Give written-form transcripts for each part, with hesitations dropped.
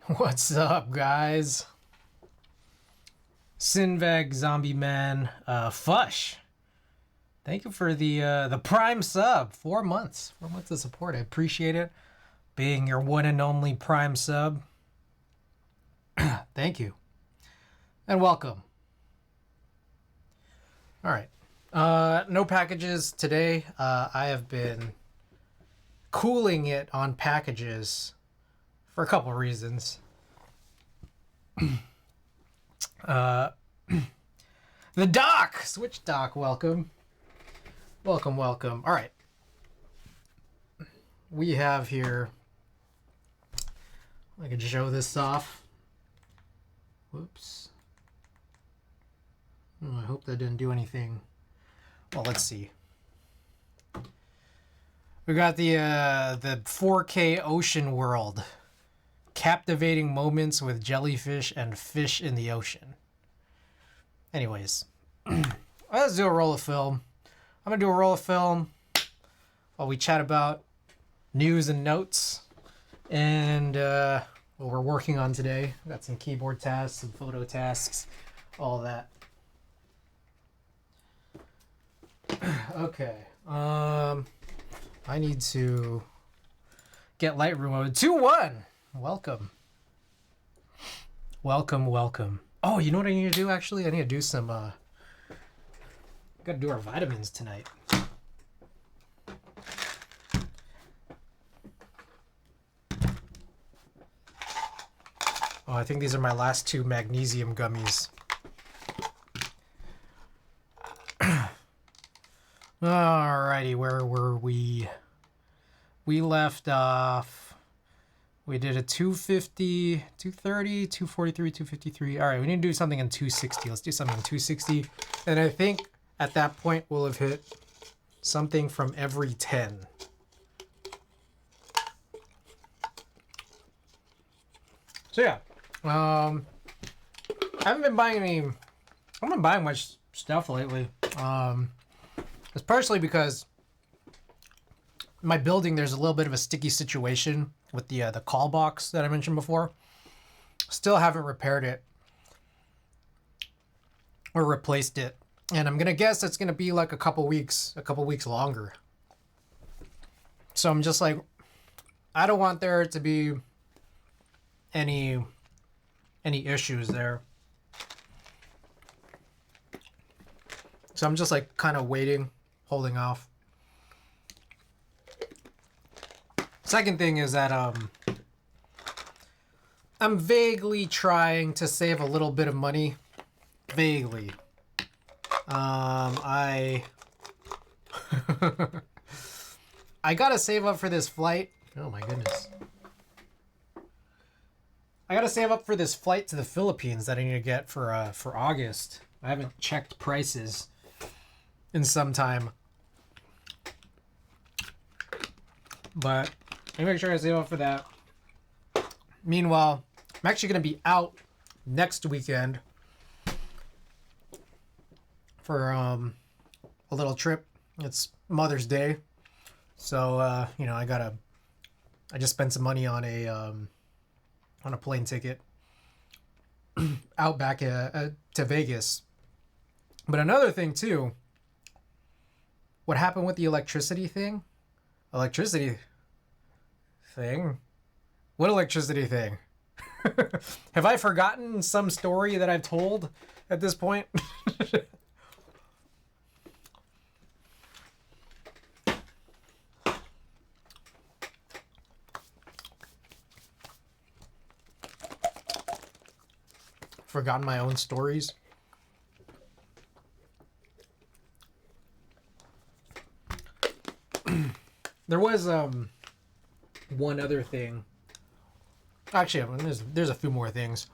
What's up, guys? Sinveg, Zombie Man, Fush. Thank you for the Prime sub. 4 months. 4 months of support. I appreciate it. Being your one and only Prime sub. Thank you. And welcome. Alright. No packages today. I have been cooling it on packages for a couple reasons. The doc! Switch doc, welcome. Welcome. Alright. We have here... I can show this off. Whoops. Oh, I hope that didn't do anything. Well, let's see. We got the 4K Ocean World. Captivating moments with jellyfish and fish in the ocean. Anyways, let's do a roll of film. I'm going to do a roll of film while we chat about news and notes and what we're working on today. Got some keyboard tasks, some photo tasks, all that. Okay. I need to get Lightroom mode. 2-1! Welcome. Oh, you know what I need to do, actually? I need to do some, gotta do our vitamins tonight. Oh, I think these are my last 2 magnesium gummies. Alrighty, where were we? We left off... We did a 250, 230, 243, 253. All right, we need to do something in 260. Let's do something in 260. And I think at that point we'll have hit something from every 10. So yeah, I haven't been buying much stuff lately. It's partially because my building, there's a little bit of a sticky situation with the call box that I mentioned before. Still haven't repaired it or replaced it, and I'm gonna guess it's gonna be like a couple weeks longer. So I'm just like, I don't want there to be any issues there. So I'm just like kind of waiting, holding off. Second thing is that I'm vaguely trying to save a little bit of money. Vaguely. I gotta save up for this flight. Oh my goodness. I gotta save up for this flight to the Philippines that I need to get for August. I haven't checked prices in some time. But I make sure I save up for that. Meanwhile, I'm actually going to be out next weekend for a little trip. It's Mother's Day. So, I just spent some money on a plane ticket out back to Vegas. But another thing too, what happened with the electricity thing? Electricity thing? What electricity thing? Have I forgotten some story that I've told at this point? Forgotten my own stories? There was one other thing. Actually, there's a few more things.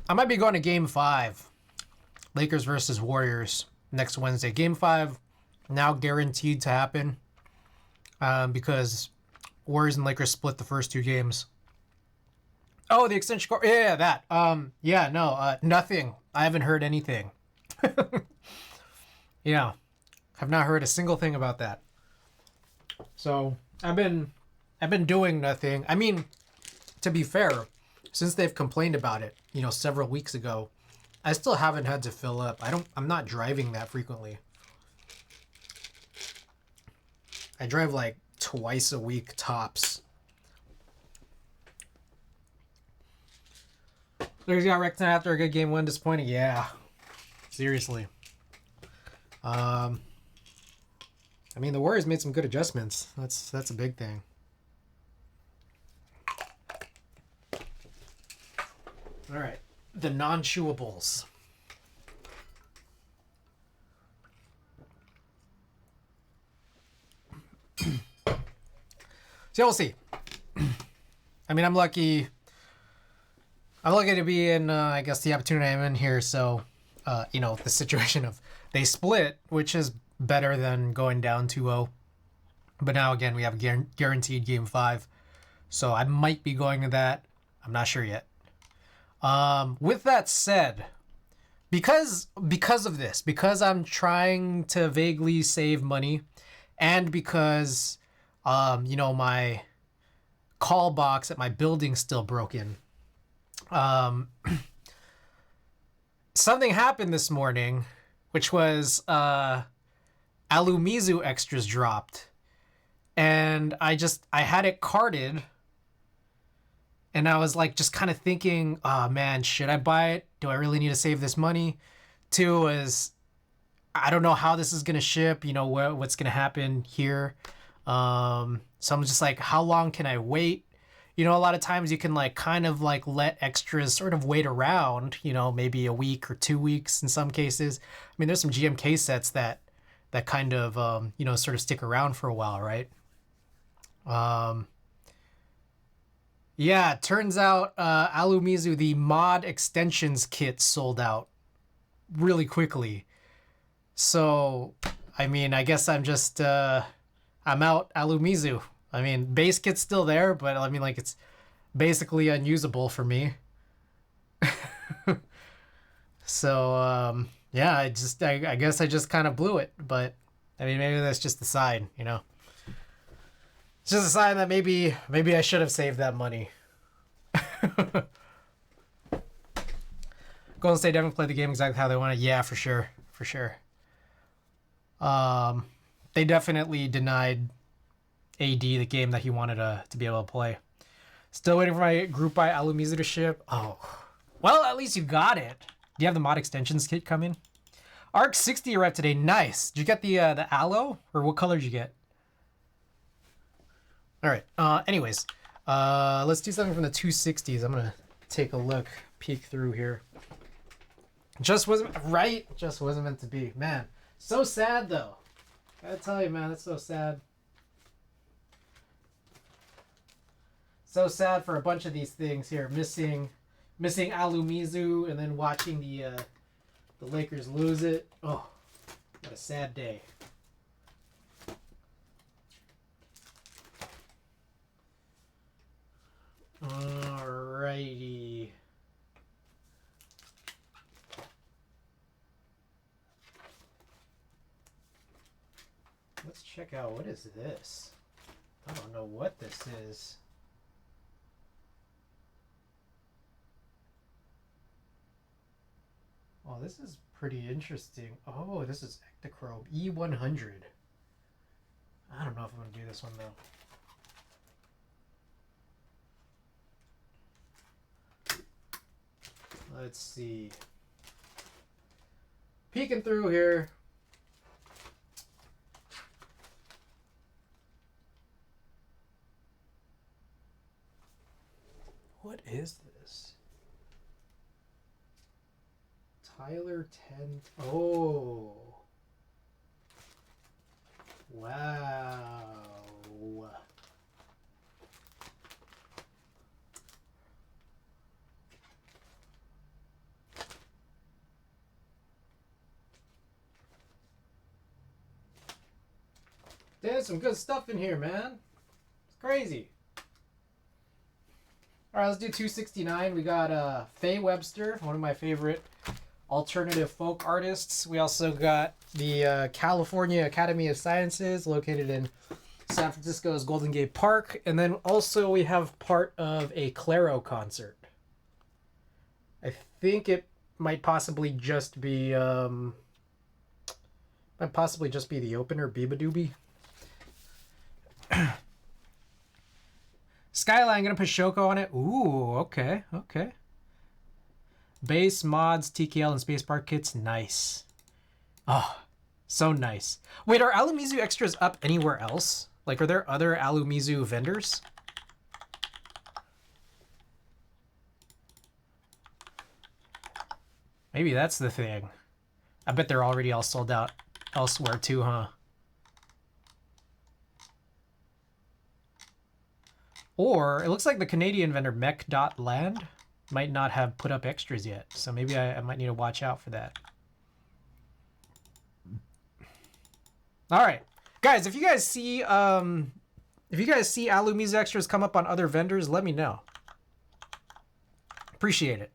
I might be going to Game 5, Lakers versus Warriors, next Wednesday. Game 5 now guaranteed to happen because Warriors and Lakers split the first 2 games. Oh, the extension cord. Yeah, that. Nothing. I haven't heard anything. Yeah, have not heard a single thing about that. So I've been doing nothing. I mean, to to be fair, since they've complained about it, you know, several weeks ago, I still haven't had to fill up. I'm not driving that frequently. I drive like twice a week tops. There's got wrecked after a good game, one disappointing. Yeah, seriously. I mean, the Warriors made some good adjustments. That's a big thing. All right, the non-chewables. So we'll see. I mean, I'm lucky. I'm lucky to be in, I guess, the opportunity I'm in here. So, you know, the situation of they split, which is better than going down 2-0. But now, again, we have a guaranteed game 5. So I might be going to that. I'm not sure yet. With that said, because of this, because I'm trying to vaguely save money, and because, you know, my call box at my building's still broken, something happened this morning, which was Alumizu extras dropped, and I had it carded, and I was like just kind of thinking, oh man, should I buy it? Do I really need to save this money? 2 is, I don't know how this is gonna ship, you know, what's gonna happen here. So I'm just like, how long can I wait? You know, a lot of times you can like kind of like let extras sort of wait around, you know, maybe a week or 2 weeks in some cases. I mean, there's some GMK sets that kind of, you know, sort of stick around for a while, right? Yeah, it turns out Alumizu, the mod extensions kit sold out really quickly. So, I mean, I guess I'm just, I'm out Alumizu. I mean, base kit's still there, but I mean, like, it's basically unusable for me. So, yeah, I guess I just kind of blew it. But, I mean, maybe that's just the sign, you know? It's just a sign that maybe I should have saved that money. Golden State definitely played the game exactly how they wanted. Yeah, for sure. For sure. They definitely denied AD the game that he wanted to be able to play. Still waiting for my group buy Alumizu to ship. Oh. Well, at least you got it. Do you have the mod extensions kit coming? Arc 60 arrived today. Nice. Did you get the aloe? Or what color did you get? Alright. Anyways. Let's do something from the 260s. I'm going to take a look. Peek through here. Just wasn't right. Just wasn't meant to be. Man. So sad though. Gotta tell you, man, that's so sad. So sad for a bunch of these things here. Missing Alumizu and then watching the Lakers lose it. Oh, what a sad day. Alrighty. Let's check out, what is this? I don't know what this is. Oh, this is pretty interesting. Oh, this is Ectochrome E100. I don't know if I'm going to do this one, though. Let's see. Peeking through here. What is this? Tyler 10. Oh. Wow. There's some good stuff in here, man. It's crazy. Alright, let's do 269. We got Faye Webster, one of my favorite alternative folk artists. We also got the California Academy of Sciences, located in San Francisco's Golden Gate Park, and then also we have part of a Claro concert. I think it might possibly just be the opener, Biba Doobie. Skyline, gonna put Shoko on it. Ooh, okay, okay. Base, mods, TKL, and Spacebar kits, nice. Oh, so nice. Wait, are Alumizu extras up anywhere else? Like, are there other Alumizu vendors? Maybe that's the thing. I bet they're already all sold out elsewhere too, huh? Or it looks like the Canadian vendor mech.land might not have put up extras yet. So maybe I might need to watch out for that. All right, guys, if you guys see Alumizu extras come up on other vendors, let me know. Appreciate it.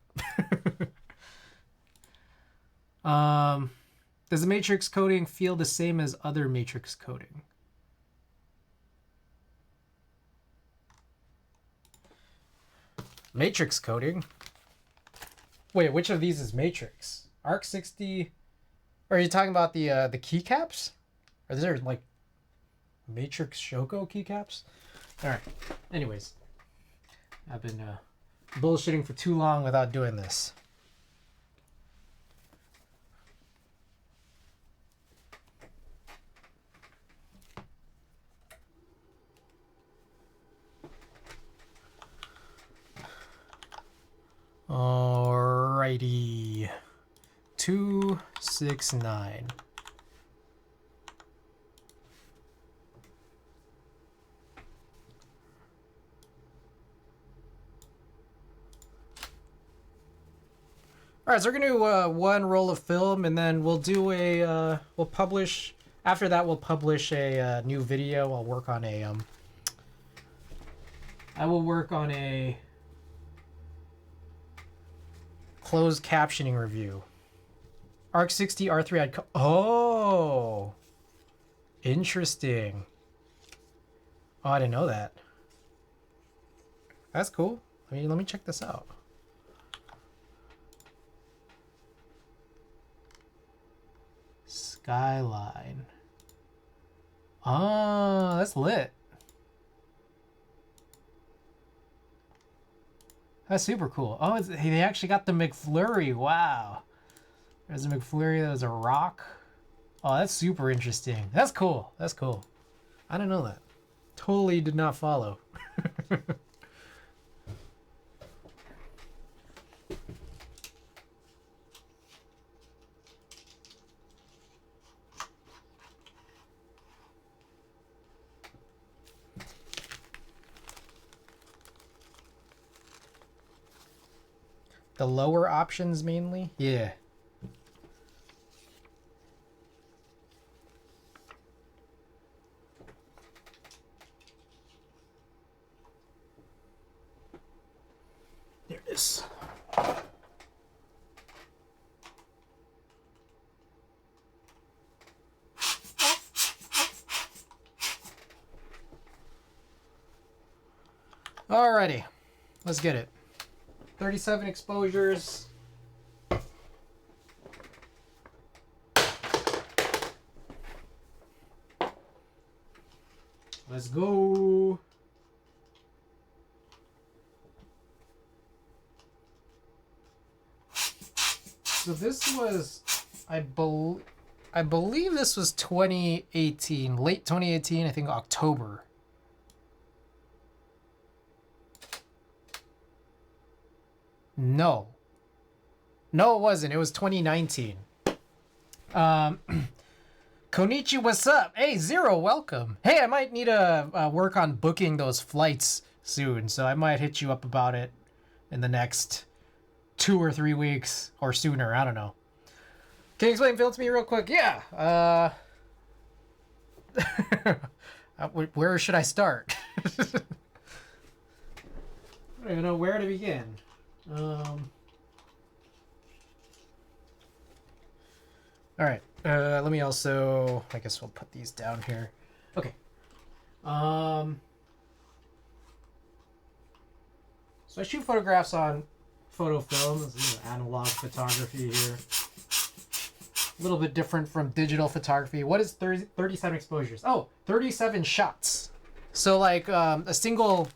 Does the matrix coding feel the same as other matrix coding? Matrix coding? Wait, which of these is matrix? Arc 60? Or are you talking about the keycaps? Are there like matrix Shoko keycaps? All right. Anyways, I've been bullshitting for too long without doing this. Alrighty. 269. All right, so we're gonna do one roll of film, and then we'll do we'll publish. After that, we'll publish a new video. I'll work on a I will work on a closed captioning review. Arc 60 R3 I'd oh, interesting. Oh, I didn't know that. That's cool. I mean, let me check this out. Skyline. Oh, that's lit. That's super cool. Oh, they actually got the McFlurry. Wow. There's a McFlurry. There's a rock. Oh, that's super interesting. That's cool. That's cool. I didn't know that. Totally did not follow. The lower options mainly? Yeah. There it is. Alrighty. Let's get it. 37 exposures. Let's go. So this was, I believe this was 2018, late 2018, I think October. No, it wasn't. It was 2019. Konichi, what's up? Hey, Zero, welcome. Hey, I might need to work on booking those flights soon, so I might hit you up about it in the next 2 or 3 weeks or sooner. I don't know. Can you explain film to me real quick? Yeah. Where should I start? I don't even know where to begin. All right. Let me also, I guess we'll put these down here. Okay. Um, so I shoot photographs on photo film. This is analog photography here. A little bit different from digital photography. What is 37 exposures? Oh, 37 shots. So like a single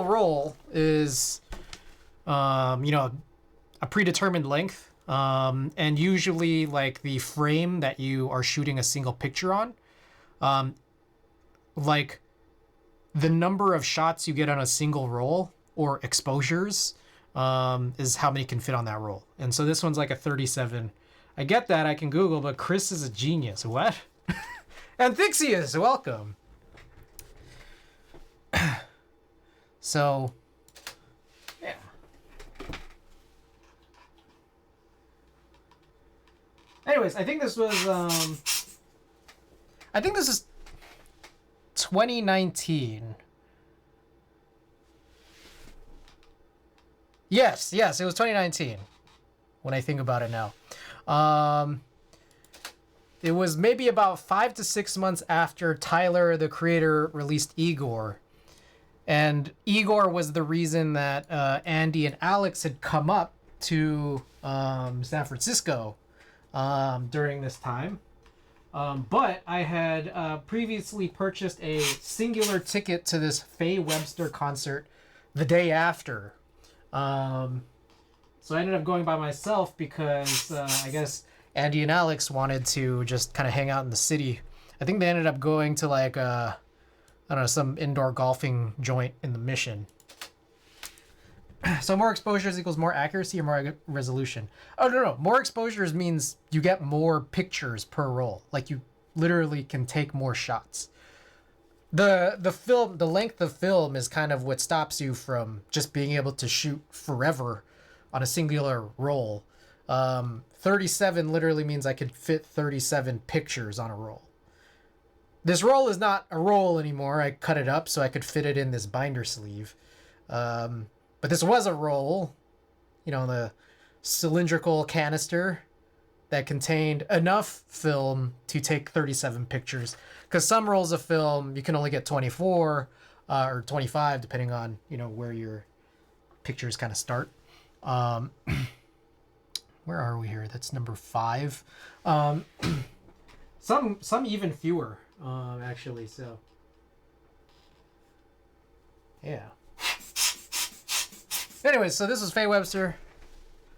roll is a predetermined length, and usually like the frame that you are shooting a single picture on, like the number of shots you get on a single roll or exposures is how many can fit on that roll. And so this one's like a 37. I get that, I can Google, but Chris is a genius. What? Anthixius, welcome. So, yeah. Anyways, I think this is 2019. Yes, it was 2019 when I think about it now. It was maybe about 5 to 6 months after Tyler, the creator, released Igor. And Igor was the reason that Andy and Alex had come up to San Francisco during this time. But I had previously purchased a singular ticket to this Faye Webster concert the day after. So I ended up going by myself because I guess Andy and Alex wanted to just kind of hang out in the city. I think they ended up going to like, I don't know, some indoor golfing joint in the Mission. So more exposures equals more accuracy or more resolution? Oh, no. More exposures means you get more pictures per roll. Like you literally can take more shots. The length of film is kind of what stops you from just being able to shoot forever on a singular roll. 37 literally means I could fit 37 pictures on a roll. This roll is not a roll anymore. I cut it up so I could fit it in this binder sleeve. But this was a roll, the cylindrical canister that contained enough film to take 37 pictures. Because some rolls of film, you can only get 24 or 25, depending on, where your pictures kind of start. Where are we here? That's number 5. Some even fewer, actually, so. Yeah. Anyways, so this was Faye Webster,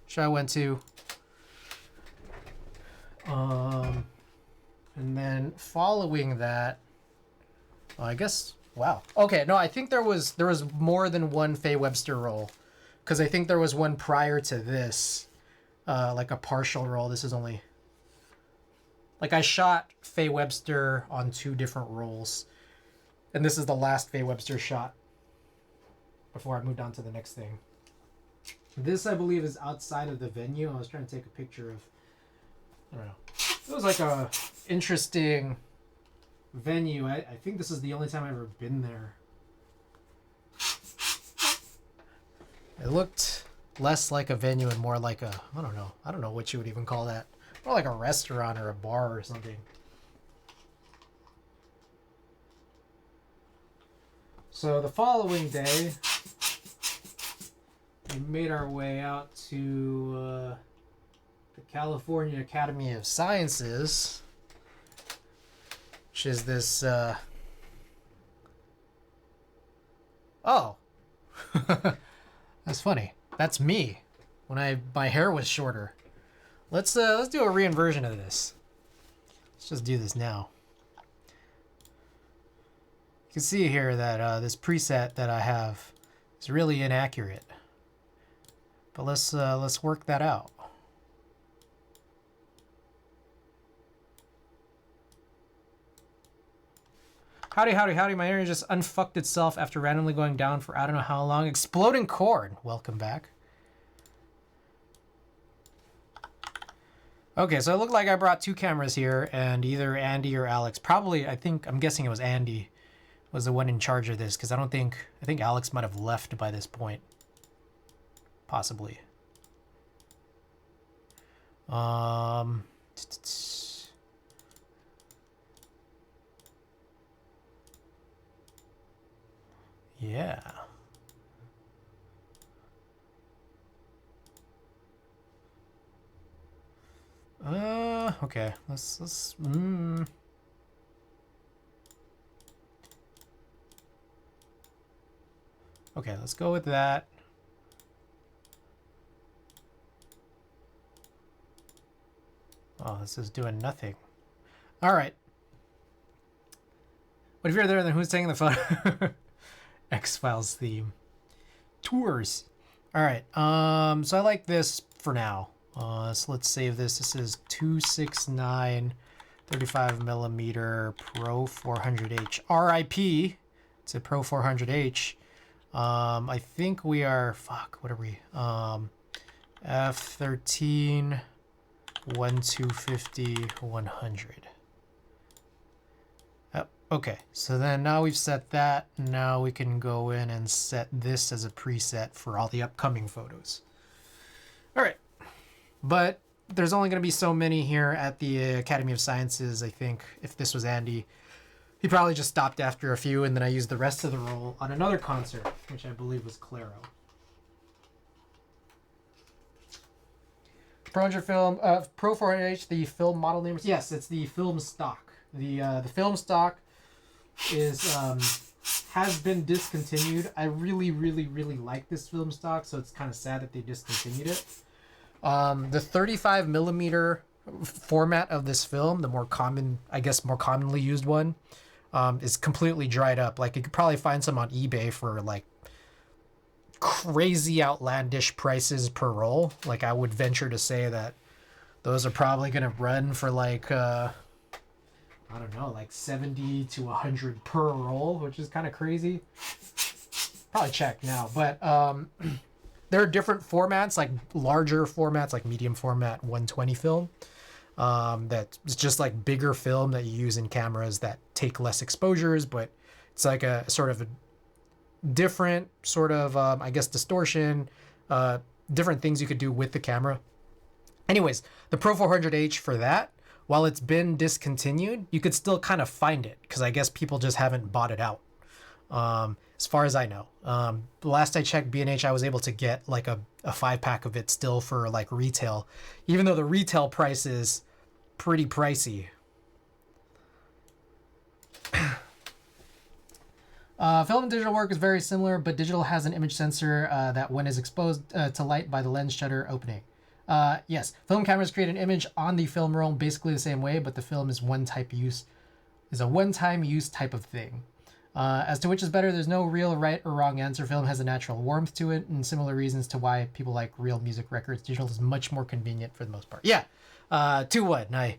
which I went to. And then following that, well, I guess, wow. Okay, no, I think there was more than one Faye Webster roll, because I think there was one prior to this, like a partial roll. This is only, like I shot Faye Webster on 2 different rolls, and this is the last Faye Webster shot before I moved on to the next thing. This, I believe, is outside of the venue. I was trying to take a picture of, I don't know. It was like a interesting venue. I think this is the only time I've ever been there. It looked less like a venue and more like a, I don't know what you would even call that. More like a restaurant or a bar or something. So the following day, we made our way out to the California Academy of Sciences, which is this, oh, that's funny. That's me when my hair was shorter. Let's do a reinversion of this. Let's just do this now. You can see here that this preset that I have is really inaccurate. But let's work that out. Howdy. My internet just unfucked itself after randomly going down for I don't know how long. Exploding Corn, welcome back. Okay, so it looked like I brought 2 cameras here, and either Andy or Alex, probably, I'm guessing it was Andy, was the one in charge of this, because I think Alex might have left by this point. Possibly. Yeah. Okay. Let's. Okay, let's go with that. Oh, this is doing nothing. All right. But if you're there, then who's taking the photo? X-Files theme. Tours. All right. So I like this for now. So let's save this. This is 269 35 millimeter Pro 400H. RIP. It's a Pro 400H. I think we are, fuck, what are we? F13 1250 100. Okay, so then now we've set that. Now we can go in and set this as a preset for all the upcoming photos. All right, but there's only going to be so many here at the Academy of Sciences. I think if this was Andy, he probably just stopped after a few, and then I used the rest of the roll on another concert, which I believe was Claro. Pro 100 film, Pro 400H, the film model name. Yes, it's the film stock. The film stock is has been discontinued. I really like this film stock, so it's kind of sad that they discontinued it. The 35 millimeter format of this film, the more common, I guess, more commonly used one, is completely dried up. Like you could probably find some on eBay for like crazy outlandish prices per roll. Like I would venture to say that those are probably gonna run for like I don't know, like 70 to 100 per roll, which is kind of crazy. Probably check now, but there are different formats, like larger formats, like medium format 120 film. That is just like bigger film that you use in cameras that take less exposures, but it's like a sort of a different sort of, I guess, distortion, different things you could do with the camera. Anyways, the Pro 400H for that, while it's been discontinued, you could still kind of find it because I guess people just haven't bought it out. As far as I know, the last I checked B&H, I was able to get like a 5-pack of it still for like retail, even though the retail price is pretty pricey. Film and digital work is very similar, but digital has an image sensor that when is exposed to light by the lens shutter opening. Yes, film cameras create an image on the film roll basically the same way, but the film is a one-time use type of thing. As to which is better, there's no real right or wrong answer. Film has a natural warmth to it, and similar reasons to why people like real music records. Digital is much more convenient for the most part. Yeah, 2-1.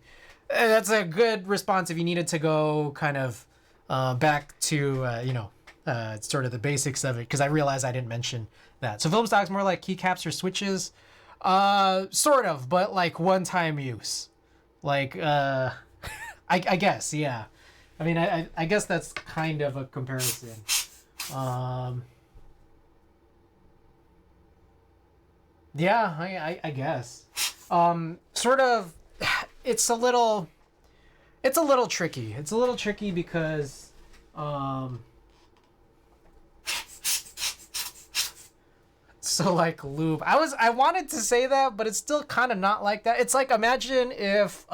That's a good response if you needed to go kind of back to, sort of the basics of it, because I realized I didn't mention that. So film stock's more like keycaps or switches. Sort of, but like one-time use. Like, I guess, yeah. I mean, I guess that's kind of a comparison. Yeah, I guess. Sort of, it's a little tricky. It's a little tricky because, so like lube. I wanted to say that, but it's still kind of not like that. It's like, imagine if,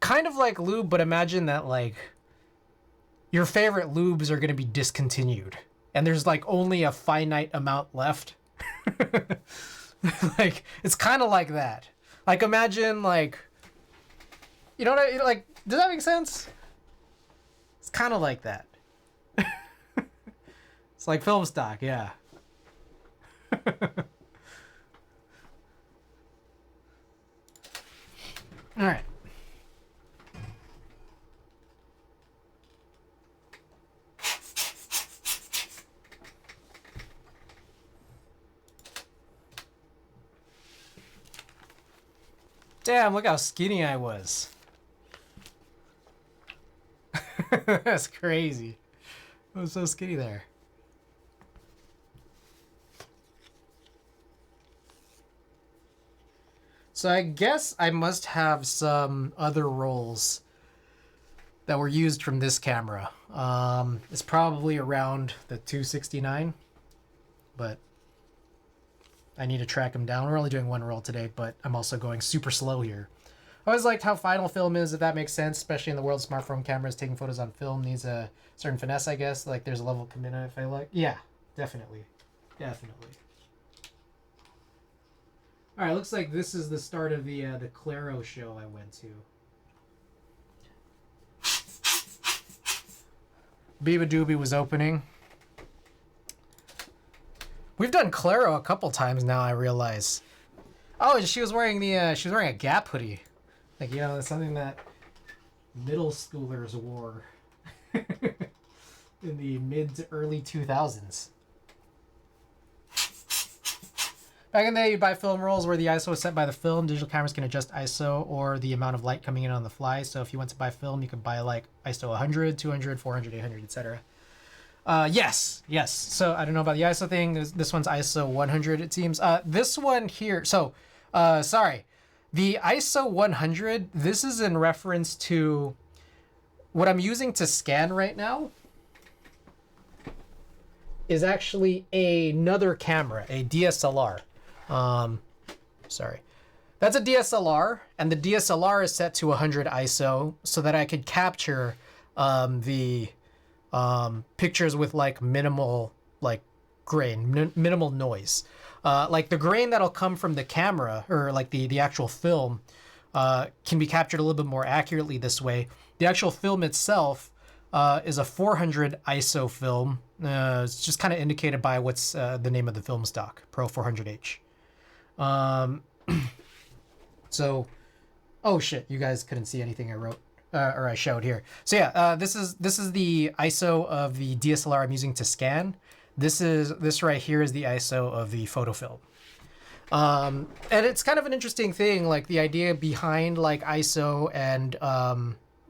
kind of like lube, but imagine that like your favorite lubes are going to be discontinued and there's like only a finite amount left. Like it's kind of like that. Like imagine like, you know what I like, does that make sense? It's kind of like that. It's like film stock, yeah. All right. Damn, look how skinny I was. That's crazy. I was so skinny there. So I guess I must have some other rolls that were used from this camera. It's probably around the 269, but I need to track them down. We're only doing one roll today, but I'm also going super slow here. I always liked how final film is, if that makes sense, especially in the world of smartphone cameras. Taking photos on film needs a certain finesse, I guess. Like, there's a level of commitment, if I like. Yeah, definitely. Definitely. All right, looks like this is the start of the Claro show I went to. Biba Doobie was opening. We've done Claro a couple times now, I realize. Oh, she was wearing she was wearing a Gap hoodie. Like, you know, that's something that middle schoolers wore in the mid to early 2000s. Back in the day, you buy film rolls where the ISO is set by the film. Digital cameras can adjust ISO or the amount of light coming in on the fly. So if you want to buy film, you could buy like ISO 100, 200, 400, 800, etc. Yes. So I don't know about the ISO thing. This one's ISO 100, it seems. This one here. So, sorry. The ISO 100, this is in reference to what I'm using to scan right now is actually another camera, a DSLR. Sorry. That's a DSLR, and the DSLR is set to 100 ISO so that I could capture the pictures with like minimal like grain, minimal noise. Like the grain that'll come from the camera or like the actual film can be captured a little bit more accurately this way. The actual film itself is a 400 ISO film. It's just kind of indicated by what's the name of the film stock, Pro 400H. So, oh shit, you guys couldn't see anything I wrote or I showed here. So yeah, this is the ISO of the DSLR I'm using to scan. This right here is the ISO of the photo film. And it's kind of an interesting thing, like the idea behind like ISO and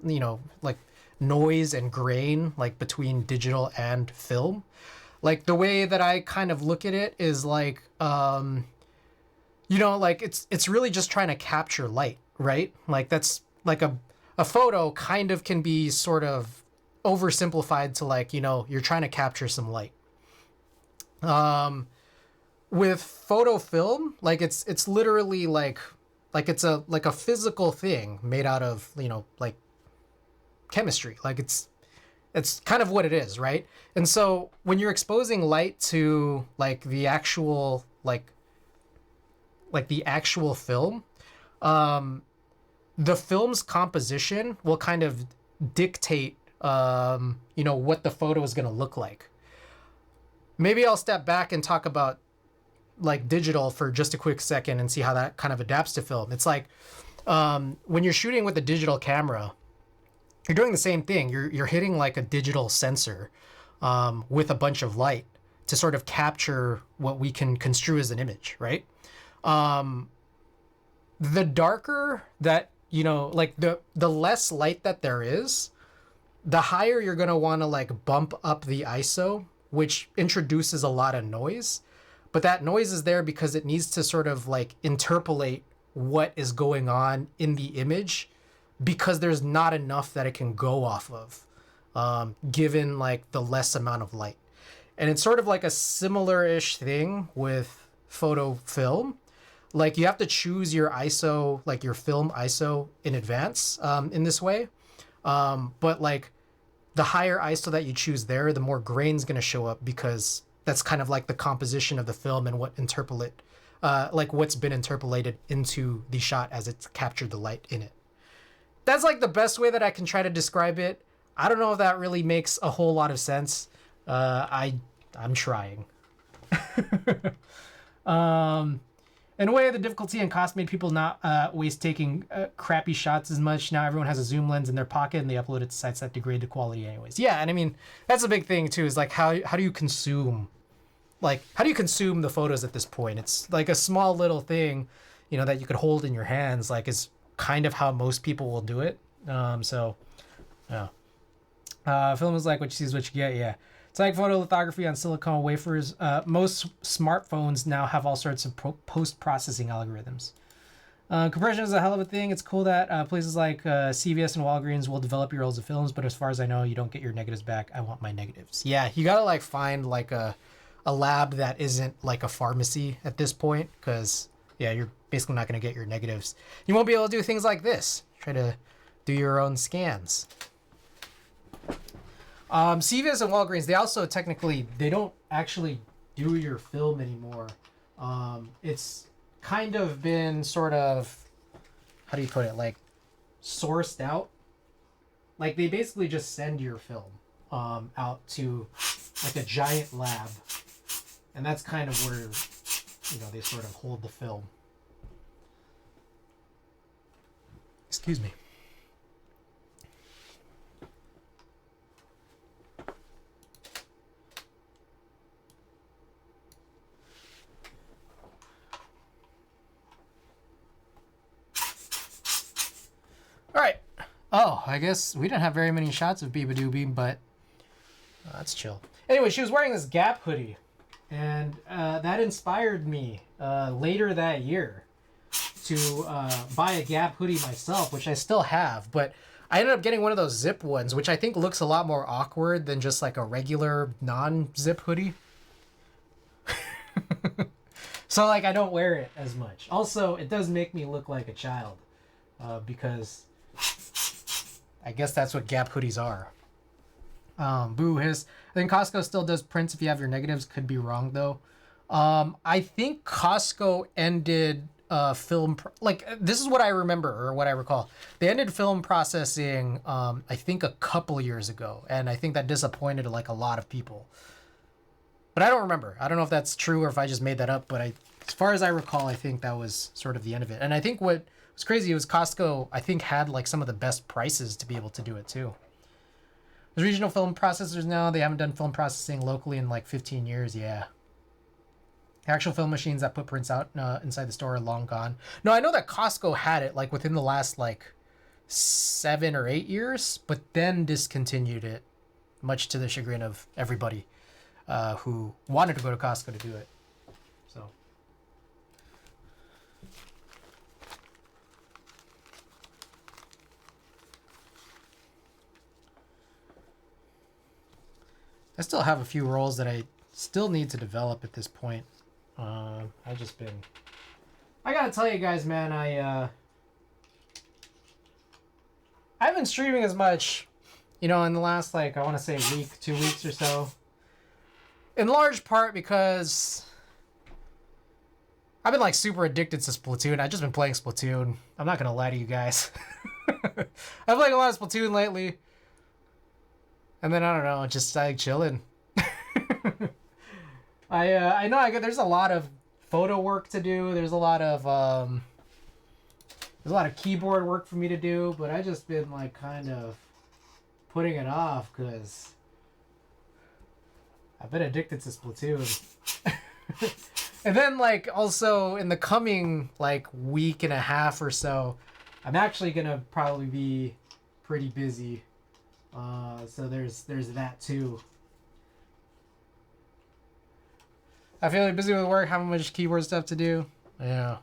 you know, like noise and grain, like between digital and film. Like the way that I kind of look at it is like you know, like it's really just trying to capture light, right? Like that's like a photo kind of can be sort of oversimplified to like, you know, you're trying to capture some light. With photo film, like it's literally like it's a physical thing made out of, you know, like chemistry. Like it's kind of what it is, right? And so when you're exposing light to like the actual like the actual film, the film's composition will kind of dictate you know, what the photo is going to look like. Maybe I'll step back and talk about like digital for just a quick second and see how that kind of adapts to film. It's like when you're shooting with a digital camera, you're doing the same thing. You're hitting like a digital sensor with a bunch of light to sort of capture what we can construe as an image, right? The darker that, you know, like the less light that there is, the higher you're going to want to like bump up the ISO, which introduces a lot of noise. But that noise is there because it needs to sort of like interpolate what is going on in the image, because there's not enough that it can go off of, given like the less amount of light. And it's sort of like a similar-ish thing with photo film. Like you have to choose your ISO, like your film ISO in advance in this way. But like the higher ISO that you choose there, the more grain's going to show up, because that's kind of like the composition of the film and what like what's been interpolated into the shot as it's captured the light in it. That's like the best way that I can try to describe it. I don't know if that really makes a whole lot of sense. I'm trying. In a way, the difficulty and cost made people not waste taking crappy shots as much. Now everyone has a zoom lens in their pocket and they upload it to sites that degrade the quality anyways. Yeah, and I mean, that's a big thing too, is like how do you consume the photos at this point? It's like a small little thing, you know, that you could hold in your hands, like is kind of how most people will do it. So, yeah. Film is like what you see is what you get, yeah. It's like photolithography on silicone wafers. Most smartphones now have all sorts of post-processing algorithms. Compression is a hell of a thing. It's cool that places like CVS and Walgreens will develop your rolls of films, but as far as I know, you don't get your negatives back. I want my negatives. Yeah, you gotta like find like a lab that isn't like a pharmacy at this point, because yeah, you're basically not gonna get your negatives. You won't be able to do things like this. Try to do your own scans. CVS and Walgreens, they also technically they don't actually do your film anymore. It's kind of been sort of, how do you put it, like sourced out. Like they basically just send your film out to like a giant lab, and that's kind of where, you know, they sort of hold the film. Excuse me. All right. Oh, I guess we didn't have very many shots of Biba Doobie, but that's chill. Anyway, she was wearing this Gap hoodie, and that inspired me later that year to buy a Gap hoodie myself, which I still have, but I ended up getting one of those zip ones, which I think looks a lot more awkward than just like a regular non-zip hoodie. So like I don't wear it as much. Also, it does make me look like a child because I guess that's what Gap hoodies are. Boo hiss. I think Costco still does prints if you have your negatives. Could be wrong though. I think Costco ended film like this is what I remember or what I recall. They ended film processing I think a couple years ago, and I think that disappointed like a lot of people. But I don't remember. I don't know if that's true or if I just made that up, but as far as I recall, I think that was sort of the end of it. And I think what was crazy was Costco, I think, had like some of the best prices to be able to do it too. There's regional film processors now. They haven't done film processing locally in like 15 years. Yeah. Actual film machines that put prints out inside the store are long gone. No, I know that Costco had it like within the last like 7 or 8 years, but then discontinued it, much to the chagrin of everybody who wanted to go to Costco to do it. So. I still have a few rolls that I still need to develop at this point. I've just been... I gotta tell you guys, man, I've been streaming as much, you know, in the last, like, I want to say week, 2 weeks or so. In large part because I've been, like, super addicted to Splatoon. I've just been playing Splatoon. I'm not gonna lie to you guys. I've played a lot of Splatoon lately. And then, I don't know, just, like, chilling. I know there's a lot of photo work to do. There's a lot of keyboard work for me to do, but I just been like kind of putting it off because I've been addicted to Splatoon. And then like also in the coming like week and a half or so, I'm actually gonna probably be pretty busy. So there's that too. I feel like busy with work, how much keyboard stuff to do. Yeah.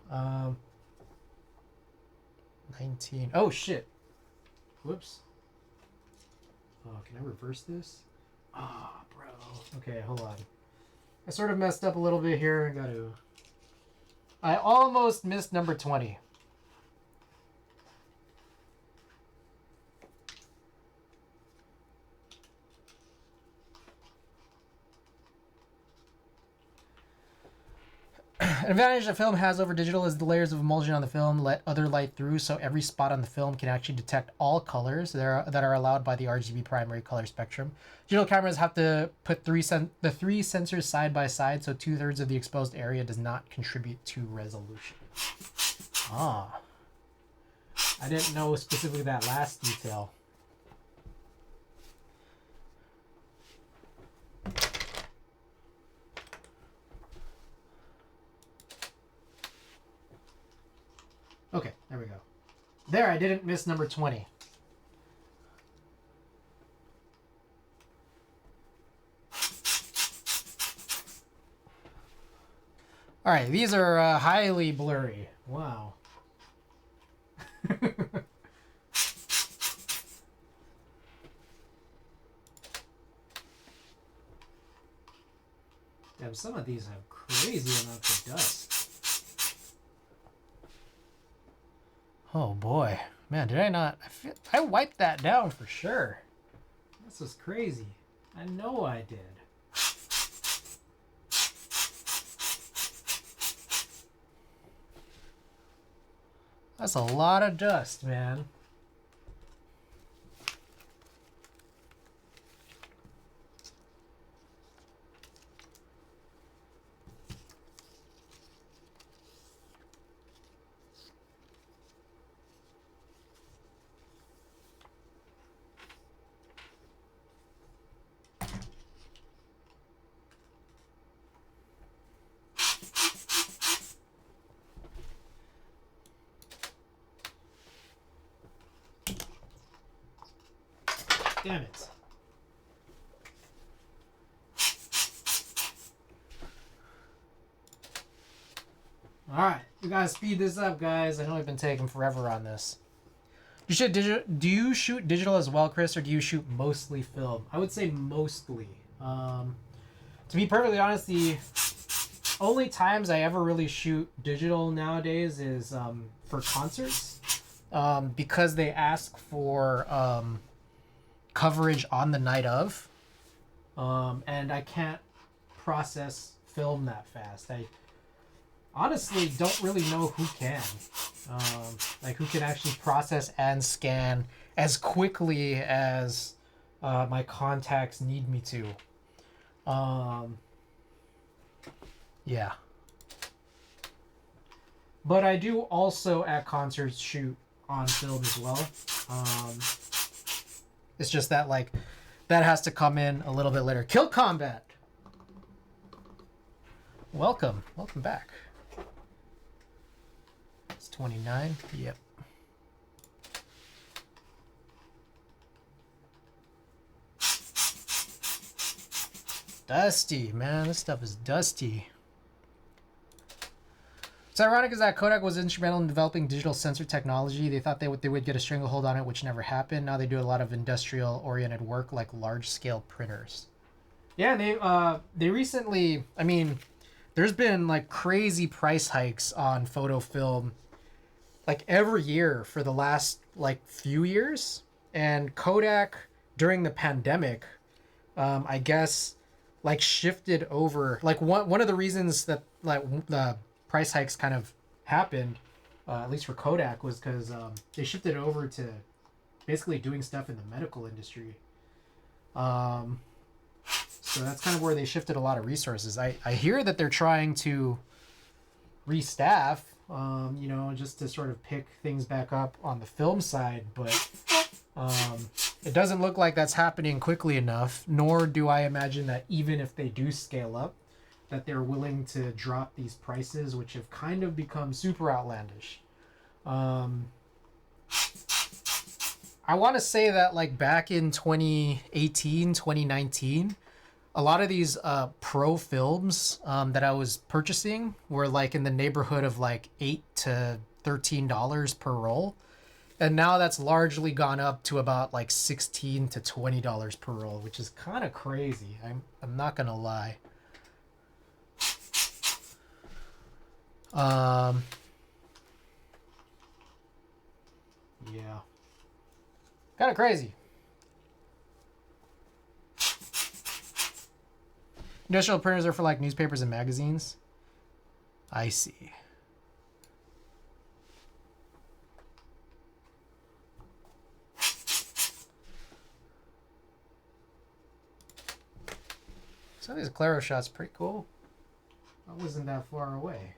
19. Oh, shit. Whoops. Oh, can I reverse this? Ah, oh, bro. Okay, hold on. I sort of messed up a little bit here. I almost missed number 20. An advantage a film has over digital is the layers of emulsion on the film let other light through, so every spot on the film can actually detect all colors that are allowed by the RGB primary color spectrum. Digital cameras have to put the three sensors side by side, so 2/3 of the exposed area does not contribute to resolution. Ah. I didn't know specifically that last detail. Okay, there we go. There, I didn't miss number 20. All right, these are highly blurry. Wow. Damn, some of these have crazy amounts of dust. Oh boy. Man, did I not... I wiped that down for sure. This was crazy. I know I did. That's a lot of dust, man. Damn it. Alright, we gotta speed this up, guys. I know I've been taking forever on this. You should do you shoot digital as well, Chris, or do you shoot mostly film? I would say mostly. To be perfectly honest, the only times I ever really shoot digital nowadays is for concerts, because they ask for coverage on the night of, and I can't process film that fast. I honestly don't really know who can, like who can actually process and scan as quickly as my contacts need me to. Yeah. But I do also at concerts shoot on film as well. It's just that like that has to come in a little bit later. Kill Combat. Welcome back. It's 29. Yep. Dusty, man. This stuff is dusty. What's ironic is that Kodak was instrumental in developing digital sensor technology. They thought they would get a stranglehold on it, which never happened. Now they do a lot of industrial-oriented work like large-scale printers. Yeah, they recently... I mean, there's been like crazy price hikes on photo film like every year for the last like few years. And Kodak, during the pandemic, I guess, like shifted over... Like one of the reasons that like the price hikes kind of happened, at least for Kodak, was because they shifted over to basically doing stuff in the medical industry. So that's kind of where they shifted a lot of resources. I hear that they're trying to restaff, you know, just to sort of pick things back up on the film side, but it doesn't look like that's happening quickly enough, nor do I imagine that even if they do scale up, that they're willing to drop these prices, which have kind of become super outlandish. I want to say that like back in 2018, 2019, a lot of these pro films that I was purchasing were like in the neighborhood of like $8 to $13 per roll. And now that's largely gone up to about like $16 to $20 per roll, which is kind of crazy. I'm not going to lie. Yeah. Kind of crazy. Industrial printers are for like newspapers and magazines. I see. Some of these Claro shots pretty cool. I wasn't that far away.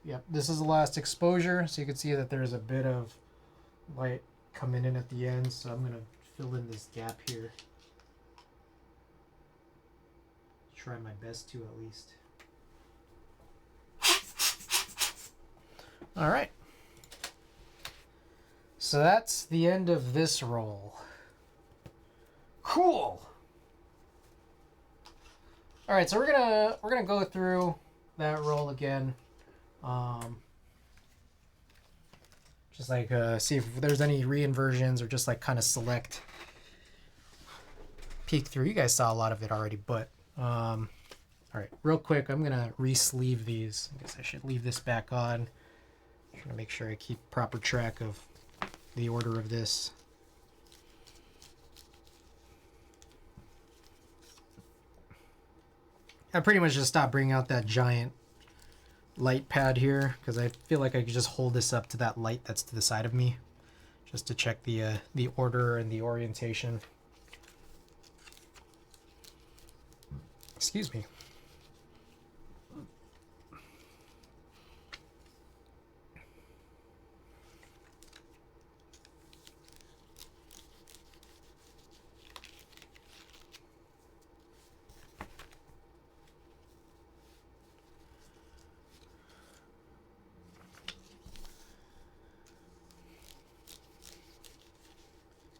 Yep, this is the last exposure, so you can see that there's a bit of light coming in at the end, so I'm gonna fill in this gap here. Try my best to, at least. All right. So that's the end of this roll. Cool. All right, so we're gonna go through that roll again. Just like see if there's any reinversions, or just like kind of select, peek through. You guys saw a lot of it already, but all right, real quick, I'm gonna re-sleeve these. I guess I should leave this back on. I'm trying to make sure I keep proper track of the order of this. I pretty much just stopped bringing out that giant light pad here because I feel like I could just hold this up to that light that's to the side of me just to check the order and the orientation. Excuse me.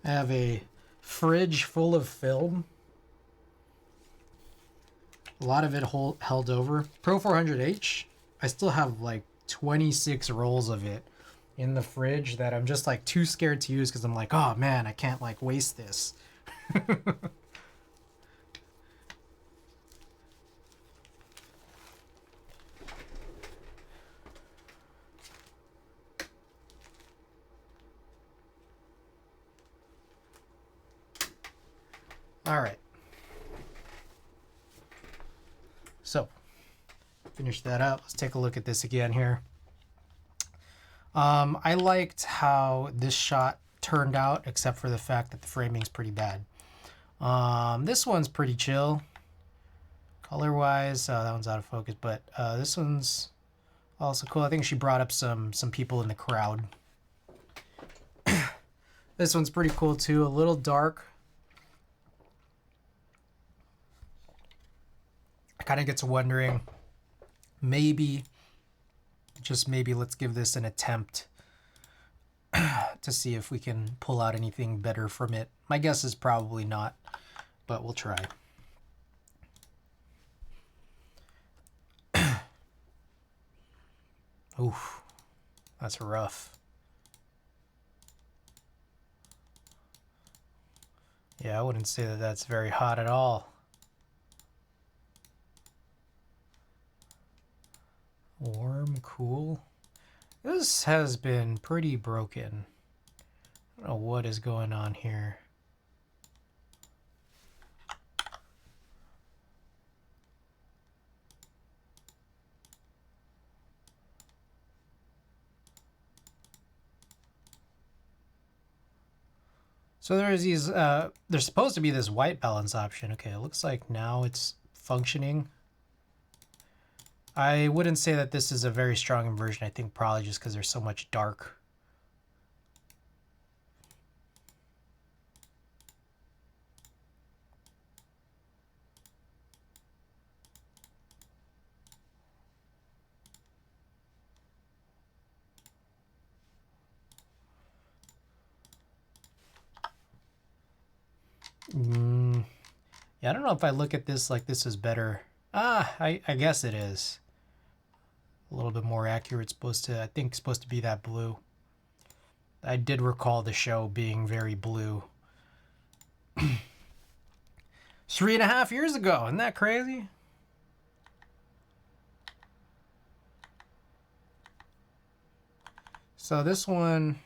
I have a fridge full of film. A lot of it held over. Pro 400H, I still have like 26 rolls of it in the fridge that I'm just like too scared to use because I'm like, oh man, I can't like waste this. All right. So, finish that up. Let's take a look at this again here. I liked how this shot turned out, except for the fact that the framing's pretty bad. This one's pretty chill. Color-wise, that one's out of focus, but this one's also cool. I think she brought up some people in the crowd. This one's pretty cool too. A little dark. I kind of get to wondering, maybe, just maybe, let's give this an attempt to see if we can pull out anything better from it. My guess is probably not, but we'll try. Oof, that's rough. Yeah, I wouldn't say that that's very hot at all. Warm, cool. This has been pretty broken. I don't know what is going on here. So there's these, there's supposed to be this white balance option. Okay, it looks like now it's functioning. I wouldn't say that this is a very strong inversion. I think probably just because there's so much dark. Yeah, I don't know if I look at this like this is better. I guess it is. A little bit more accurate. I think it's supposed to be that blue. I did recall the show being very blue. 3.5 years ago. Isn't that crazy? So this one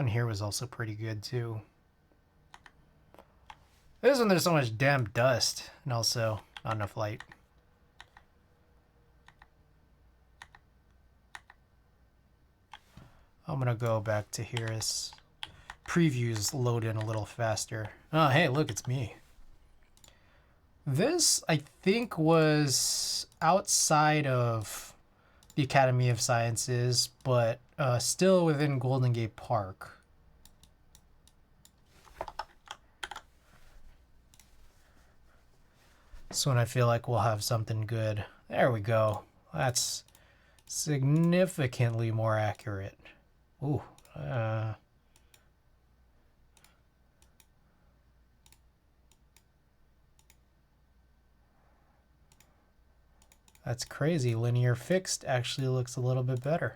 here was also pretty good too. This one, there's so much damn dust and also not enough light. I'm gonna go back to here as previews load in a little faster. Oh, hey, look, it's me. This, I think, was outside of the Academy of Sciences, but still within Golden Gate Park. This one I feel like we'll have something good. There we go. That's significantly more accurate. Ooh. That's crazy. Linear fixed actually looks a little bit better.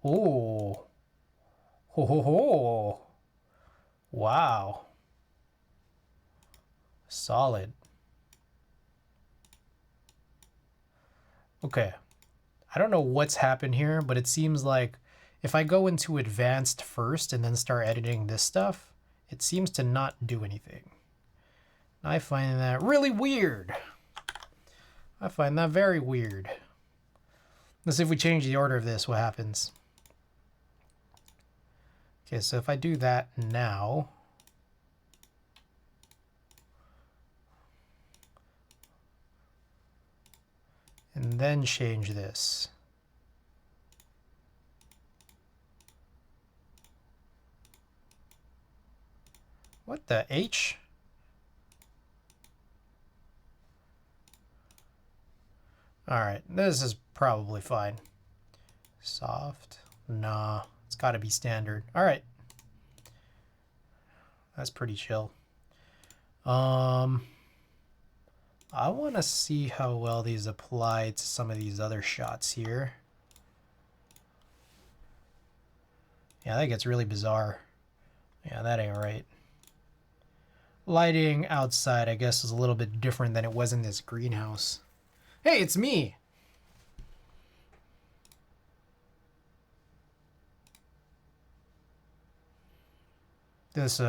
Oh. Ho ho ho. Wow. Solid. Okay. I don't know what's happened here, but it seems like if I go into advanced first and then start editing this stuff, it seems to not do anything. I find that really weird. I find that very weird. Let's see if we change the order of this, what happens. Okay, so if I do that now, and then change this. What the H? All right, this is probably fine. Soft, nah, it's gotta be standard. All right, that's pretty chill. I wanna see how well these apply to some of these other shots here. Yeah, that gets really bizarre. Yeah, that ain't right. Lighting outside, I guess, is a little bit different than it was in this greenhouse. Hey, it's me! There's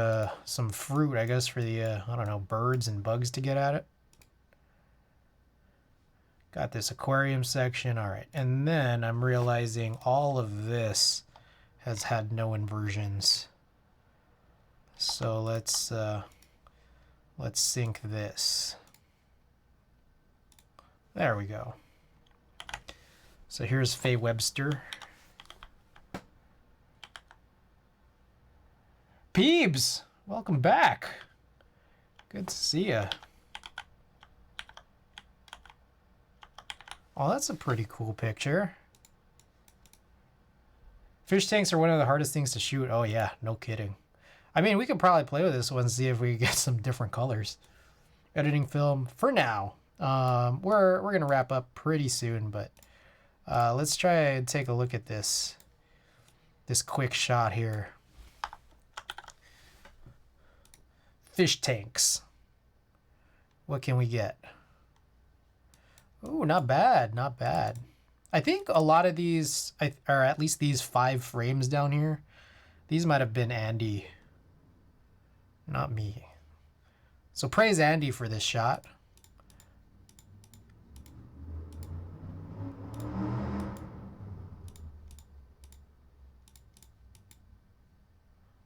some fruit, I guess, for the, I don't know, birds and bugs to get at it. Got this aquarium section, all right. And then I'm realizing all of this has had no inversions. So let's sync this. There we go. So here's Faye Webster. Peebs, welcome back. Good to see ya. Oh, that's a pretty cool picture. Fish tanks are one of the hardest things to shoot. Oh yeah, no kidding. I mean, we could probably play with this one and see if we get some different colors. Editing film for now. We're gonna wrap up pretty soon, but let's try and take a look at this quick shot here. Fish tanks. What can we get? Oh, not bad, not bad. I think a lot of these, or at least these 5 frames down here, these might have been Andy, not me. So praise Andy for this shot.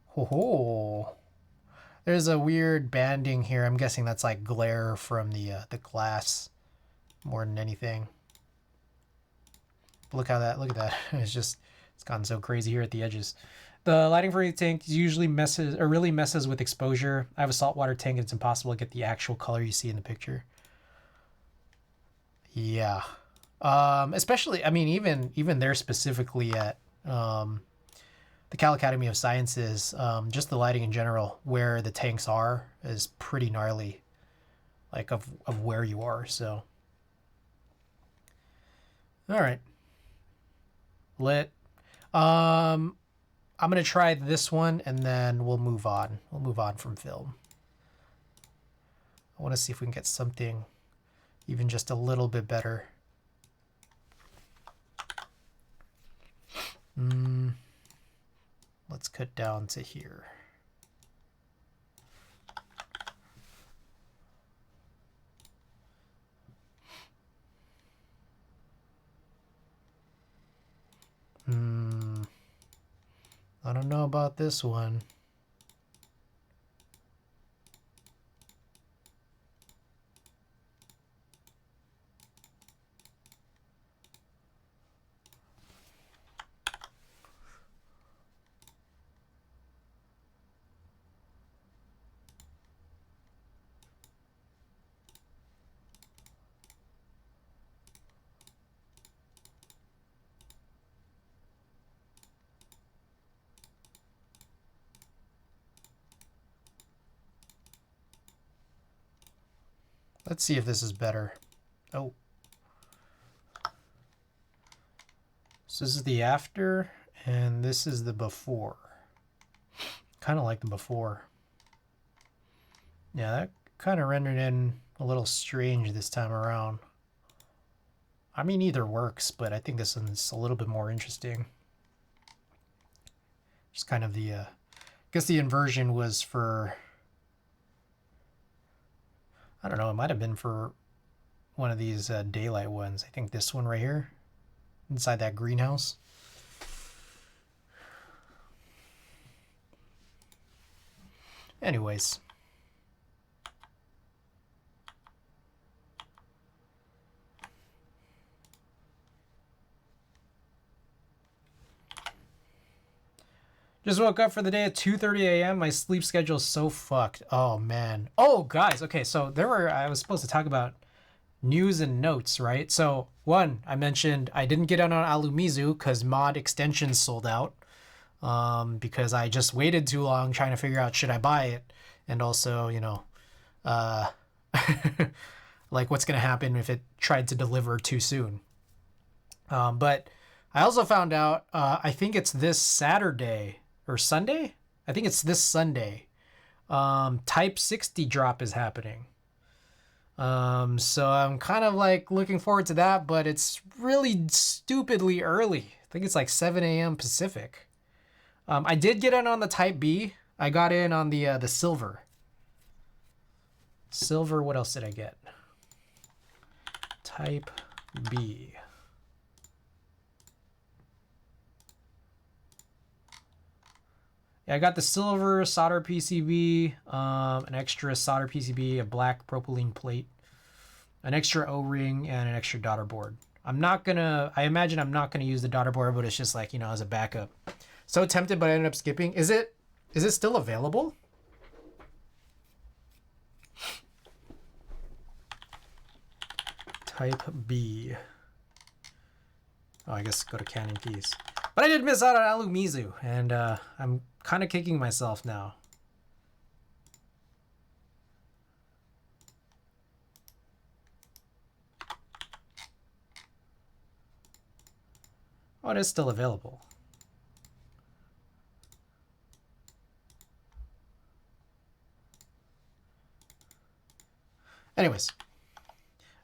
Ho ho. There's a weird banding here. I'm guessing that's like glare from the glass more than anything. Look at that. It's gotten so crazy here at the edges. The lighting for the tank usually really messes with exposure. I have a saltwater tank and it's impossible to get the actual color you see in the picture. Yeah. Especially, I mean, even there specifically at the Cal Academy of Sciences, just the lighting in general, where the tanks are, is pretty gnarly, like of where you are. So, all right, lit. I'm gonna try this one, and then we'll move on. We'll move on from film. I want to see if we can get something even just a little bit better. Let's cut down to here. I don't know about this one. Let's see if this is better. Oh. So this is the after, and this is the before. Kind of like the before. Yeah, that kind of rendered in a little strange this time around. I mean, either works, but I think this one's a little bit more interesting. Just kind of the, I guess the inversion was for, I don't know, it might have been for one of these daylight ones. I think this one right here, inside that greenhouse. Anyways. Just woke up for the day at 2:30 a.m. My sleep schedule is so fucked. Oh, man. Oh, guys. Okay, so I was supposed to talk about news and notes, right? So, one, I mentioned I didn't get on Alumizu because mod extensions sold out. Because I just waited too long trying to figure out should I buy it. And also, you know, like what's going to happen if it tried to deliver too soon. But I also found out, I think it's this Saturday or Sunday. I think it's this Sunday. Type 60 drop is happening. So I'm kind of like looking forward to that, but it's really stupidly early. I think it's like 7 a.m. Pacific. I did get in on the Type B. I got in on the silver. Silver, what else did I get? Type B. Yeah, I got the silver solder PCB, an extra solder PCB, a black propylene plate, an extra O-ring, and an extra daughter board. I imagine I'm not gonna use the daughter board, but it's just like, you know, as a backup. So tempted, but I ended up skipping. Is it still available? Type B. Oh, I guess go to Canyon Keys. But I did miss out on Alumizu, and I'm kind of kicking myself now. Oh, it is still available. Anyways,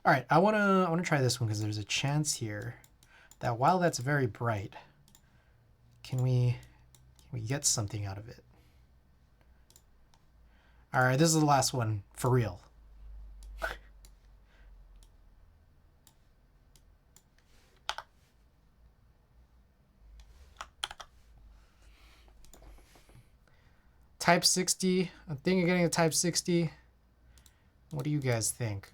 all right. I wanna try this one because there's a chance here that while that's very bright, can we get something out of it? All right, this is the last one for real. Type 60. I'm thinking of getting a Type 60. What do you guys think?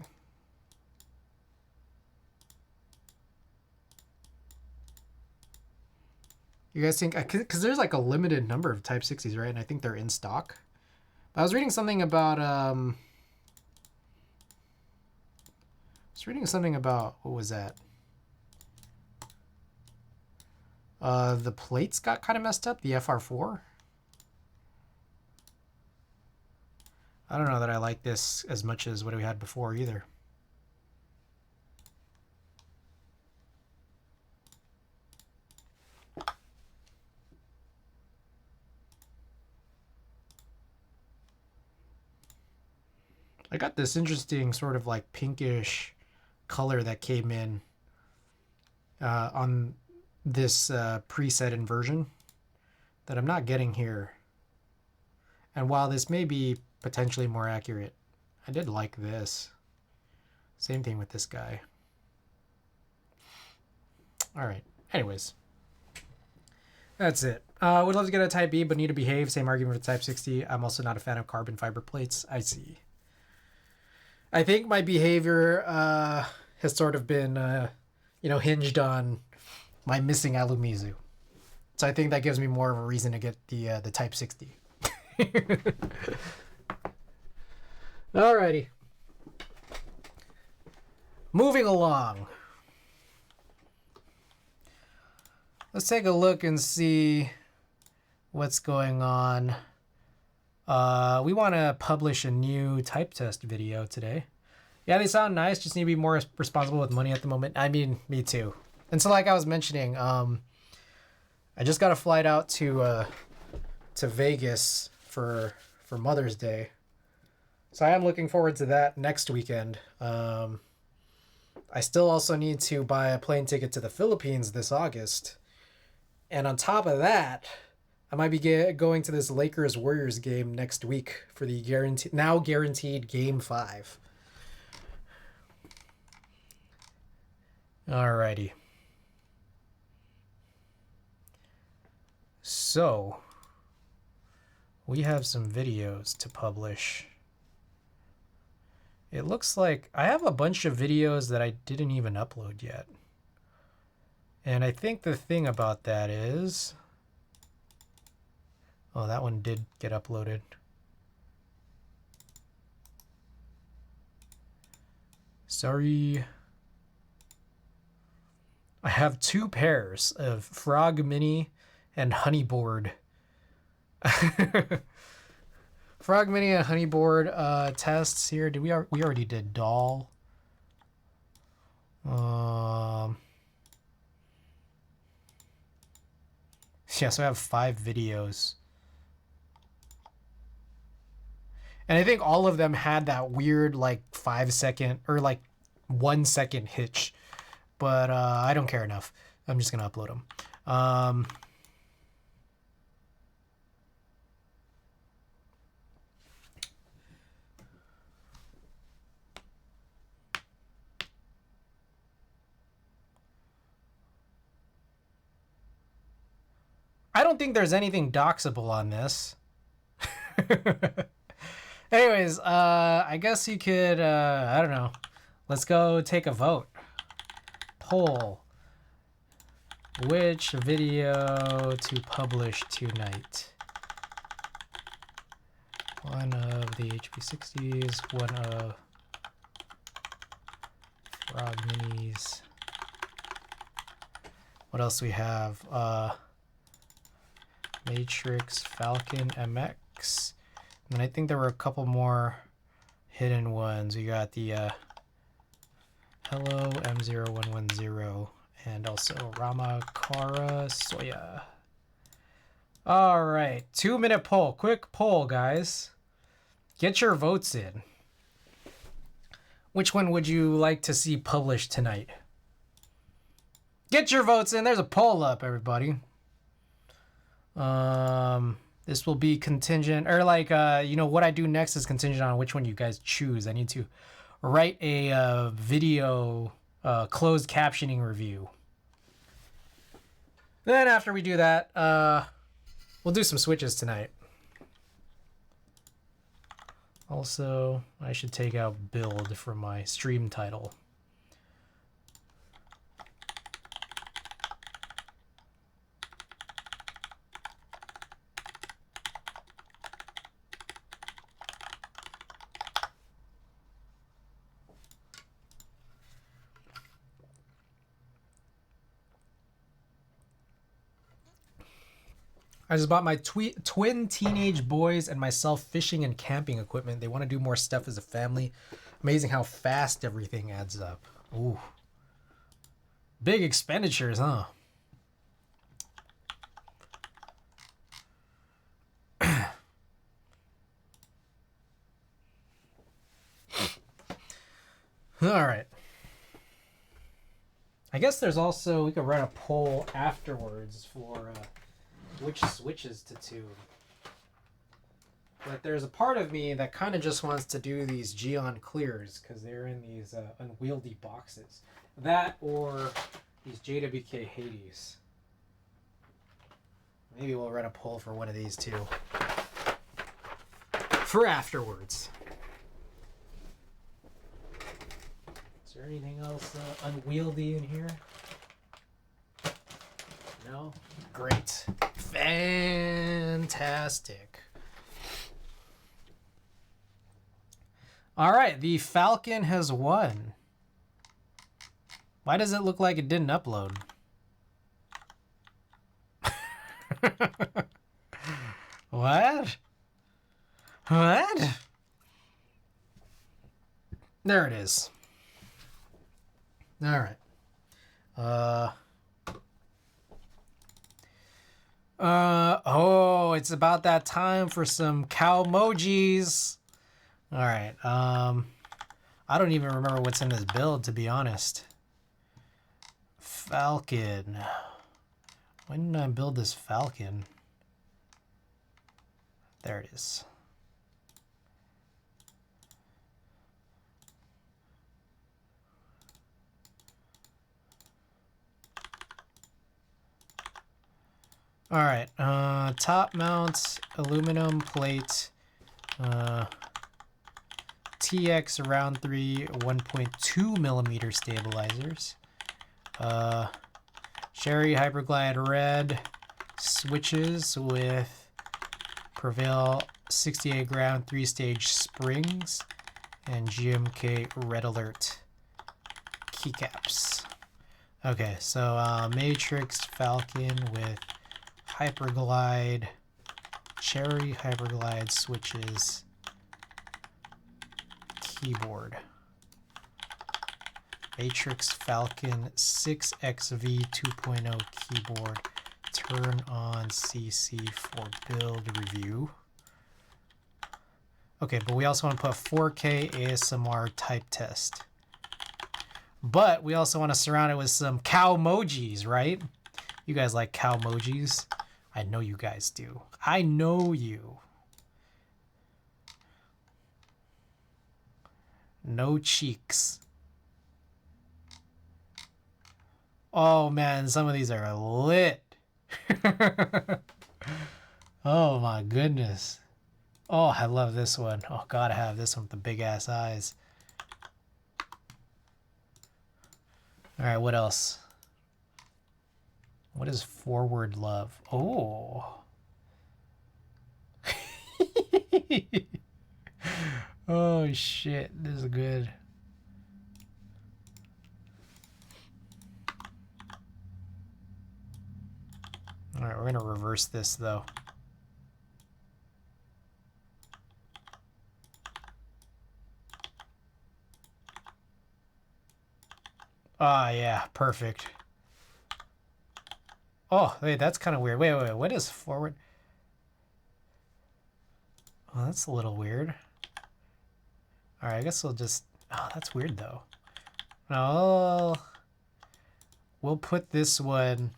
You guys think, because there's like a limited number of Type 60s, right? And I think they're in stock. But I was reading something about, what was that? The plates got kind of messed up, the FR4. I don't know that I like this as much as what we had before either. I got this interesting sort of like pinkish color that came in on this preset inversion that I'm not getting here. And while this may be potentially more accurate, I did like this. Same thing with this guy. All right. Anyways, that's it. Would love to get a Type B, but need to behave. Same argument for Type 60. I'm also not a fan of carbon fiber plates. I see. I think my behavior has sort of been, hinged on my missing Alumizu. So I think that gives me more of a reason to get the Type 60. Alrighty. Moving along. Let's take a look and see what's going on. We want to publish a new type test video today. Yeah, they sound nice. Just need to be more responsible with money at the moment. I mean, me too. And so, like I was mentioning, I just got a flight out to Vegas for Mother's Day. So I am looking forward to that next weekend. I still also need to buy a plane ticket to the Philippines this August. And on top of that, I might be going to this Lakers-Warriors game next week for the guaranteed Game 5. Alrighty. So, we have some videos to publish. It looks like I have a bunch of videos that I didn't even upload yet. And I think the thing about that is... Oh, that one did get uploaded. Sorry. I have 2 pairs of Frog Mini and Honeyboard. Frog Mini and Honeyboard tests here. We already did doll. Yeah, so I have 5 videos. And I think all of them had that weird like 5-second or like 1-second hitch. But I don't care enough. I'm just going to upload them. I don't think there's anything doxable on this. Anyways, I guess you could, I don't know. Let's go take a vote. Poll. Which video to publish tonight? One of the HP60s, one of Frog Minis. What else do we have? Matrix Falcon MX. And I think there were a couple more hidden ones. We got the Hello M0110 and also Ramakara Soya. All right, 2-minute poll. Quick poll, guys. Get your votes in. Which one would you like to see published tonight? Get your votes in. There's a poll up, everybody. This will be contingent, or like, you know, what I do next is contingent on which one you guys choose. I need to write a video closed captioning review. Then after we do that, we'll do some switches tonight. Also, I should take out build from my stream title. I just bought my twin teenage boys and myself fishing and camping equipment. They want to do more stuff as a family. Amazing how fast everything adds up. Ooh. Big expenditures, huh? All right. I guess there's also, we could run a poll afterwards for which switches to tune. But there's a part of me that kind of just wants to do these Geon clears because they're in these unwieldy boxes. That or these JWK Hades. Maybe we'll run a poll for one of these too. For afterwards. Is there anything else unwieldy in here? No? Great. Fantastic. All right, the Falcon has won. Why does it look like it didn't upload? What? What? There it is. All right. Oh, it's about that time for some cow emojis. All right. I don't even remember what's in this build, to be honest. Falcon. When did I build this Falcon? There it is. All right, top mount, aluminum plate, TX round 3 1.2 millimeter stabilizers, Sherry Hyperglide red switches with Prevail 68 ground 3-stage springs, and GMK red alert keycaps. Okay, so Matrix Falcon with Hyperglide, Cherry Hyperglide switches, keyboard. Matrix Falcon 6XV 2.0 keyboard. Turn on CC for build review. Okay, but we also want to put 4K ASMR type test. But we also want to surround it with some cow emojis, right? You guys like cow emojis? I know you guys do. I know you. No cheeks. Oh man, some of these are lit. Oh my goodness. Oh, I love this one. Oh, gotta have this one with the big ass eyes. All right, what else? What is forward love? Oh. Oh shit, this is good. All right, we're gonna reverse this though. Ah, yeah, perfect. Oh, wait, that's kind of weird. Wait, what is forward? Oh, that's a little weird. All right, I guess we'll just... Oh, that's weird, though. No, we'll put this one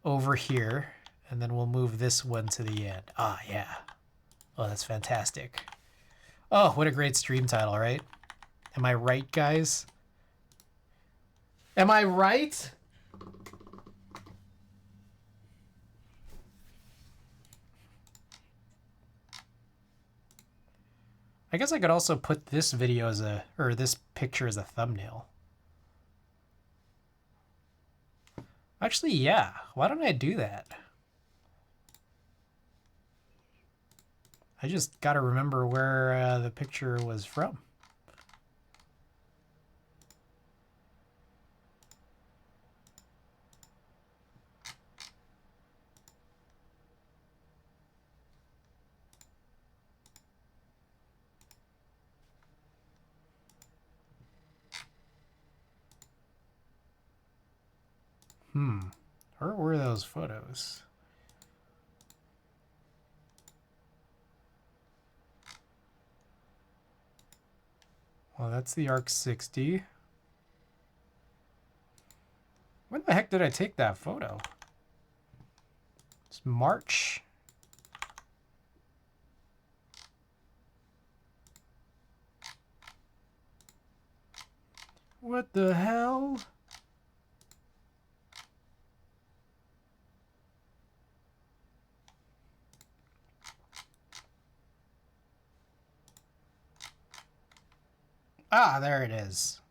over here, and then we'll move this one to the end. Ah, yeah. Oh, that's fantastic. Oh, what a great stream title, right? Am I right, guys? Am I right? I guess I could also put this video as a, or this picture as a thumbnail. Actually, yeah. Why don't I do that? I just gotta remember where the picture was from. Where were those photos? Well, that's the ARC 60. When the heck did I take that photo? It's March. What the hell? Ah, there it is.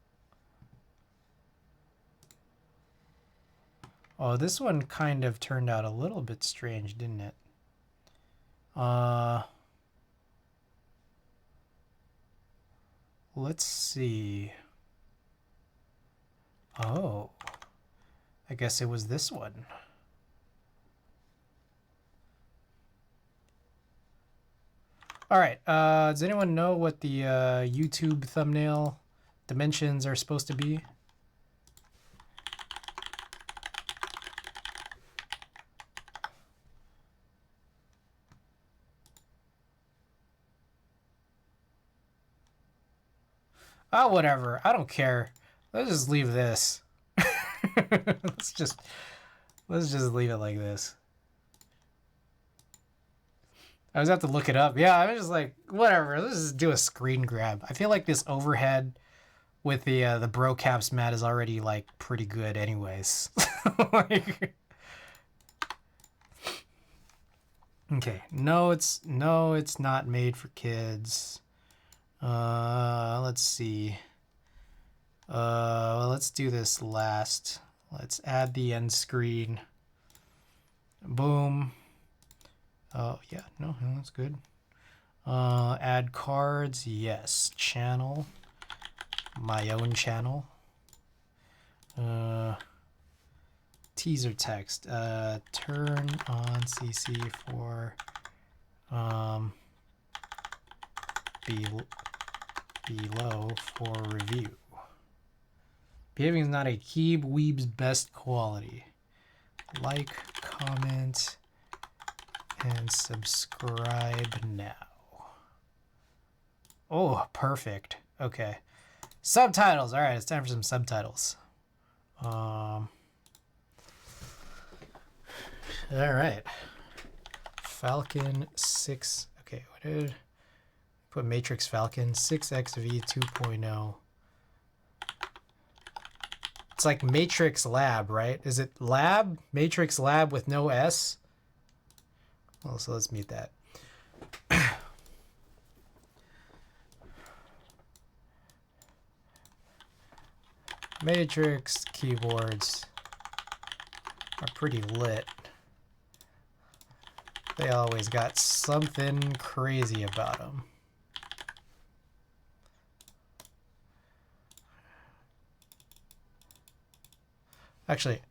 Oh, this one kind of turned out a little bit strange, didn't it? Let's see. Oh, I guess it was this one. All right. Does anyone know what the YouTube thumbnail dimensions are supposed to be? Oh, whatever. I don't care. Let's just leave this. let's just leave it like this. I was have to look it up. Yeah, I was just like, whatever. Let's just do a screen grab. I feel like this overhead with the bro caps mat is already like pretty good, anyways. Like, okay, no, it's not made for kids. Let's see. Let's do this last. Let's add the end screen. Boom. Oh, yeah, no, that's good. Add cards, yes. Channel, my own channel. Teaser text, turn on CC for below for review. Behaving is not a Keeb Weeb's best quality. Like, comment, and subscribe now. Oh, perfect. Okay. Subtitles. All right, it's time for some subtitles. All right. Falcon 6. Okay, what did put Matrix Falcon 6XV 2.0. It's like Matrix Lab, right? Is it Lab? Matrix Lab with no S? Well, so let's meet that. Matrix keyboards are pretty lit. They always got something crazy about them. Actually,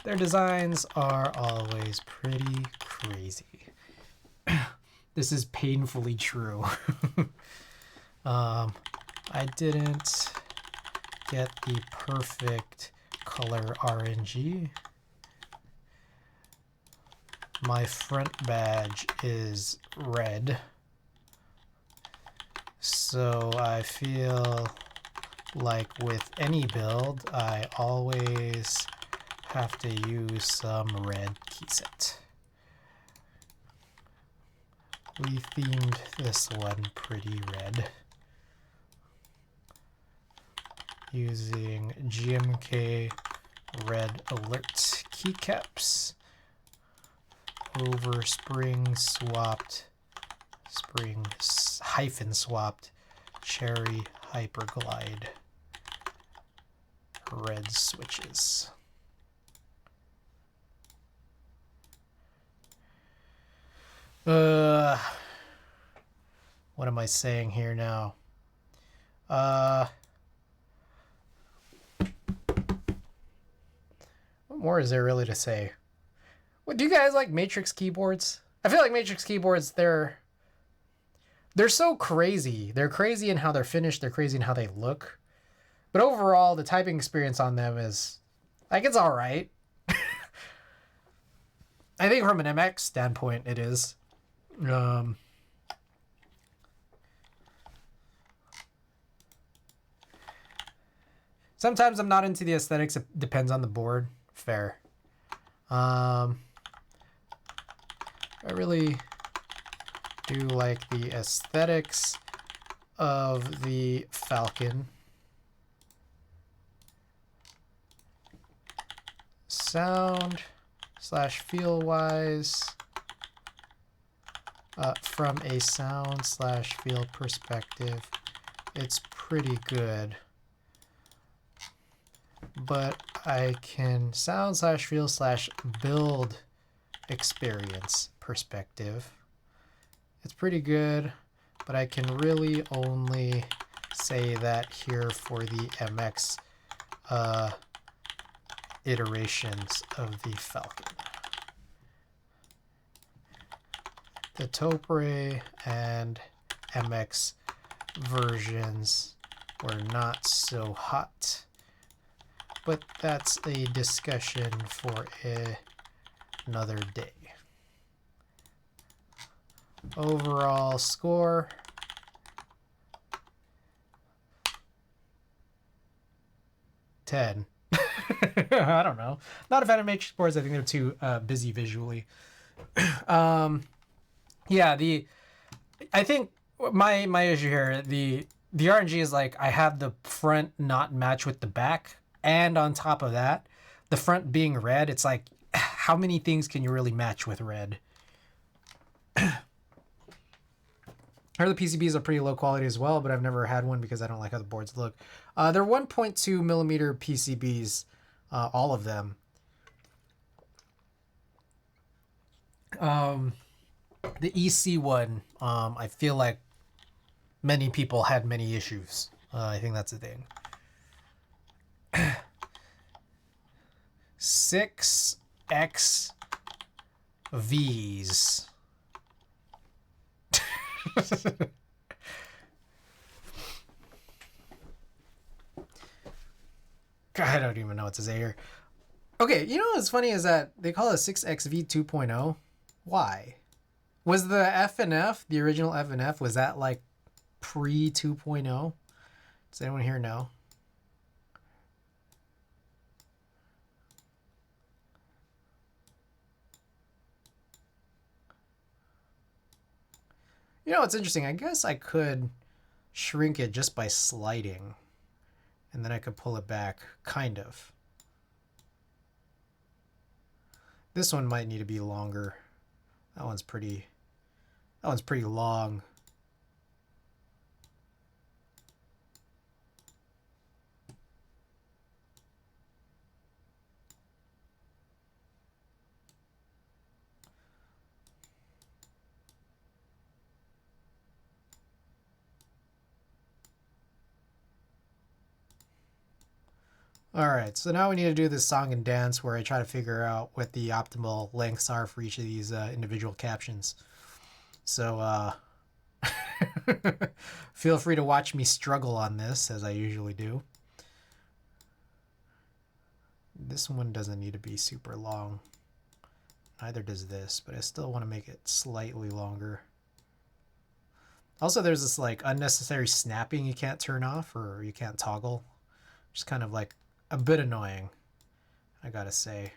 their designs are always pretty crazy. This is painfully true. I didn't get the perfect color RNG. My front badge is red, so I feel like with any build, I always have to use some red key set. We themed this one pretty red, using GMK red alert keycaps over spring hyphen swapped cherry hyperglide red switches. What am I saying here now? What more is there really to say? What, do you guys like Matrix keyboards? I feel like Matrix keyboards, they're so crazy. They're crazy in how they're finished. They're crazy in how they look. But overall, the typing experience on them is, like, it's all right. I think from an MX standpoint, it is. Sometimes I'm not into the aesthetics. It depends on the board. Fair. I really do like the aesthetics of the Falcon. Sound / feel wise, from a sound / feel perspective, it's pretty good. But I can sound / feel / build experience perspective, it's pretty good, but I can really only say that here for the MX iterations of the Falcon. the Topre and MX versions were not so hot, but that's a discussion for another day. Overall score, $10. I don't know. Not a fan of makeshift boards. I think they're too busy visually. Yeah, I think my issue here, the RNG is like I have the front not match with the back, and on top of that, the front being red, it's like how many things can you really match with red? I heard the PCBs are pretty low quality as well, but I've never had one because I don't like how the boards look. They're 1.2 millimeter PCBs, all of them. The EC one, I feel like many people had many issues. I think that's the thing. 6X Vs. God, I don't even know what to say here. Okay, you know what's funny is that they call it 6XV 2.0. Why? Was the FNF, the original FNF, was that like pre 2.0? Does anyone here know? You know what's interesting? I guess I could shrink it just by sliding, and then I could pull it back, kind of. This one might need to be longer. That one's pretty long. All right, so now we need to do this song and dance where I try to figure out what the optimal lengths are for each of these individual captions. So feel free to watch me struggle on this, as I usually do. This one doesn't need to be super long. Neither does this, but I still want to make it slightly longer. Also, there's this like unnecessary snapping you can't turn off or you can't toggle. Just kind of like a bit annoying, I gotta say.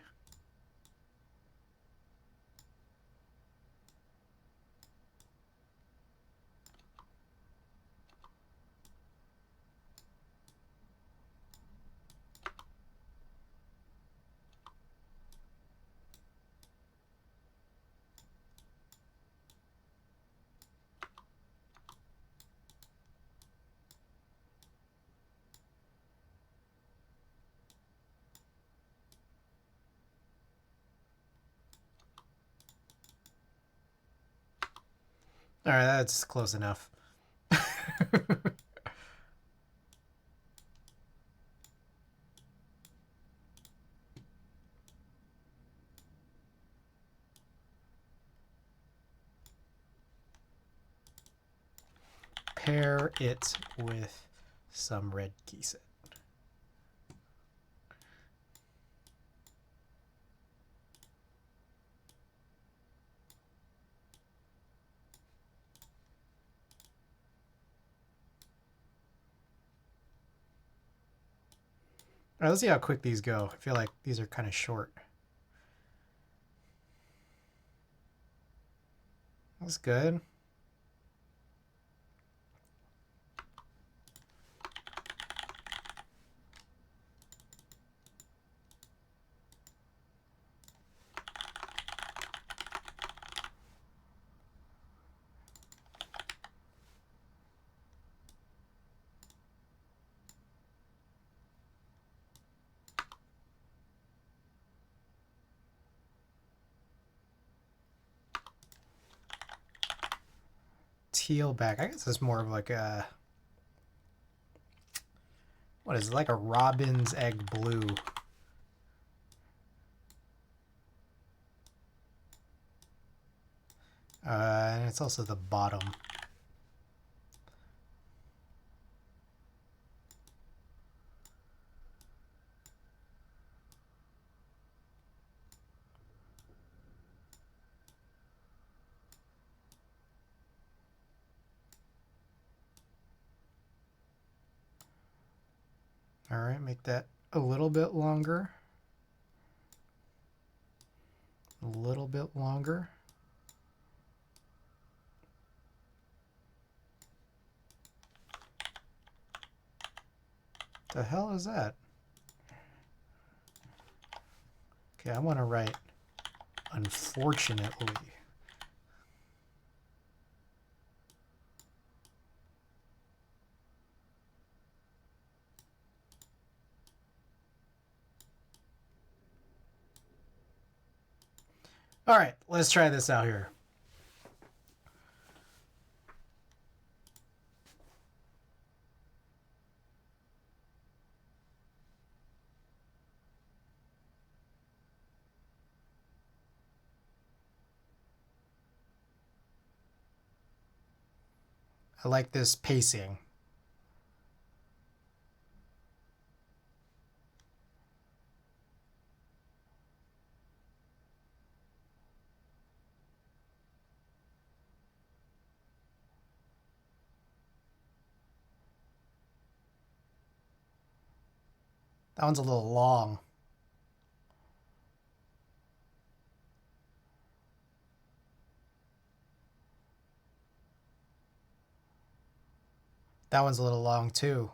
All right, that's close enough. Pair it with some red keyset. All right, let's see how quick these go. I feel like these are kind of short. That's good. Teal back. I guess it's more of like a, what is it, like a robin's egg blue. And it's also the bottom. All right, make that a little bit longer. A little bit longer. The hell is that? Okay, I want to write unfortunately. All right, let's try this out here. I like this pacing. That one's a little long. That one's a little long too.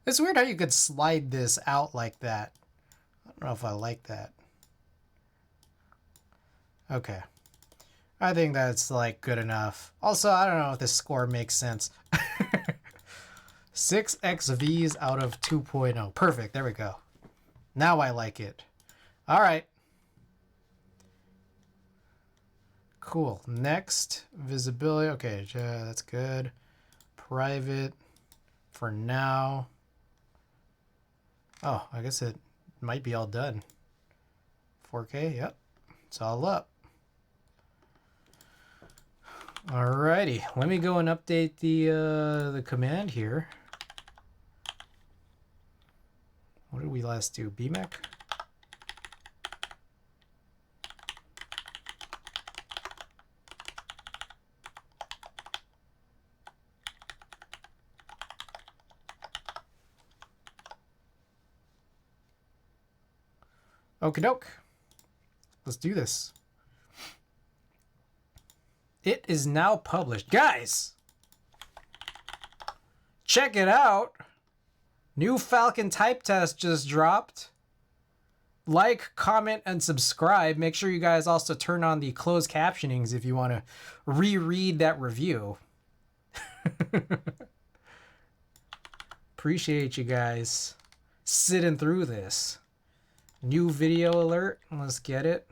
It's weird how you could slide this out like that. I don't know if I like that. Okay. I think that's like good enough. Also, I don't know if this score makes sense. 6 XVs out of 2.0. Perfect. There we go. Now I like it. All right. Cool. Next, visibility. Okay, that's good. Private for now. Oh, I guess it might be all done. 4K, yep. It's all up. Alrighty, let me go and update the command here. What did we last do? BMEC? Okie doke. Let's do this. It is now published. Guys! Check it out! New Falcon type test just dropped. Like, comment, and subscribe. Make sure you guys also turn on the closed captionings if you want to reread that review. Appreciate you guys sitting through this. New video alert. Let's get it.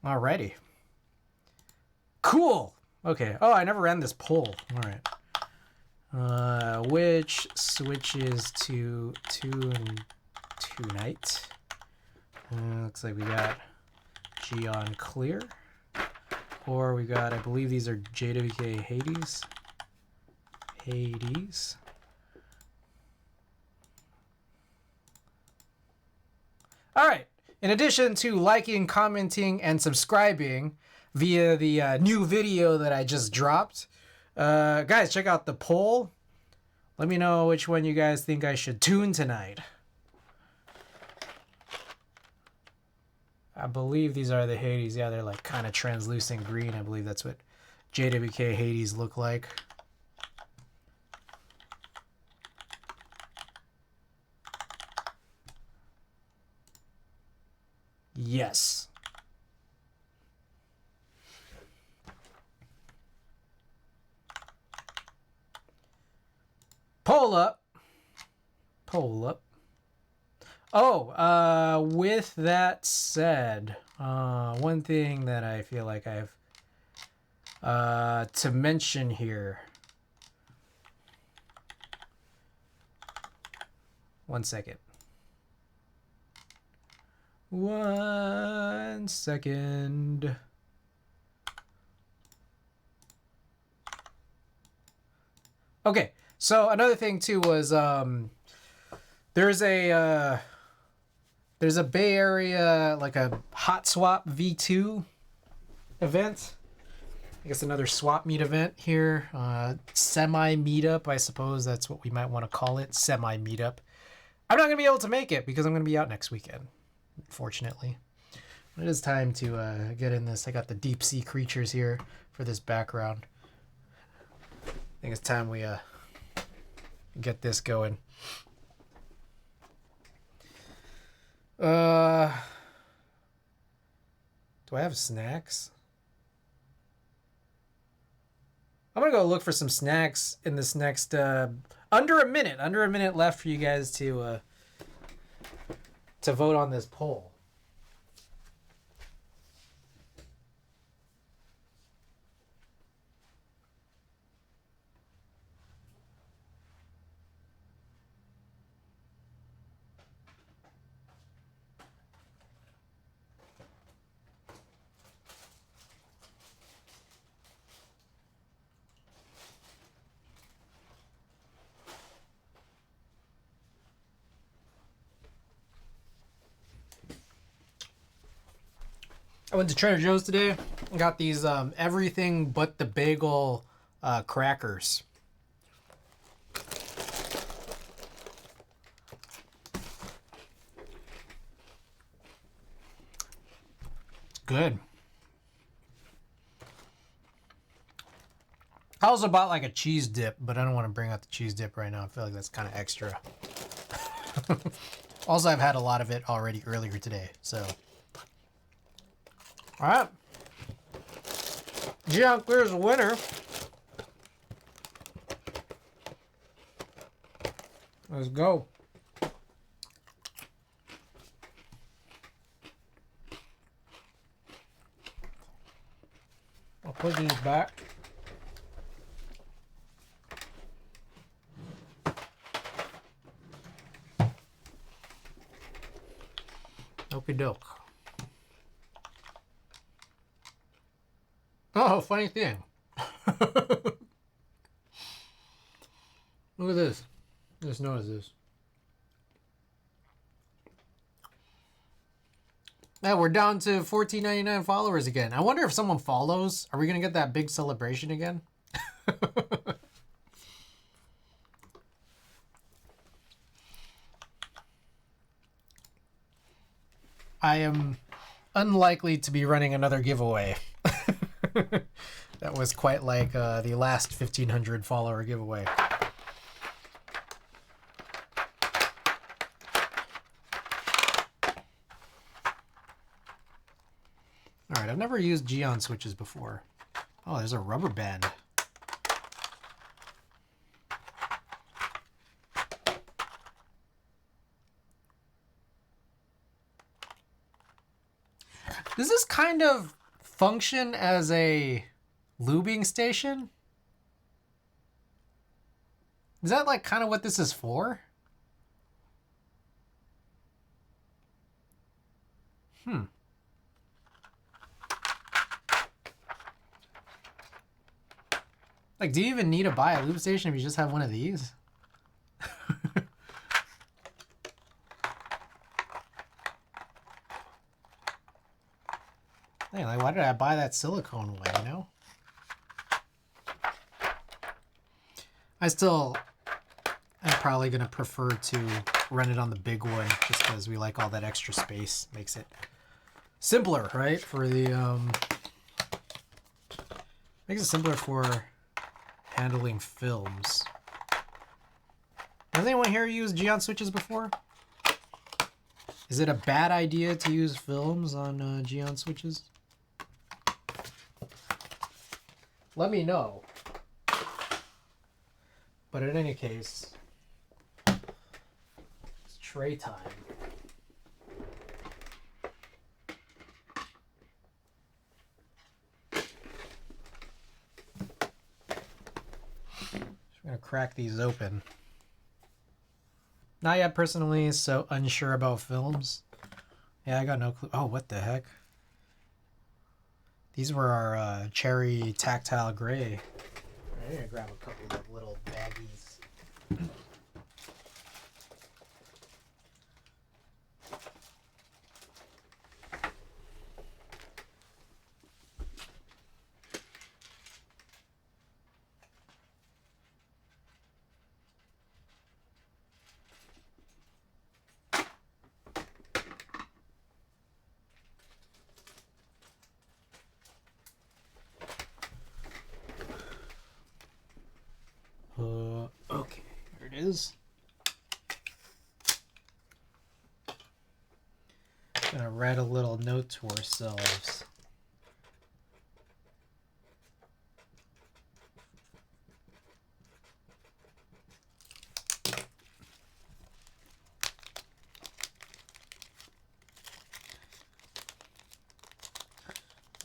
Alrighty. Cool. Okay. Oh, I never ran this poll. All right. Which switches to nite? Looks like we got G on clear. Or we got, I believe these are JWK Hades. Hades. All right. In addition to liking, commenting, and subscribing via the new video that I just dropped, guys, check out the poll. Let me know which one you guys think I should tune tonight. I believe these are the Hades. Yeah, they're like kind of translucent green. I believe that's what JWK Hades look like. Yes. Pull up. Pull up. Oh, with that said, one thing that I feel like I have to mention here. One second. 1 second. Okay, so another thing too was there's a Bay Area, like a Hot Swap V2 event. I guess another swap meet event here. Semi meetup, I suppose that's what we might want to call it. Semi meetup. I'm not gonna be able to make it because I'm gonna be out next weekend, unfortunately. It is time to get in this. I got the deep sea creatures here for this background. I think it's time we get this going. Do I have snacks? I'm gonna go look for some snacks in this next under a minute left for you guys to vote on this poll. I went to Trader Joe's today and got these everything but the bagel crackers. Good. I also bought like a cheese dip, but I don't want to bring out the cheese dip right now. I feel like that's kind of extra. Also, I've had a lot of it already earlier today, so. All right. Gian clears the winner. Let's go. I'll put these back. Okie doke. Oh, funny thing. Look at this. Just notice this. Yeah, we're down to 1499 followers again. I wonder if someone follows. Are we going to get that big celebration again? I am unlikely to be running another giveaway. That was quite like the last 1500 follower giveaway. All right, I've never used Geon switches before. Oh, there's a rubber band. Does this kind of function as a lubing station? Is that like kind of what this is for? Like, do you even need to buy a lube station if you just have one of these? Hey, like, why did I buy that silicone one, you know? I'm probably going to prefer to run it on the big one just because we like all that extra space. Makes it simpler, right? For the, makes it simpler for handling films. Has anyone here used Geon switches before? Is it a bad idea to use films on Geon switches? Let me know. But in any case, it's tray time. I'm gonna crack these open. Not yet personally, so unsure about films. Yeah, I got no clue. Oh, what the heck? These were our cherry tactile gray. I'm gonna grab a couple of little baggies. Okay, here it is. Gonna write a little note to ourselves.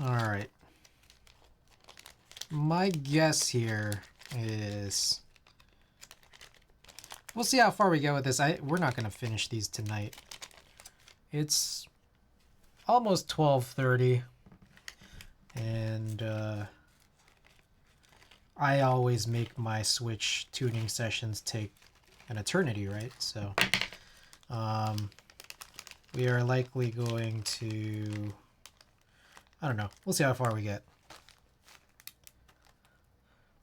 All right. My guess here is we'll see how far we get with this. We're not gonna finish these tonight. It's almost 12:30, and I always make my Switch tuning sessions take an eternity, right? So we are likely going to, I don't know, we'll see how far we get.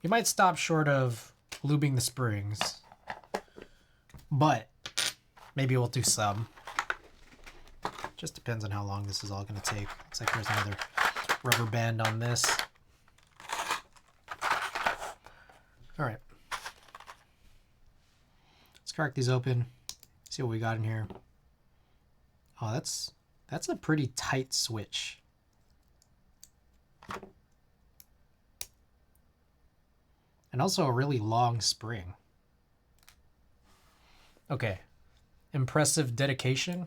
We might stop short of lubing the springs, but maybe we'll do some. Just depends on how long this is all going to take. Looks like there's another rubber band on this. All right. Let's crack these open. See what we got in here. Oh, that's a pretty tight switch. And also a really long spring. Okay. Impressive dedication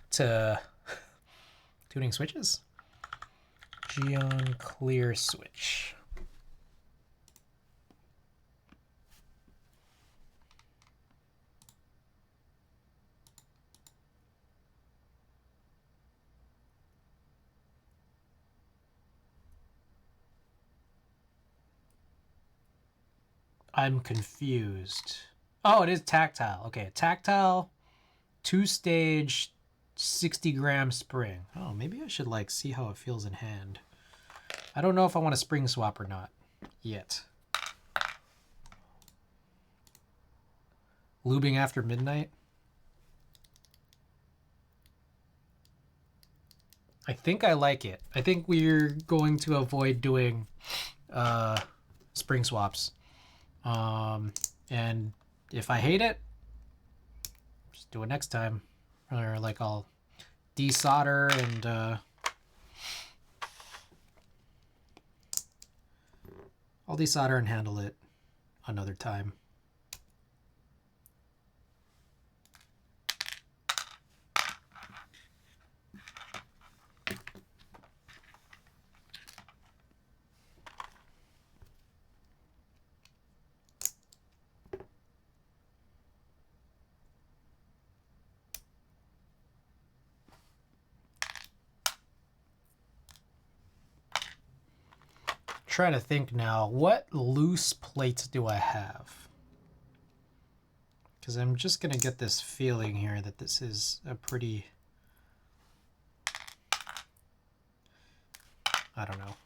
to tuning switches. Geon clear switch. I'm confused. Oh, it is tactile. Okay, tactile, 2-stage, 60-gram spring. Oh, maybe I should like see how it feels in hand. I don't know if I want a spring swap or not yet. Lubing after midnight. I think I like it. I think we're going to avoid doing spring swaps. And if I hate it, just do it next time. Or like I'll desolder and I'll desolder and handle it another time. Trying to think now, what loose plates do I have? Because I'm just going to get this feeling here that this is a pretty, I don't know.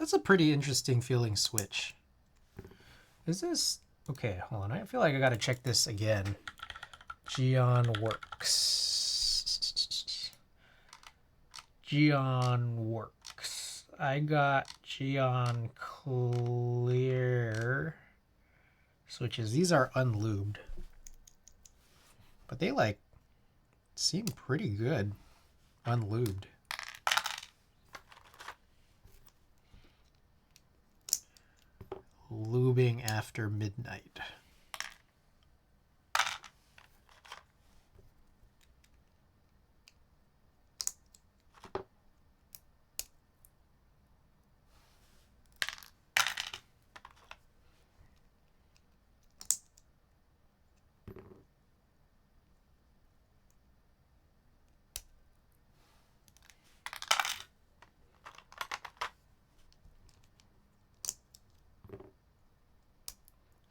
That's a pretty interesting feeling switch. Is this... Okay, hold on. I feel like I gotta check this again. Geon works. Geon works. I got Geon clear switches. These are unlubed, but they like seem pretty good unlubed. Lubing after midnight.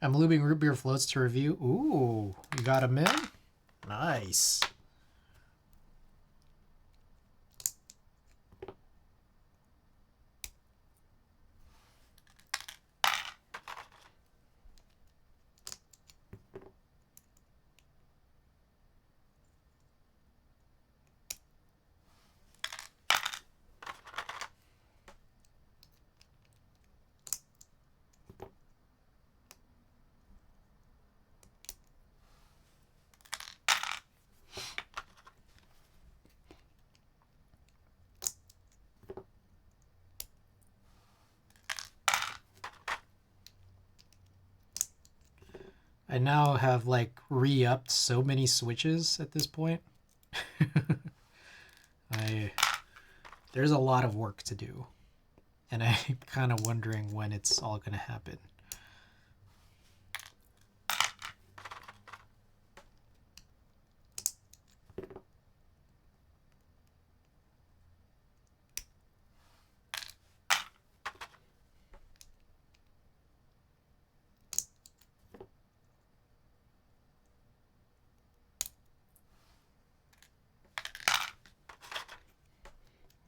I'm lubing root beer floats to review. Ooh, you got them in? Nice. I now have like re-upped so many switches at this point. There's a lot of work to do, and I'm kind of wondering when it's all going to happen.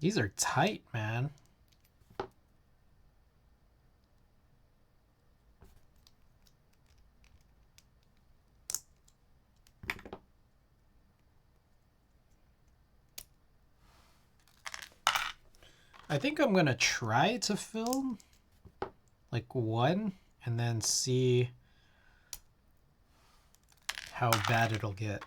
These are tight, man. I think I'm gonna try to film like one and then see how bad it'll get.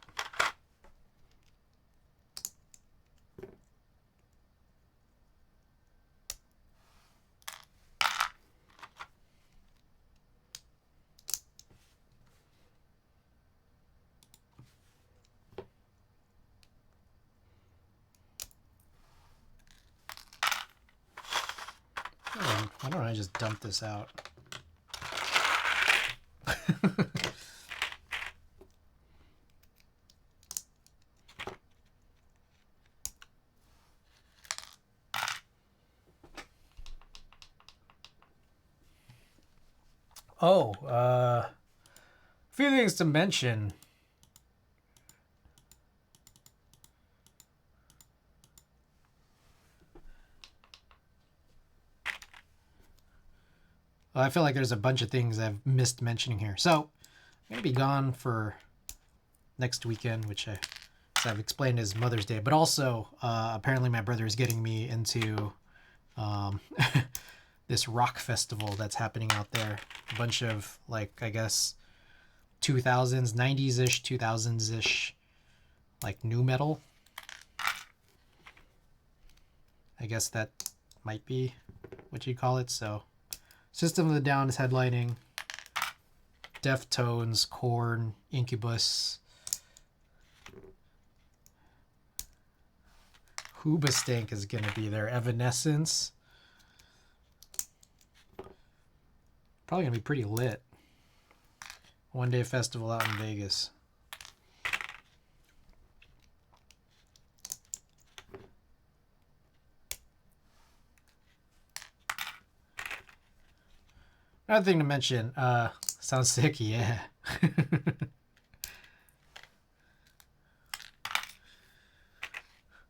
Why don't I just dump this out? Oh, a few things to mention. I feel like there's a bunch of things I've missed mentioning here. So I'm going to be gone for next weekend, which as I've explained is Mother's Day. But also, apparently my brother is getting me into this rock festival that's happening out there. A bunch of, like, I guess, 2000s, 90s-ish, 2000s-ish, like, new metal. I guess that might be what you'd call it. So System of a Down is headlining. Deftones, Korn, Incubus. Hoobastank is going to be there. Evanescence. Probably going to be pretty lit. One day festival out in Vegas. Another thing to mention, sounds sick, yeah.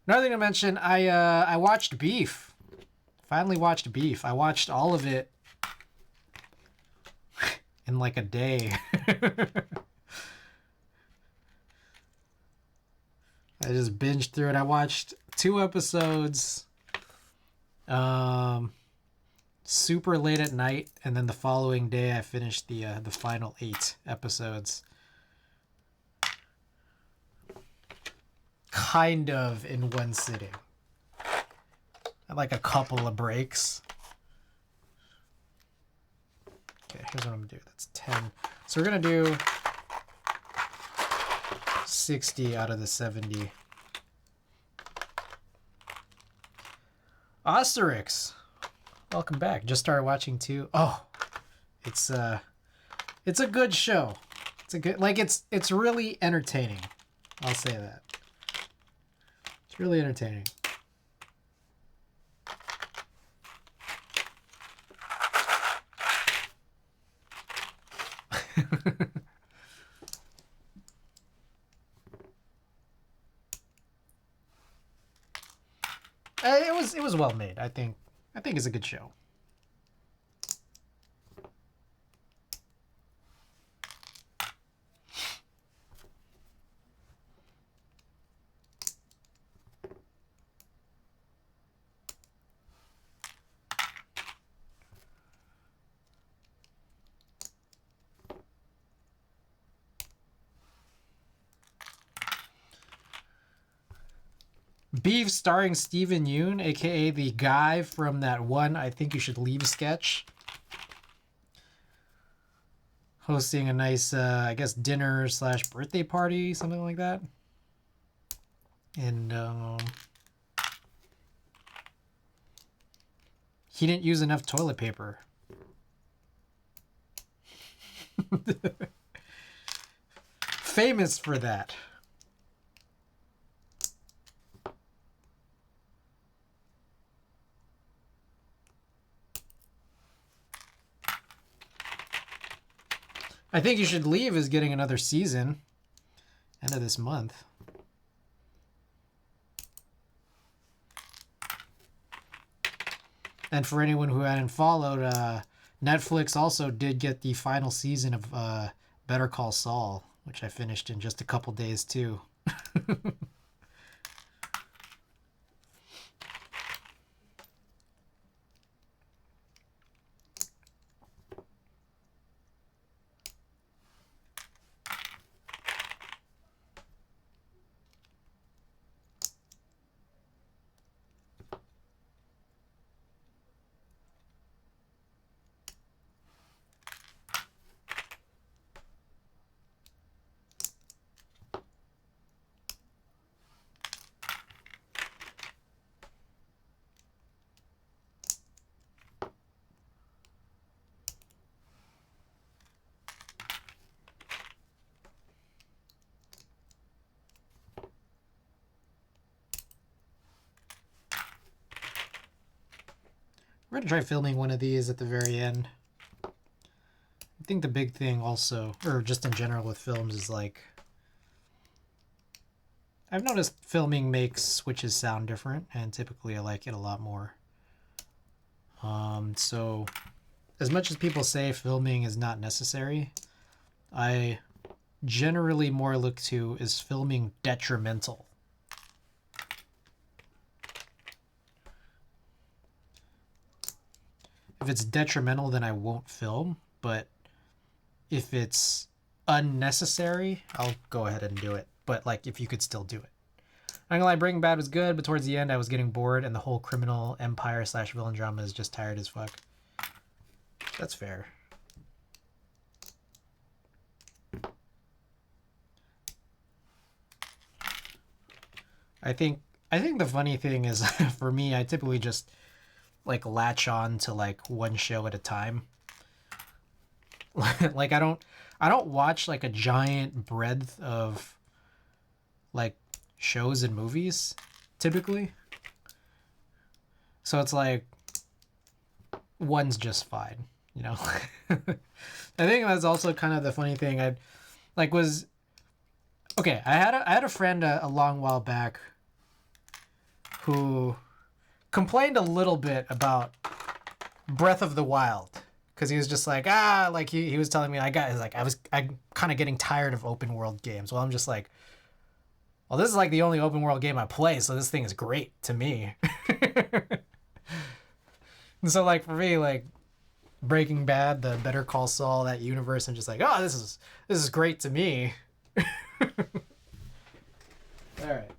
Another thing to mention, I watched Beef. Finally watched Beef. I watched all of it in like a day. I just binged through it. I watched 2 episodes, super late at night, and then the following day I finished the final 8 episodes. Kind of in one sitting. I like a couple of breaks. Okay, here's what I'm gonna do. That's 10. So we're gonna do 60 out of the 70. Osterix, welcome back. Just started watching too. Oh, it's a good show. It's a good, like, it's really entertaining. I'll say that. It's really entertaining. It was well made. I think it's a good show. Beef starring Steven Yeun, aka the guy from that one I Think You Should Leave sketch. Hosting a nice, I guess, dinner / birthday party, something like that. And he didn't use enough toilet paper. Famous for that. I Think You Should Leave is getting another season. End of this month. And for anyone who hadn't followed, Netflix also did get the final season of Better Call Saul, which I finished in just a couple days too. We're going to try filming one of these at the very end. I think the big thing also, or just in general with films, is like, I've noticed filming makes switches sound different, and typically I like it a lot more. So as much as people say filming is not necessary, I generally more look to, is filming detrimental? If it's detrimental, then I won't film, but if it's unnecessary, I'll go ahead and do it. But, like, if you could still do it. I'm gonna lie, Breaking Bad was good, but towards the end I was getting bored, and the whole criminal empire / villain drama is just tired as fuck. That's fair. I think the funny thing is, for me, I typically just like latch on to like one show at a time. Like I don't watch like a giant breadth of like shows and movies typically. So it's like one's just fine, you know. I think that's also kind of the funny thing. I had a friend a long while back who complained a little bit about Breath of the Wild, because he was just like, he was telling me I'm kind of getting tired of open world games. Well, I'm just like, Well, this is like the only open world game I play, so this thing is great to me. And so like for me, like Breaking Bad, the Better Call Saul, that universe, I'm just like, oh, this is great to me. All right.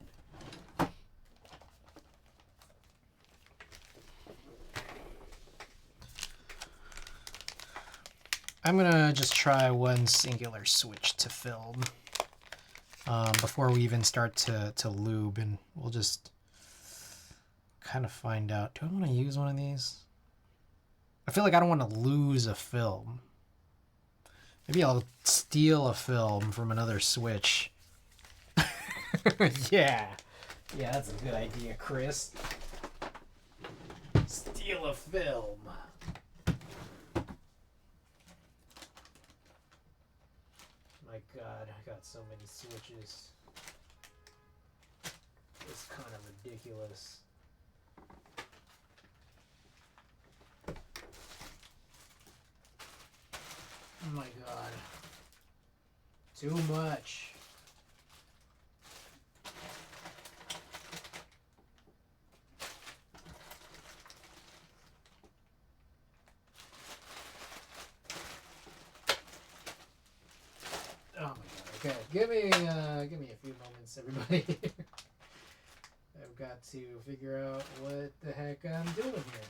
I'm gonna just try one singular switch to film before we even start to lube, and we'll just kind of find out. Do I want to use one of these? I feel like I don't want to lose a film. Maybe I'll steal a film from another switch. Yeah, that's a good idea, Chris. Steal a film. My God, I got so many switches. It's kind of ridiculous. Oh my God. Too much. Oh my God. Okay, give me a few moments, everybody. I've got to figure out what the heck I'm doing here.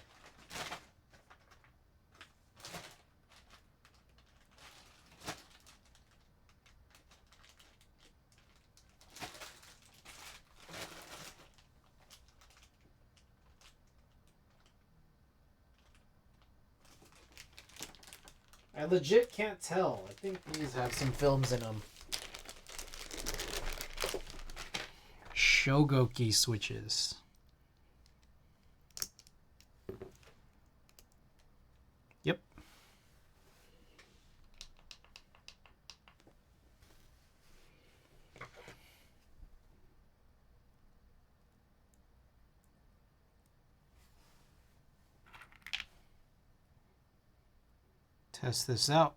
I legit can't tell. I think these have some films in them. Shogoki switches. Yep. Test this out.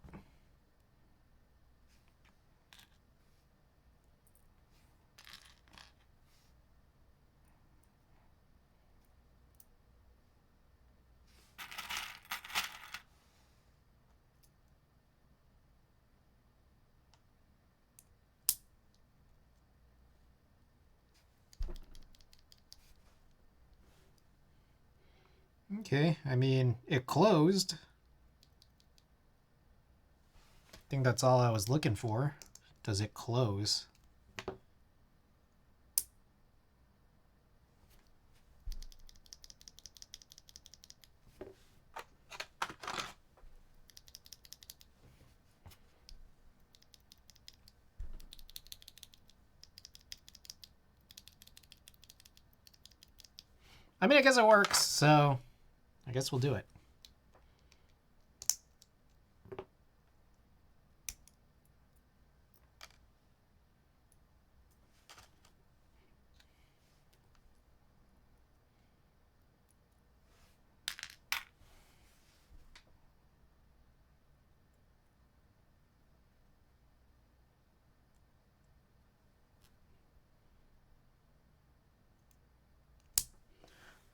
Okay, I mean, it closed. I think that's all I was looking for. Does it close? I mean, I guess it works, so I guess we'll do it.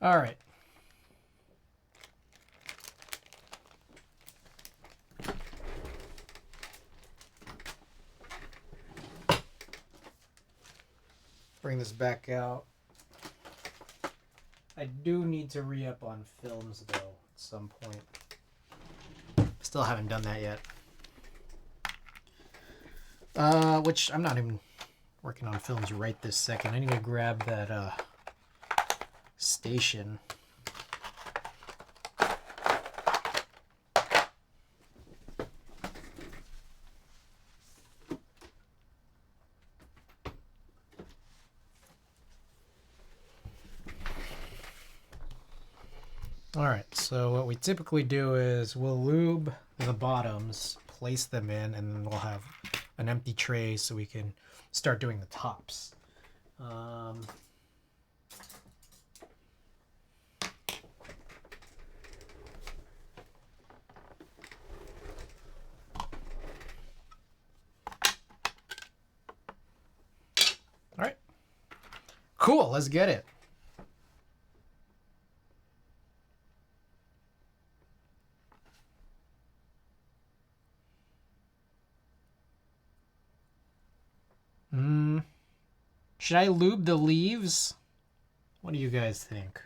All right. Bring this back out. I do need to re-up on films, though, at some point. Still haven't done that yet. Which I'm not even working on films right this second. I need to grab that station. Alright, so what we typically do is we'll lube the bottoms, place them in, and then we'll have an empty tray so we can start doing the tops. Alright, Cool, let's get it. Should I lube the leaves? What do you guys think?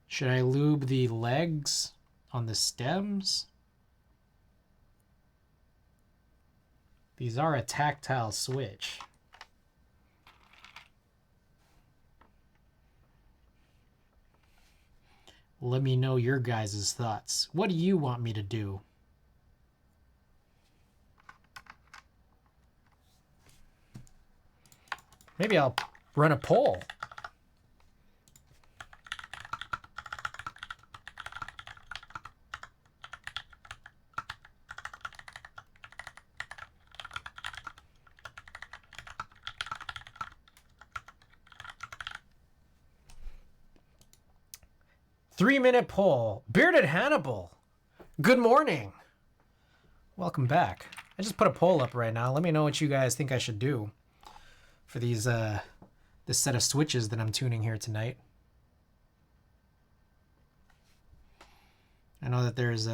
Should I lube the legs on the stems? These are a tactile switch. Let me know your guys' thoughts. What do you want me to do? Maybe I'll run a poll. Three-minute poll. Bearded Hannibal. Good morning. Welcome back. I just put a poll up right now. Let me know what you guys think I should do for these this set of switches that I'm tuning here tonight. I know that there's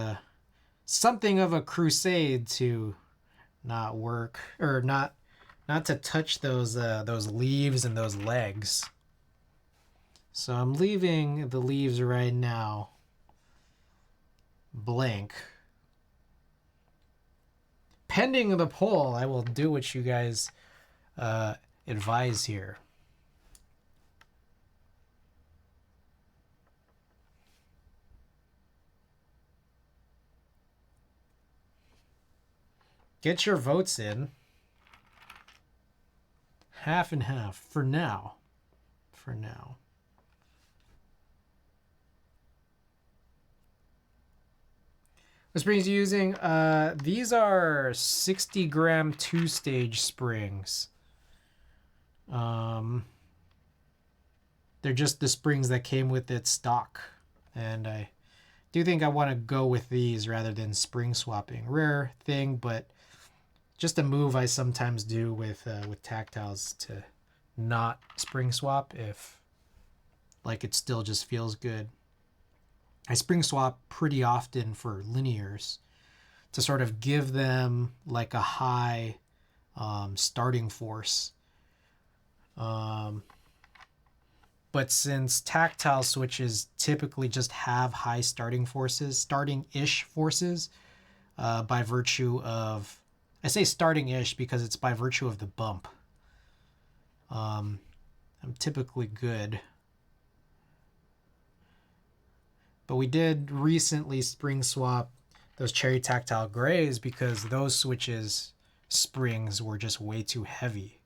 something of a crusade to not work or not to touch those leaves and those legs. So I'm leaving the leaves right now blank. Pending the poll, I will do what you guys advise here. Get your votes in. Half and half for now. For now. What springs are you using? These are 60-gram 2-stage springs. They're just the springs that came with its stock. And I do think I want to go with these rather than spring swapping. Rare thing, but just a move I sometimes do with tactiles to not spring swap if like it still just feels good. I spring swap pretty often for linears to sort of give them like a high starting force. But since tactile switches typically just have high starting-ish forces by virtue of, I say starting-ish because it's by virtue of the bump. I'm typically good. But we did recently spring swap those cherry tactile grays because those switches springs were just way too heavy.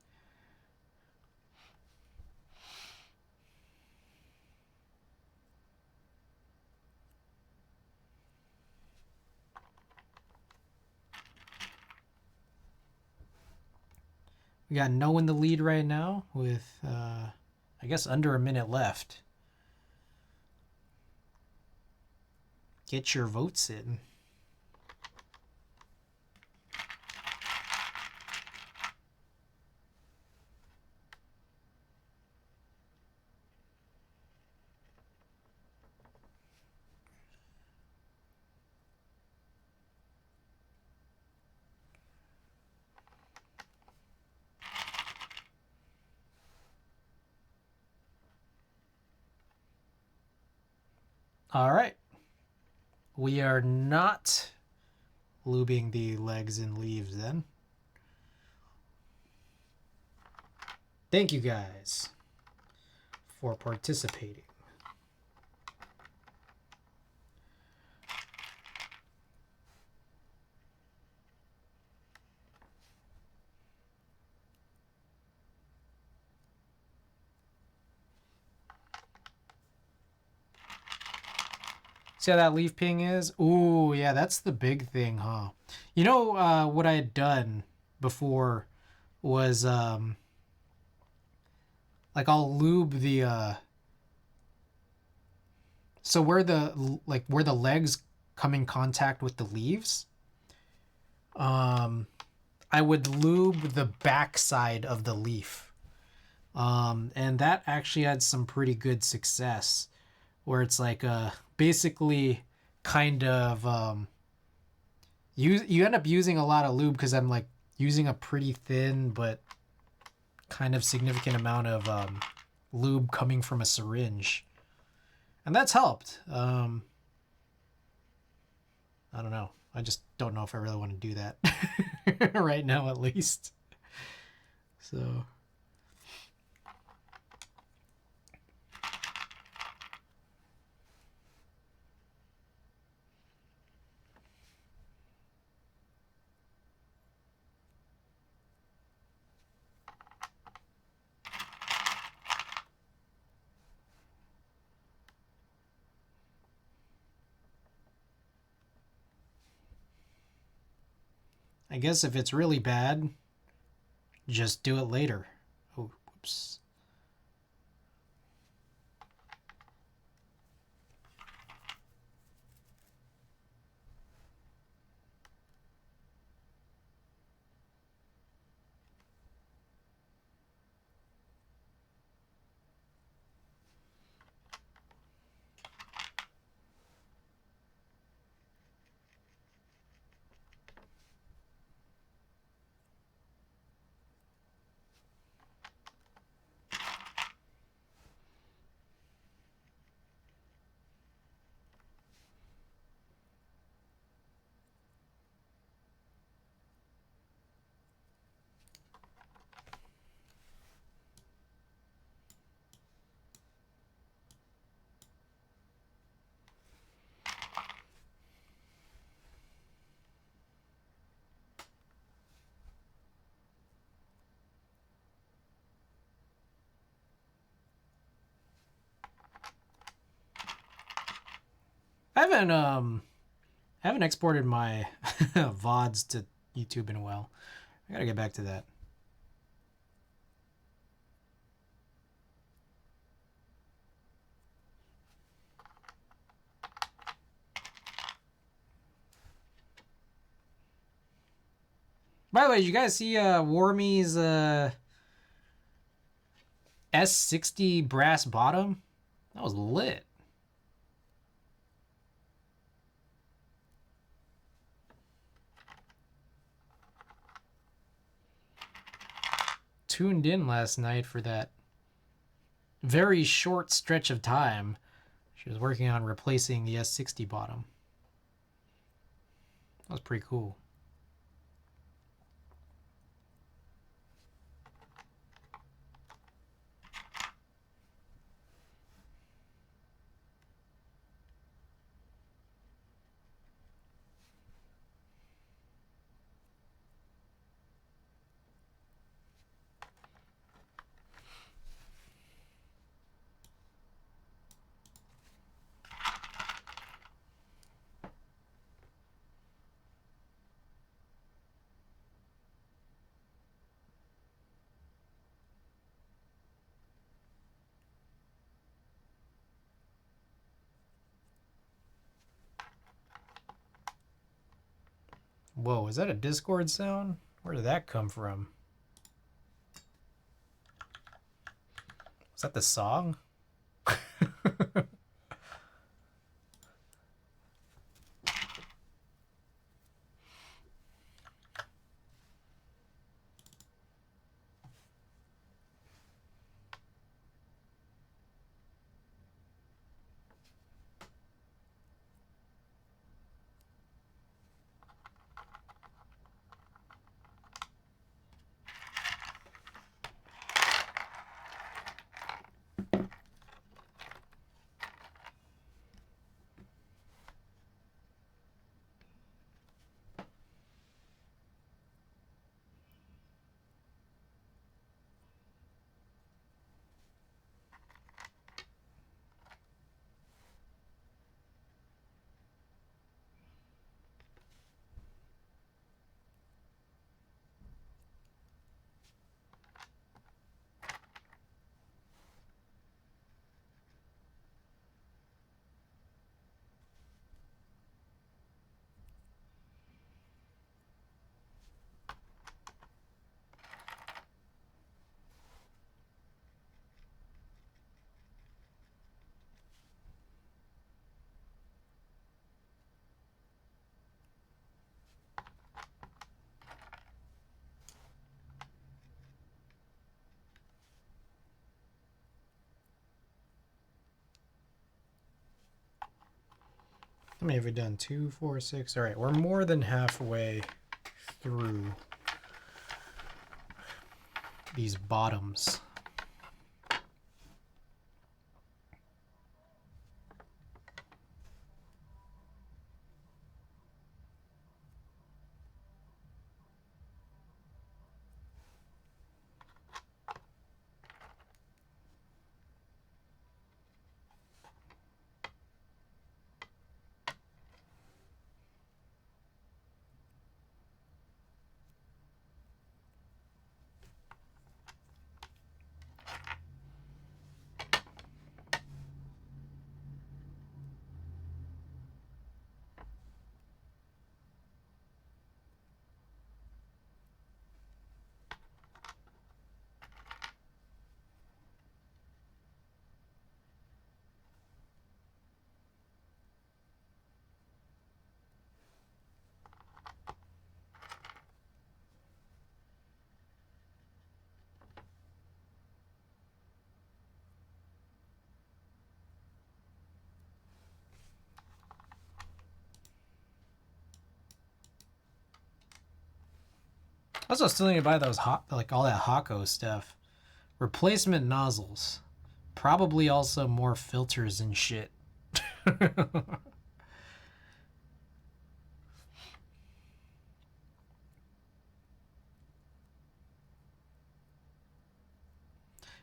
We got No in the lead right now with, I guess, under a minute left. Get your votes in. All right. We are not lubing the legs and leaves then. Thank you guys for participating. See how that leaf ping is? Ooh, yeah, that's the big thing, huh? You know what I had done before was like I'll lube the so where the legs come in contact with the leaves, I would lube the backside of the leaf. And that actually had some pretty good success, where it's like basically kind of you end up using a lot of lube because I'm like using a pretty thin but kind of significant amount of lube coming from a syringe, and that's helped. I don't know. I just don't know if I really want to do that right now, at least. So. I guess if it's really bad, just do it later. Oh, whoops. I haven't exported my VODs to YouTube in a while. I gotta get back to that. By the way, did you guys see Warmy's S60 brass bottom? That was lit. Tuned in last night for that very short stretch of time. She was working on replacing the S60 bottom. That was pretty cool. Whoa, is that a Discord sound? Where did that come from? Is that the song? How many have we done? 2, 4, 6. All right, we're more than halfway through these bottoms. Also, still need to buy those like all that Hako stuff. Replacement nozzles. Probably also more filters and shit.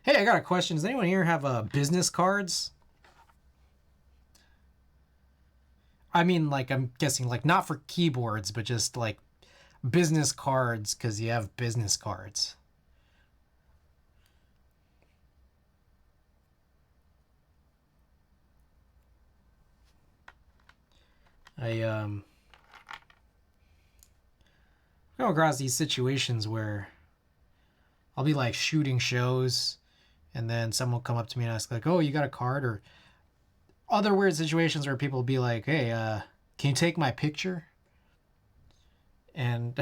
Hey, I got a question. Does anyone here have business cards? I mean, like, I'm guessing, like, not for keyboards, but just, like, business cards because you have business cards. I come across these situations where I'll be like shooting shows and then someone will come up to me and ask like, "Oh, you got a card?" Or other weird situations where people will be like, "Hey, can you take my picture?" And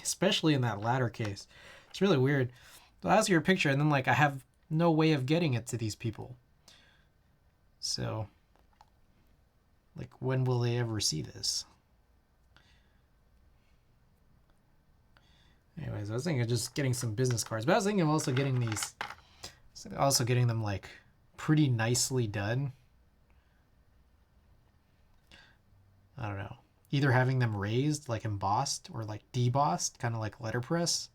especially in that latter case, it's really weird. They'll ask you your picture and then like I have no way of getting it to these people. So like when will they ever see this? Anyways, I was thinking of just getting some business cards, but I was thinking of also getting these, also getting them like pretty nicely done. I don't know. Either having them raised, like embossed, or like debossed, kind of like letterpress.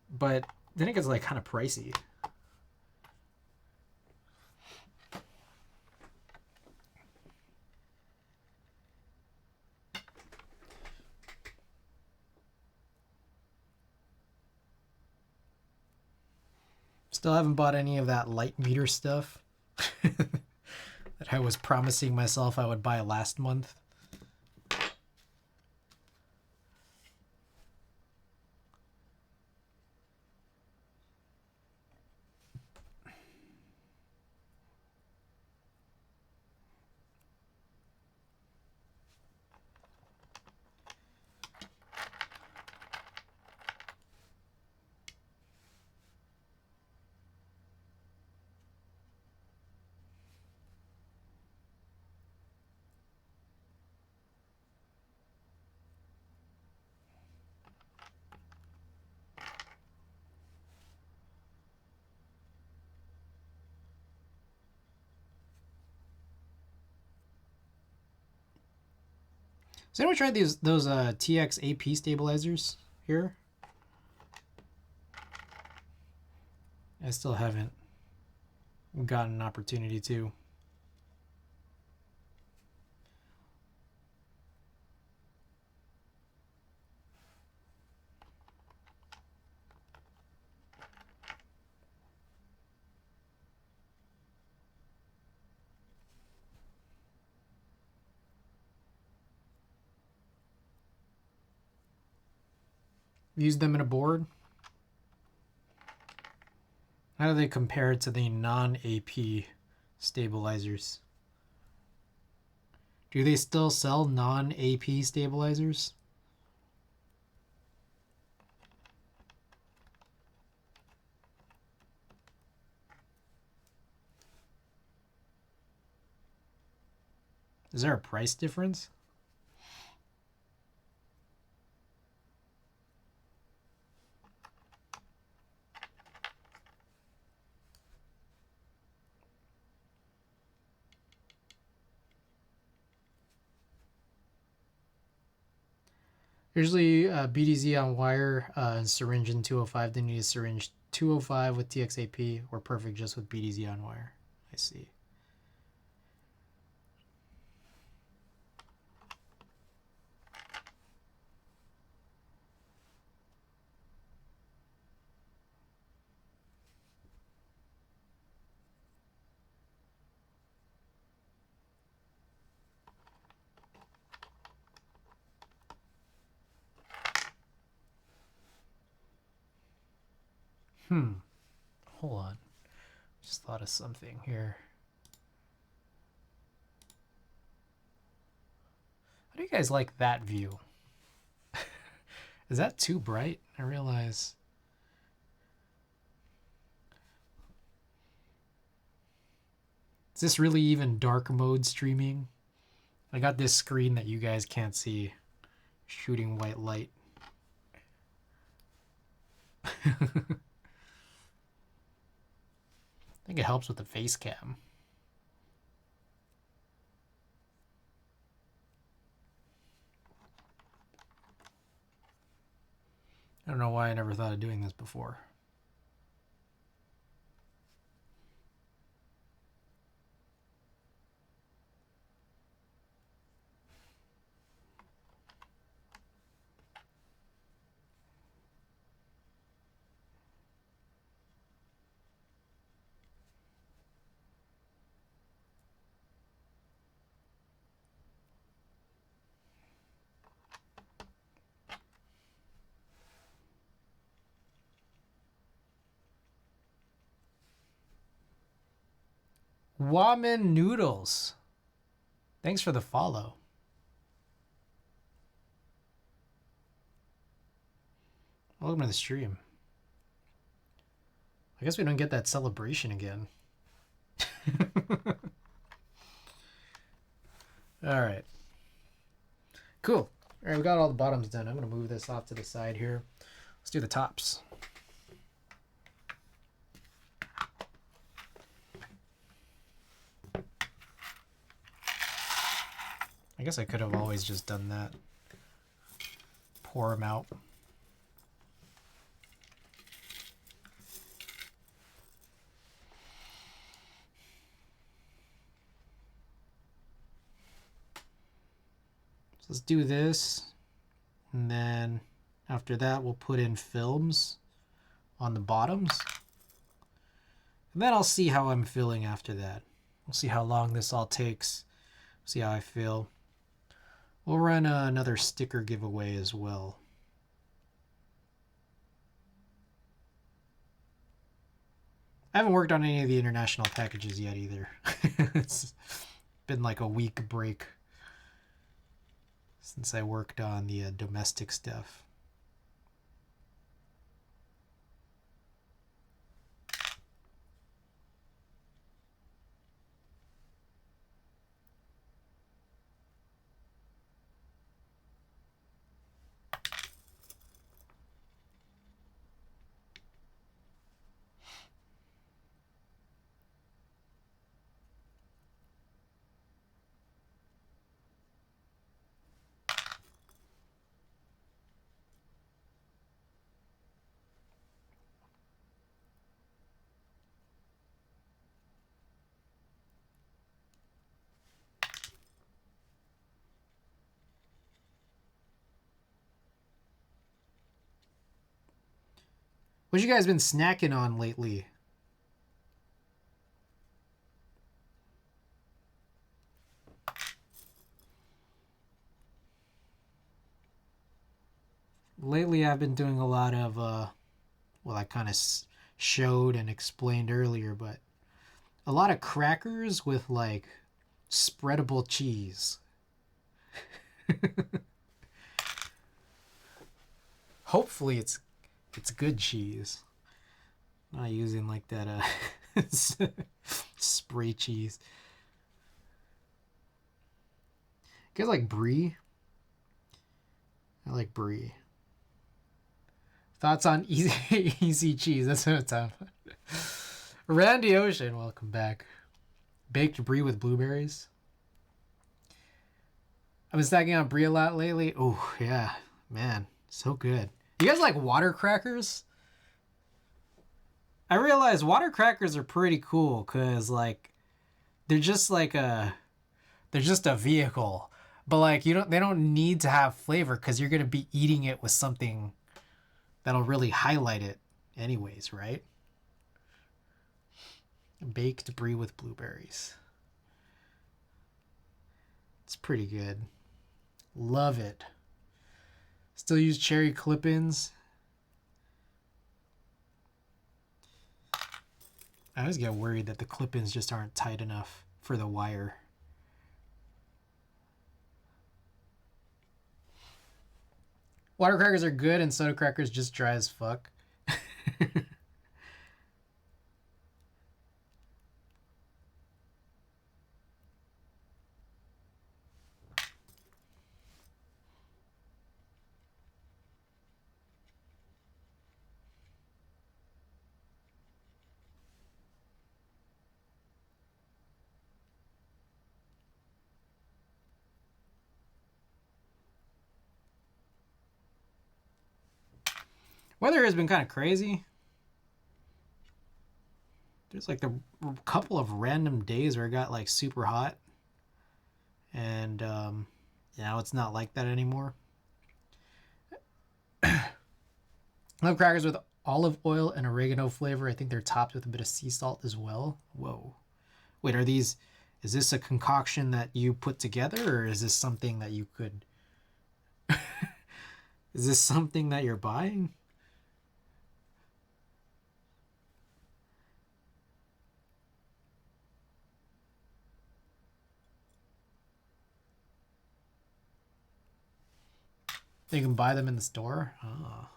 But then it gets like kind of pricey. Still haven't bought any of that light meter stuff that I was promising myself I would buy last month. Has anyone tried those TX AP stabilizers here? I still haven't gotten an opportunity to. Used them in a board. How do they compare to the non-AP stabilizers? Do they still sell non-AP stabilizers? Is there a price difference? Usually BDZ on wire and syringe in 205. Then you need a syringe 205 with TXAP or perfect just with BDZ on wire. I see. Hold on. Just thought of something here. How do you guys like that view? Is that too bright? I realize. Is this really even dark mode streaming? I got this screen that you guys can't see shooting white light. I think it helps with the face cam. I don't know why I never thought of doing this before. Ramen noodles. Thanks for the follow. Welcome to the stream. I guess we don't get that celebration again. All right. Cool. All right, we got all the bottoms done. I'm going to move this off to the side here. Let's do the tops. I guess I could have always just done that. Pour them out. So let's do this. And then after that, we'll put in films on the bottoms. And then I'll see how I'm feeling after that. We'll see how long this all takes. See how I feel. We'll run another sticker giveaway as well. I haven't worked on any of the international packages yet either. It's been like a week break since I worked on the domestic stuff. What you guys been snacking on lately? Lately I've been doing a lot of, well, I kind of showed and explained earlier, but a lot of crackers with like spreadable cheese. Hopefully it's good cheese. Not using like that spray cheese. You guys like brie? I like brie. Thoughts on easy easy cheese? That's what it's on. Randy Ocean, welcome back. Baked brie with blueberries. I've been stacking on brie a lot lately. Oh yeah, man, so good. You guys like water crackers? I realize water crackers are pretty cool because like they're just like they're just a vehicle, but like they don't need to have flavor because you're gonna be eating it with something that'll really highlight it anyways, right? Baked brie with blueberries. It's pretty good. Love it. Still use cherry clip-ins. I always get worried that the clip-ins just aren't tight enough for the wire. Water crackers are good and soda crackers just dry as fuck. Weather has been kind of crazy. There's like a couple of random days where it got like super hot. And now it's not like that anymore. I love crackers with olive oil and oregano flavor. I think they're topped with a bit of sea salt as well. Whoa. Wait, is this a concoction that you put together or is this something that you could... Is this something that you're buying? You can buy them in the store? Oh.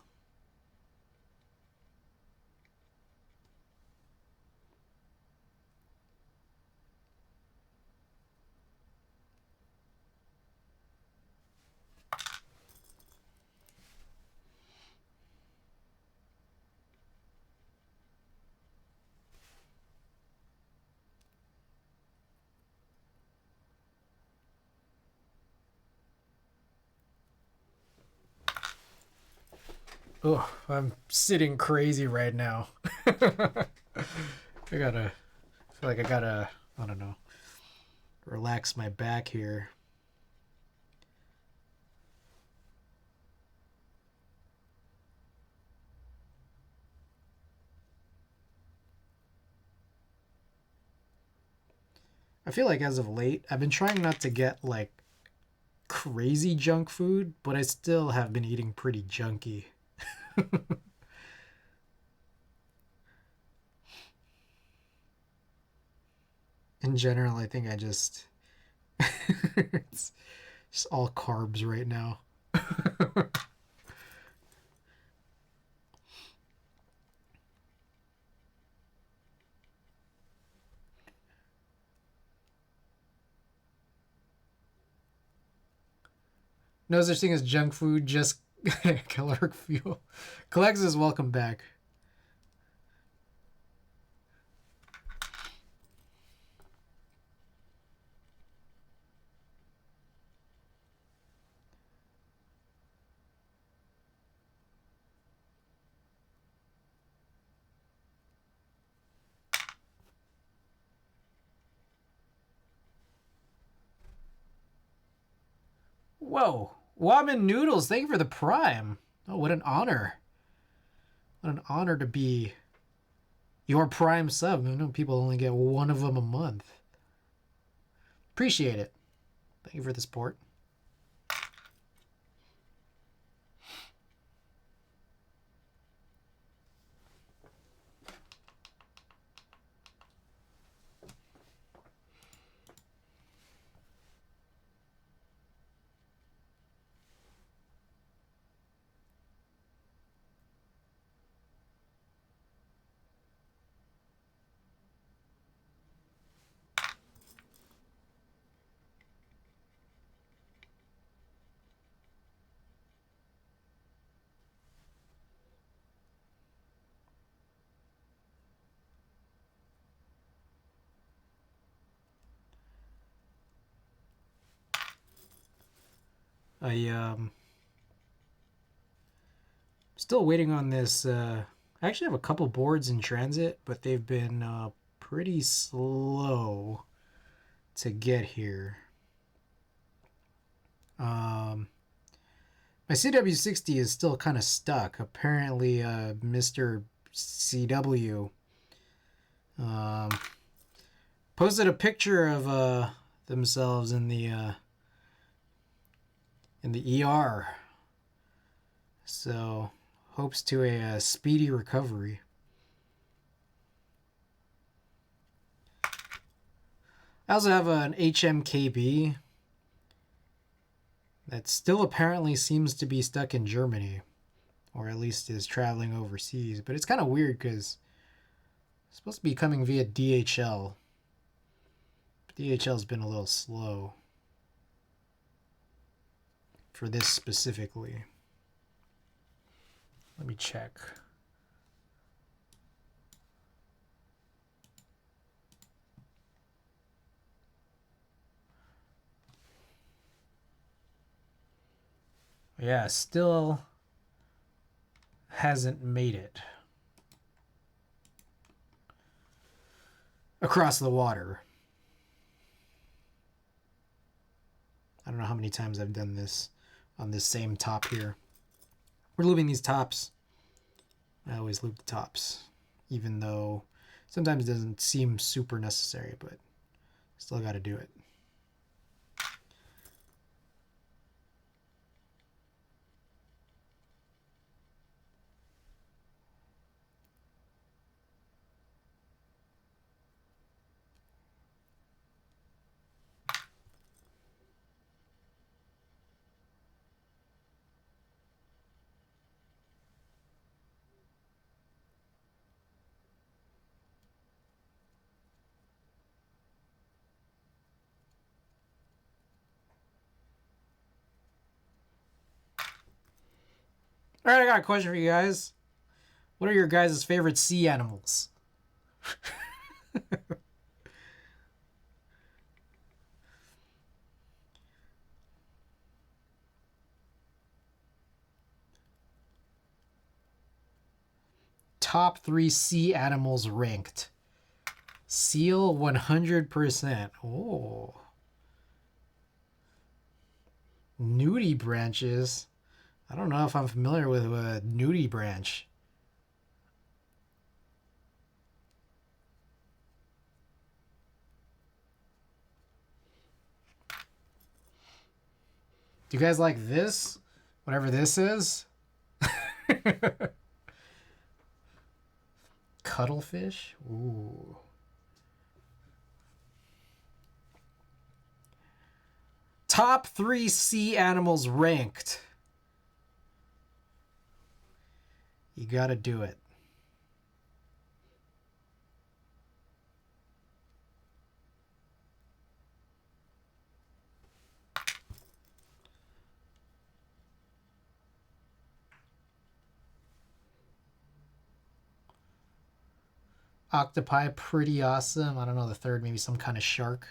Oh, I'm sitting crazy right now. I feel like I gotta, I don't know, relax my back here. I feel like as of late, I've been trying not to get like crazy junk food, but I still have been eating pretty junky. In general, I think I just it's just all carbs right now. No such thing as junk food, just caloric fuel. Colexis, welcome back. Whoa. Woman Noodles, thank you for the prime. Oh, what an honor. What an honor to be your prime sub. I know people only get one of them a month. Appreciate it. Thank you for the support. I still waiting on this. I actually have a couple boards in transit, but they've been pretty slow to get here. My CW60 is still kind of stuck. Apparently, Mr. CW posted a picture of themselves in the ER. So, hopes to a speedy recovery. I also have an HMKB that still apparently seems to be stuck in Germany, or at least is traveling overseas. But it's kind of weird because it's supposed to be coming via DHL. DHL's been a little slow for this specifically. Let me check. Yeah, still hasn't made it across the water. I don't know how many times I've done this on this same top here. We're looping these tops. I always loop the tops, even though sometimes it doesn't seem super necessary, but still got to do it. All right, I got a question for you guys. What are your guys' favorite sea animals? Top 3 sea animals ranked. Seal 100%. Oh. Nudie branches. I don't know if I'm familiar with a nudie branch. Do you guys like this? Whatever this is? Cuttlefish? Ooh. Top 3 sea animals ranked. You gotta do it. Octopi, pretty awesome. I don't know the third, maybe some kind of shark.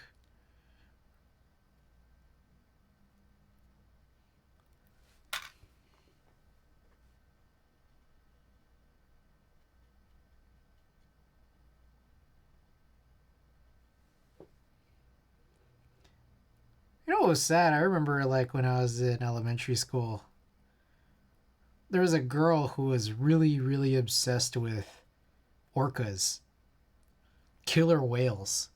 You know what was sad? I remember like when I was in elementary school, there was a girl who was really, really obsessed with orcas, killer whales.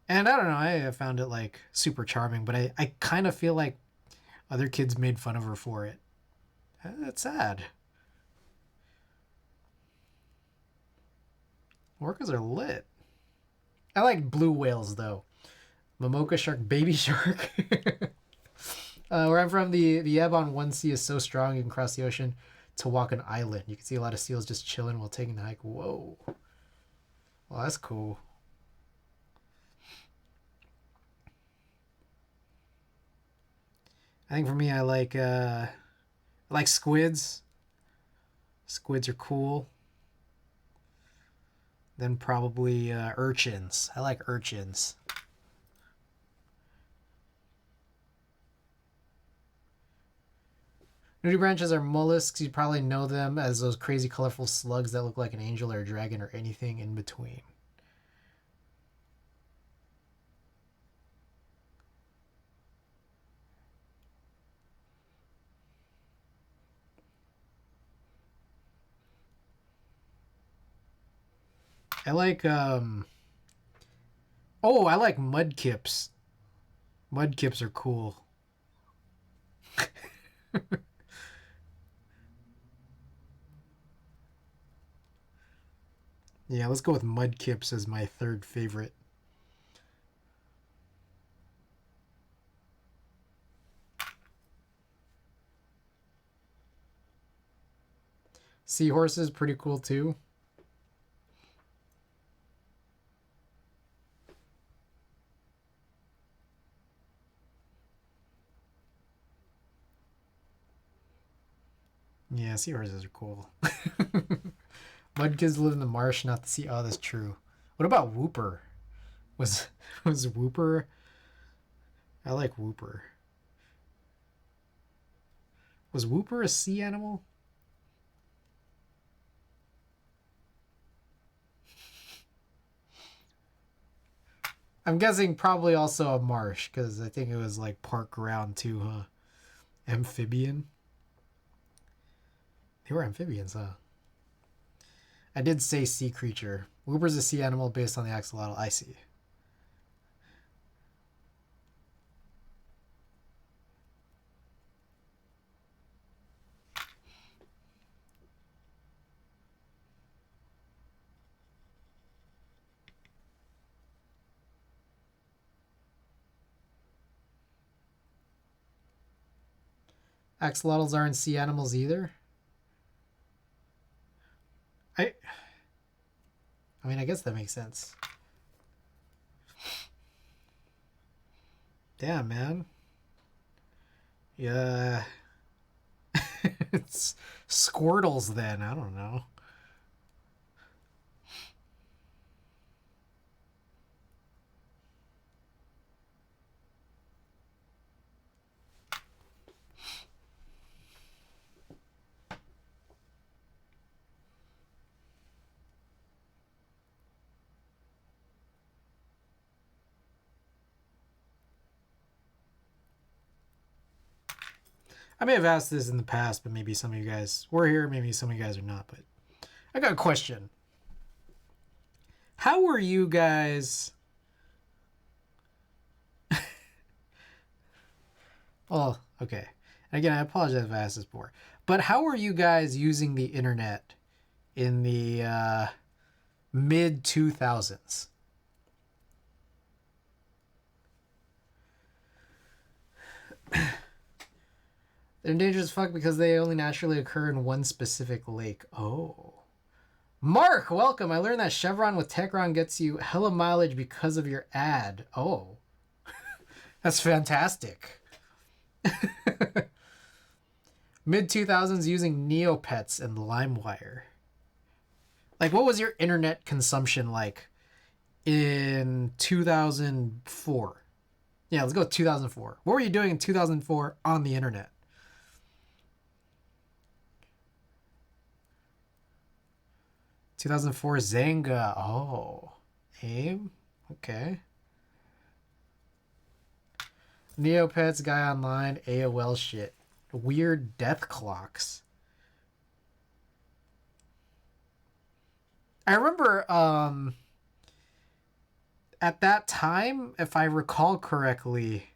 And I don't know, I found it like super charming, but I kind of feel like other kids made fun of her for it. That's sad. Orcas are lit. I like blue whales though. Momoka shark, baby shark. Where I'm from, the ebb on one sea is so strong you can cross the ocean to walk an island. You can see a lot of seals just chilling while taking the hike. Whoa. Well, that's cool. I think for me, I like squids. Squids are cool. Then probably urchins. I like urchins. Nudibranches are mollusks. You probably know them as those crazy colorful slugs that look like an angel or a dragon or anything in between. I like oh, I like mudkips. Mudkips are cool. Yeah, let's go with mudkips as my third favorite. Seahorses, pretty cool too. Yeah, seahorses are cool. Mudkips live in the marsh, not the sea. Oh, that's true. What about Whooper? Was Whooper? I like Whooper. Was Whooper a sea animal? I'm guessing probably also a marsh, because I think it was like park ground too, huh? Amphibian? They were amphibians, huh? I did say sea creature. Whooper's a sea animal based on the axolotl. I see. Axolotls aren't sea animals either. I mean, I guess that makes sense. Damn, man. Yeah. It's Squirtles then. I don't know. I may have asked this in the past, but maybe some of you guys were here, maybe some of you guys are not. But I got a question. How were you guys... Oh, okay. And again, I apologize if I asked this before. But how were you guys using the internet in the mid 2000s? They're endangered as fuck because they only naturally occur in one specific lake. Oh. Mark, welcome. I learned that Chevron with Techron gets you hella mileage because of your ad. Oh. That's fantastic. Mid 2000s using Neopets and LimeWire. Like, what was your internet consumption like in 2004? Yeah, let's go with 2004. What were you doing in 2004 on the internet? 2004 Zanga. Oh. AIM? Okay. Neopets, Guy Online, AOL shit. Weird death clocks. I remember at that time, if I recall correctly,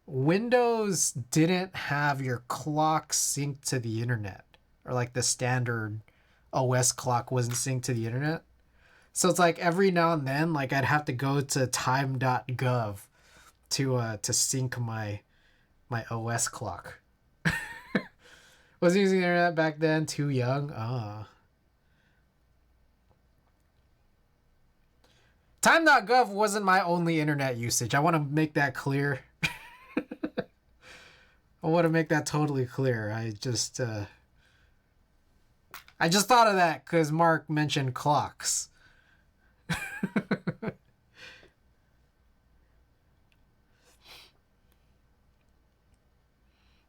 Windows didn't have your clock synced to the internet. Or like the standard OS clock wasn't synced to the internet. So it's like every now and then, like I'd have to go to time.gov to sync my OS clock. Wasn't using the internet back then, too young. Time.gov wasn't my only internet usage. I want to make that clear. I want to make that totally clear. I just thought of that because Mark mentioned clocks.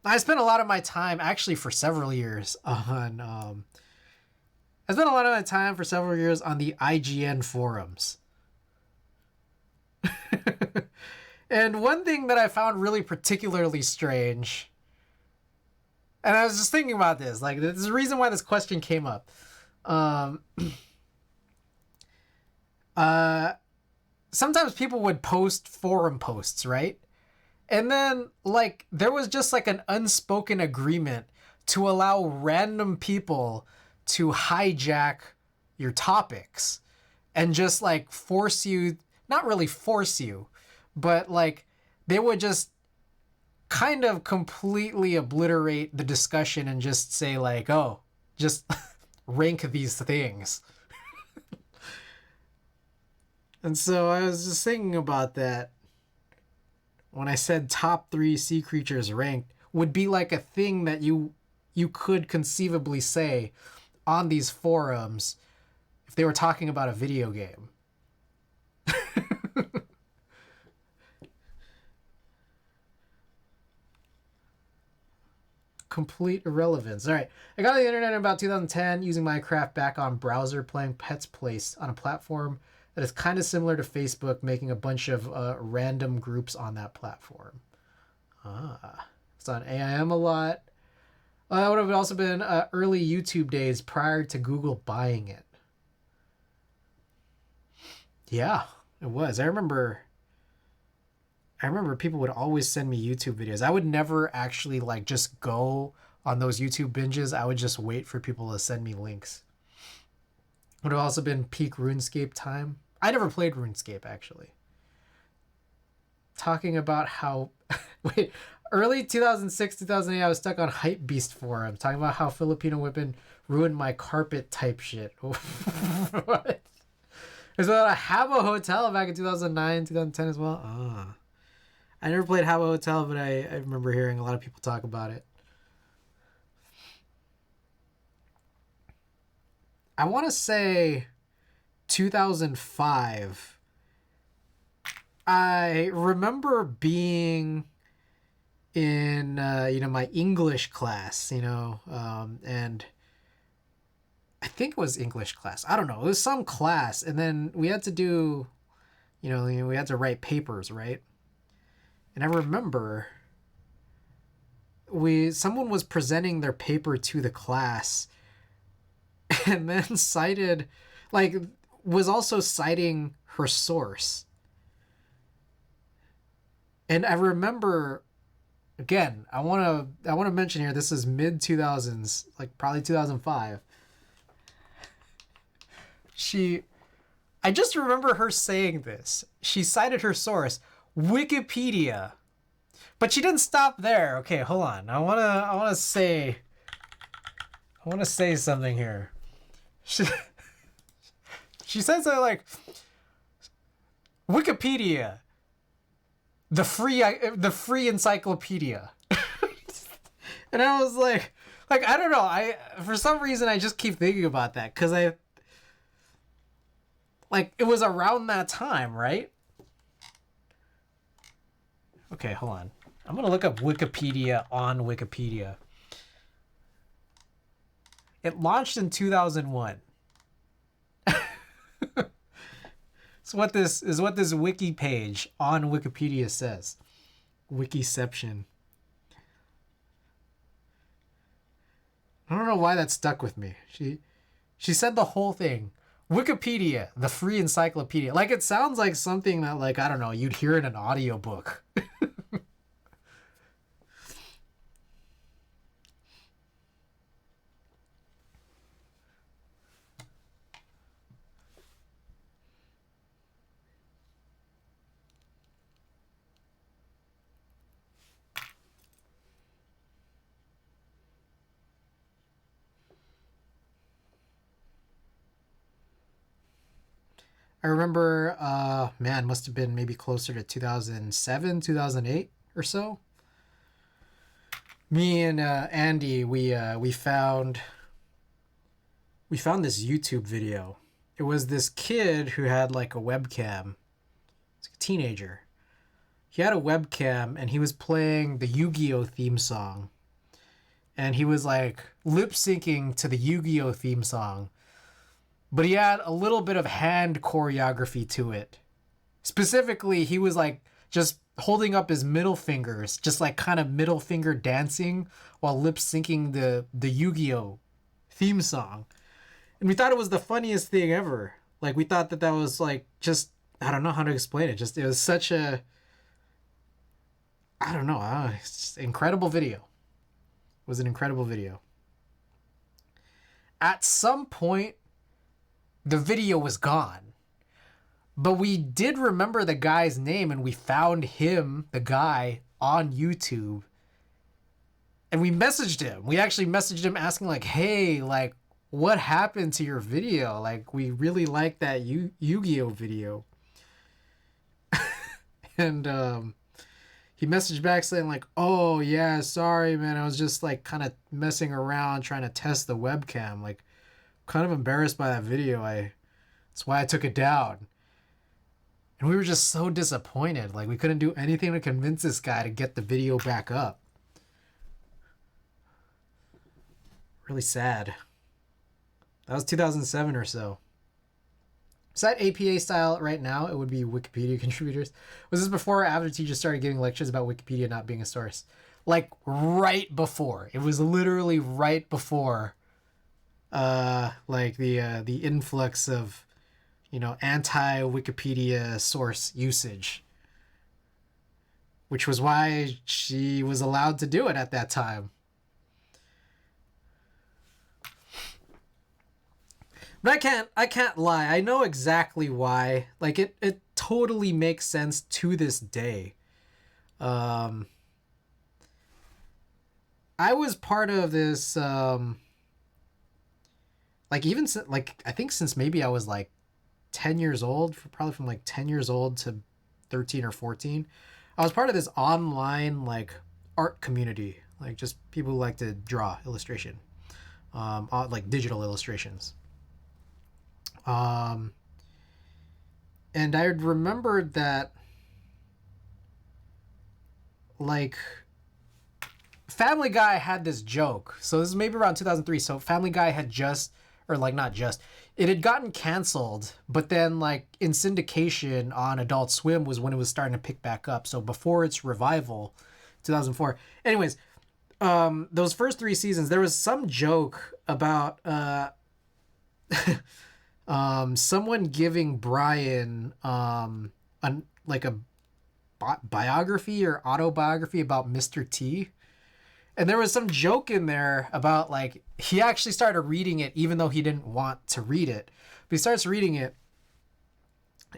I spent a lot of my time, actually for several years, on I spent a lot of my time for several years on the IGN forums. And one thing that I found really particularly strange, and I was just thinking about this, like, there's a reason why this question came up. Sometimes people would post forum posts, right? And then, like, there was just like an unspoken agreement to allow random people to hijack your topics and just like force you, not really force you, but like they would just kind of completely obliterate the discussion and just say like, oh, just rank these things. And so I was just thinking about that when I said top 3 sea creatures ranked would be like a thing that you could conceivably say on these forums if they were talking about a video game. Complete irrelevance. All right. I got the internet in about 2010 using Minecraft back on browser playing Pets Place on a platform that is kind of similar to Facebook, making a bunch of random groups on that platform. It's on AIM a lot. That would have also been early YouTube days prior to Google buying it. Yeah, it was. I remember people would always send me YouTube videos. I would never actually like just go on those YouTube binges. I would just wait for people to send me links. Would have also been peak RuneScape time. I never played RuneScape, actually. Talking about how... Wait, early 2006, 2008, I was stuck on Hypebeast forums. Talking about how Filipino women ruined my carpet type shit. What? There's a Habbo Hotel back in 2009, 2010 as well. I never played Habbo Hotel, but I remember hearing a lot of people talk about it. I want to say 2005. I remember being in my English class, and I think it was English class. I don't know. It was some class, and then we had to do, we had to write papers, right? And I remember someone was presenting their paper to the class and then was also citing her source. And I remember, again, I want to mention here, this is mid 2000s, like probably 2005. I just remember her saying this. She cited her source, Wikipedia. But she didn't stop there. Okay, hold on. I want to say something here. She says that like Wikipedia, the free encyclopedia. And I was like I don't know. For some reason I just keep thinking about that cuz it was around that time, right? Okay, hold on. I'm going to look up Wikipedia on Wikipedia. It launched in 2001. It's what this wiki page on Wikipedia says. Wikiception. I don't know why that stuck with me. She said the whole thing. Wikipedia, the free encyclopedia. Like, it sounds like something that, like, I don't know, you'd hear in an audiobook. I remember, must have been maybe closer to 2007, 2008 or so. Me and Andy, we found this YouTube video. It was this kid who had like a webcam. It's a teenager. He had a webcam and he was playing the Yu-Gi-Oh theme song and he was like lip syncing to the Yu-Gi-Oh theme song, but he had a little bit of hand choreography to it. Specifically, he was like just holding up his middle fingers, just like kind of middle finger dancing while lip syncing the Yu-Gi-Oh theme song. And we thought it was the funniest thing ever. Like, we thought that was like just, I don't know how to explain it. Just, it was such a, I don't know, it's just incredible video. It was an incredible video. At some point, the video was gone. But we did remember the guy's name, and we found him, the guy, on YouTube. And we messaged him. We actually messaged him asking, like, hey, like, what happened to your video? Like, we really like that Yu-Gi-Oh video. And he messaged back saying, like, oh, yeah, sorry, man. I was just, like, kind of messing around trying to test the webcam. Like, kind of embarrassed by that video. That's why I took it down. And we were just so disappointed. Like, we couldn't do anything to convince this guy to get the video back up. Really sad. That was 2007 or so. Is that APA style right now? It would be Wikipedia contributors. Was this before or after teachers started giving lectures about Wikipedia not being a source? Like, right before. It was literally right before, like, the influx of, you know, anti-Wikipedia source usage, which was why she was allowed to do it at that time. But I can't lie. I know exactly why. Like, it totally makes sense to this day. I was part of this, like, even like, I think since maybe I was like 10 years old, probably from like 10 years old to 13 or 14, I was part of this online like art community, like just people who like to draw illustration, like digital illustrations. And I remembered that, like, Family Guy had this joke. So this is maybe around 2003. So Family Guy had just, or like not just, it had gotten canceled, but then like in syndication on Adult Swim was when it was starting to pick back up. So before its revival, 2004. Anyways, those first 3 seasons, there was some joke about someone giving Brian like a biography or autobiography about Mr. T. And there was some joke in there about, like, he actually started reading it even though he didn't want to read it. But he starts reading it,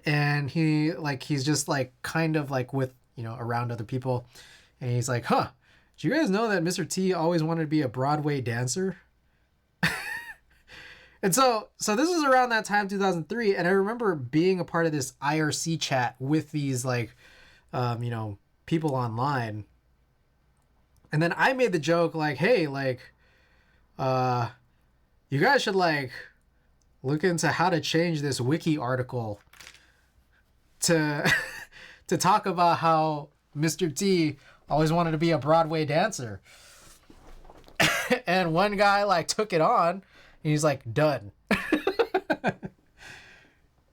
and he's just, like, kind of, like, with, you know, around other people. And he's like, huh, do you guys know that Mr. T always wanted to be a Broadway dancer? And so this was around that time, 2003, and I remember being a part of this IRC chat with these, like, you know, people online. And then I made the joke, like, hey, like, you guys should, like, look into how to change this wiki article to to talk about how Mr. T always wanted to be a Broadway dancer. And one guy, like, took it on, and he's like, done.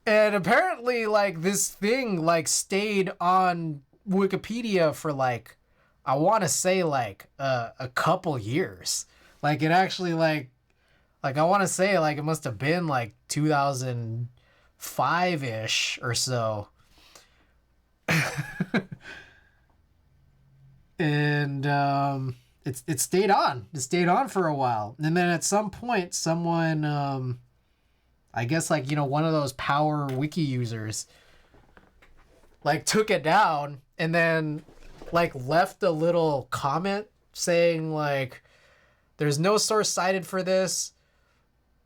And apparently, like, this thing, like, stayed on Wikipedia for, like, I want to say, like, a couple years. Like, it actually, like I want to say, like, it must have been, like, 2005-ish or so. And it stayed on. It stayed on for a while. And then at some point, someone, I guess, like, you know, one of those power wiki users, like, took it down and then, like, left a little comment saying, like, there's no source cited for this.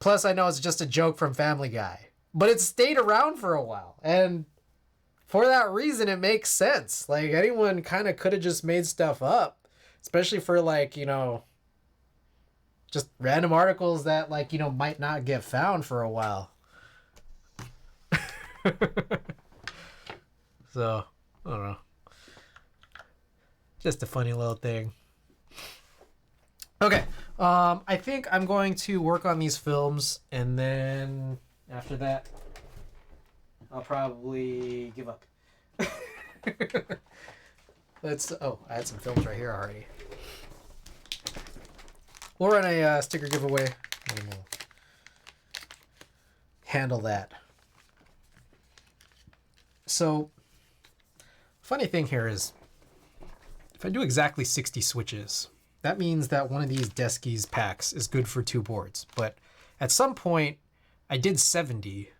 Plus, I know it's just a joke from Family Guy. But it stayed around for a while. And for that reason, it makes sense. Like, anyone kind of could have just made stuff up. Especially for, like, you know, just random articles that, like, you know, might not get found for a while. So, I don't know. Just a funny little thing. Okay, I think I'm going to work on these films, and then after that, I'll probably give up. Let's. Oh, I had some films right here already. We'll run a sticker giveaway, and we'll handle that. So, funny thing here is, if I do exactly 60 switches, that means that one of these Deskies packs is good for 2 boards. But at some point, I did 70,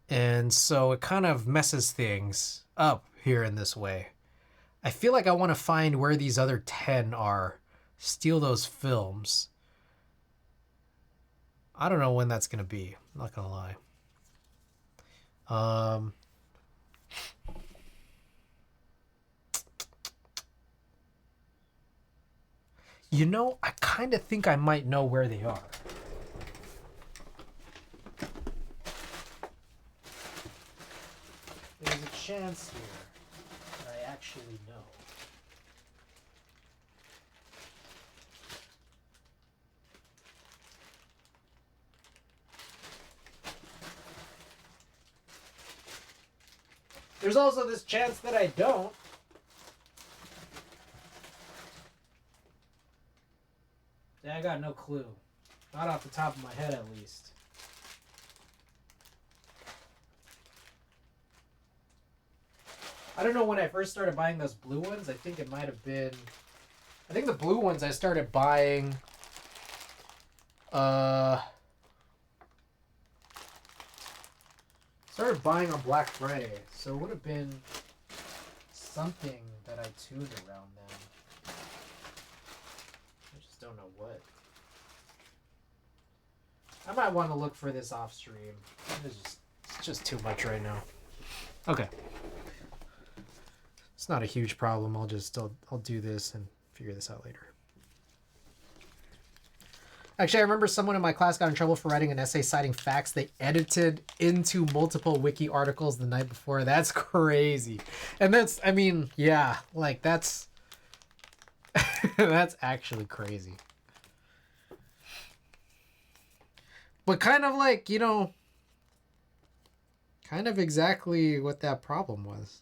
and so it kind of messes things up here in this way. I feel like I want to find where these other 10 are, steal those films. I don't know when that's going to be, I'm not going to lie. You know, I kind of think I might know where they are. There's a chance here that I actually know. There's also this chance that I don't. Yeah, I got no clue. Not off the top of my head, at least. I don't know when I first started buying those blue ones. I think it might have been... I think the blue ones I started buying... Started buying on Black Friday. So it would have been something that I tuned around then. I just don't know what. I might want to look for this off stream. It's just too much right now. Okay. It's not a huge problem. I'll do this and figure this out later. Actually, I remember someone in my class got in trouble for writing an essay citing facts they edited into multiple wiki articles the night before. That's crazy. And that's, I mean, yeah, like that's that's actually crazy. But kind of like, you know, kind of exactly what that problem was.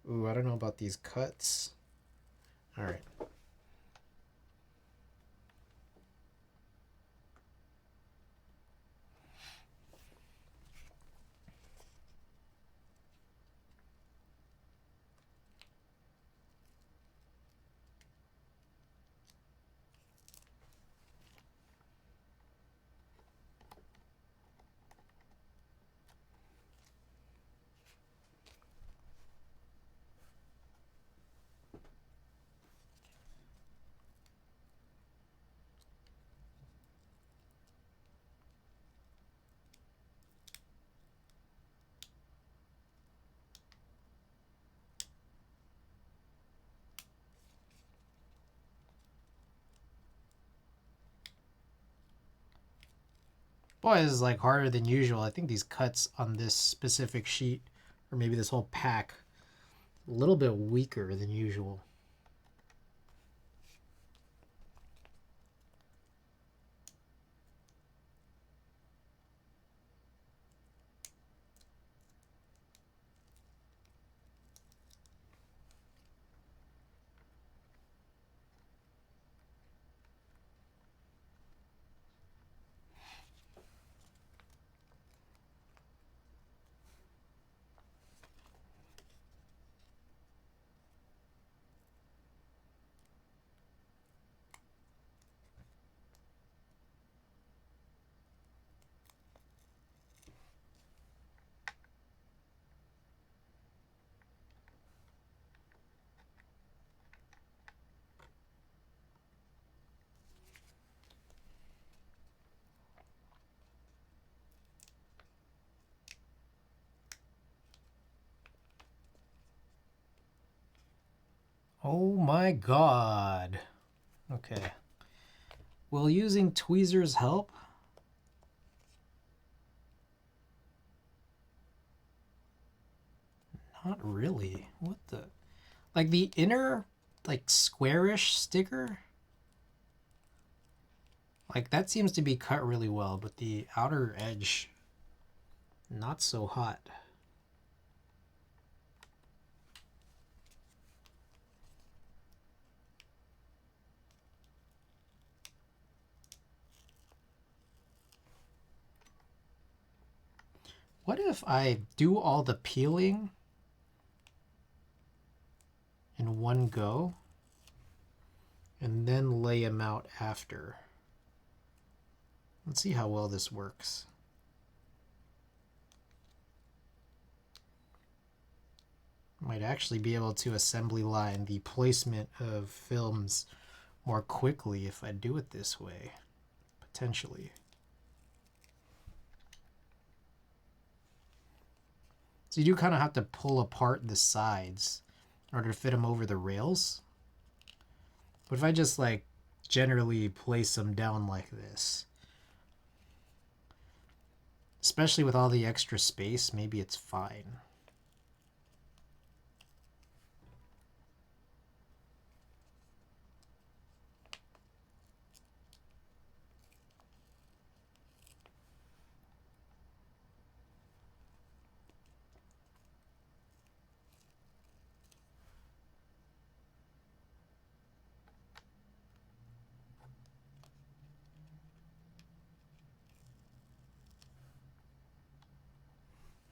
Ooh, I don't know about these cuts. All right. Boy, this is like harder than usual. I think these cuts on this specific sheet, or maybe this whole pack, a little bit weaker than usual. Oh my god. Okay. Will using tweezers help? Not really. What the? Like the inner, like squarish sticker? Like that seems to be cut really well, but the outer edge, not so hot. What if I do all the peeling in one go and then lay them out after? Let's see how well this works. Might actually be able to assembly line the placement of films more quickly if I do it this way, potentially. So you do kind of have to pull apart the sides in order to fit them over the rails. But if I just like generally place them down like this, especially with all the extra space, maybe it's fine.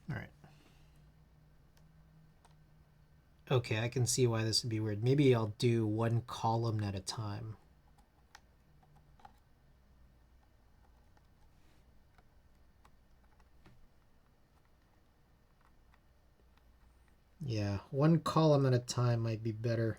All right. Okay, I can see why this would be weird. Maybe I'll do one column at a time. Yeah, one column at a time might be better.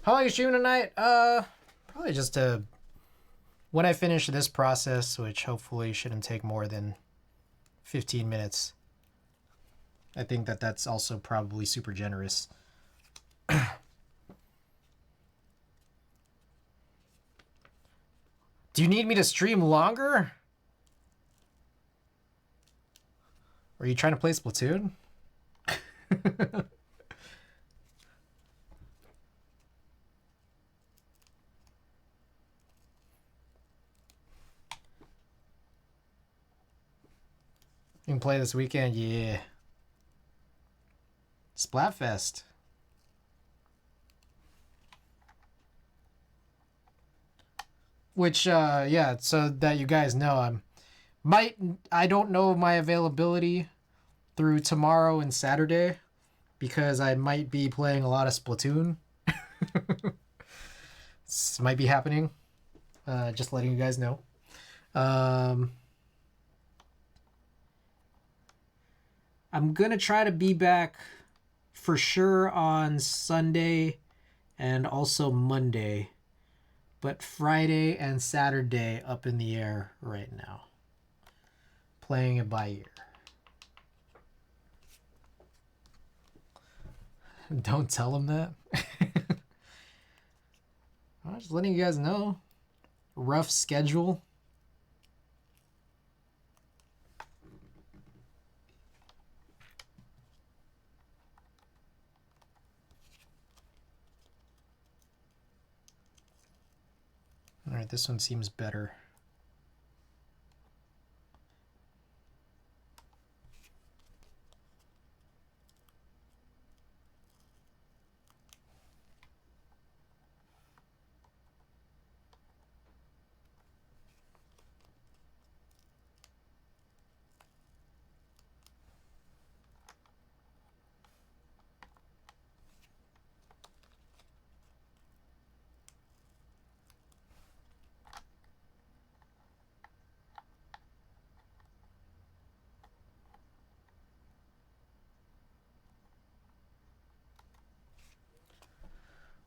How long are you streaming tonight? Probably just when I finish this process, which hopefully shouldn't take more than 15 minutes. I think that that's also probably super generous. Do you need me to stream longer? Are you trying to play Splatoon? You can play this weekend? Yeah. Splatfest. Which, yeah, so that you guys know, I don't know my availability through tomorrow and Saturday because I might be playing a lot of Splatoon. This might be happening. Just letting you guys know. I'm gonna try to be back for sure on Sunday and also Monday, but Friday and Saturday up in the air right now. Playing it by ear. Don't tell them that. I'm just letting you guys know. Rough schedule. All right, this one seems better.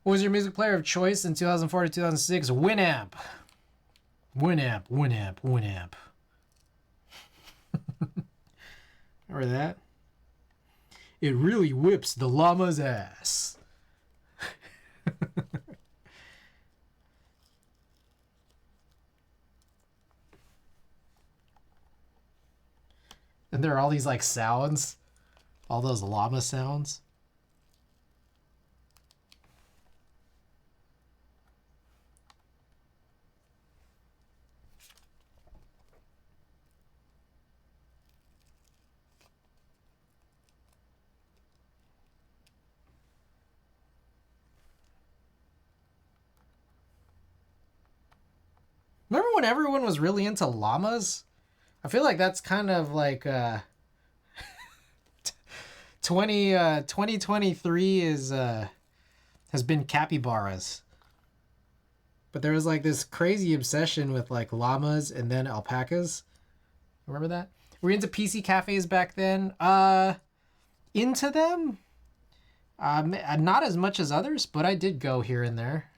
What was your music player of choice in 2004 to 2006? Winamp. Winamp, Winamp, Winamp. Or that. It really whips the llama's ass. And there are all these like sounds. All those llama sounds. Remember when everyone was really into llamas? I feel like that's kind of like 2023 is has been capybaras. But there was like this crazy obsession with like llamas and then alpacas. Remember that? Were you into PC cafes back then? Into them? Not as much as others, but I did go here and there.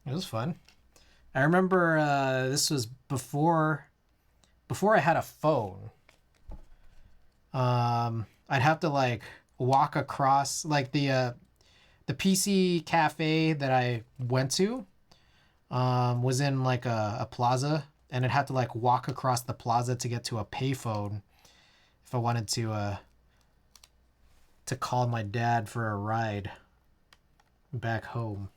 It was fun. I remember this was before I had a phone. I'd have to like walk across like the PC cafe that I went to was in like a plaza, and I'd have to like walk across the plaza to get to a payphone if I wanted to call my dad for a ride back home.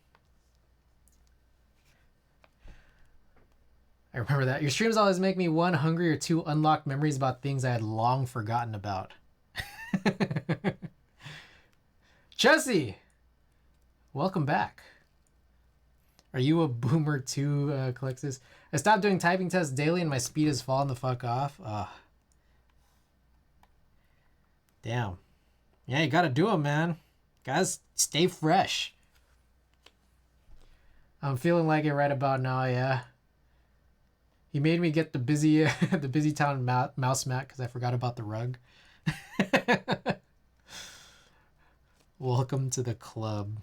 I remember that. Your streams always make me, one, hungry, or two, unlock memories about things I had long forgotten about. Jesse! Welcome back. Are you a boomer too, Calixtus? I stopped doing typing tests daily and my speed has fallen the fuck off. Damn. Yeah, you gotta do it, man. Guys, stay fresh. I'm feeling like it right about now, yeah. He made me get the busy town mouse mat because I forgot about the rug. Welcome to the club.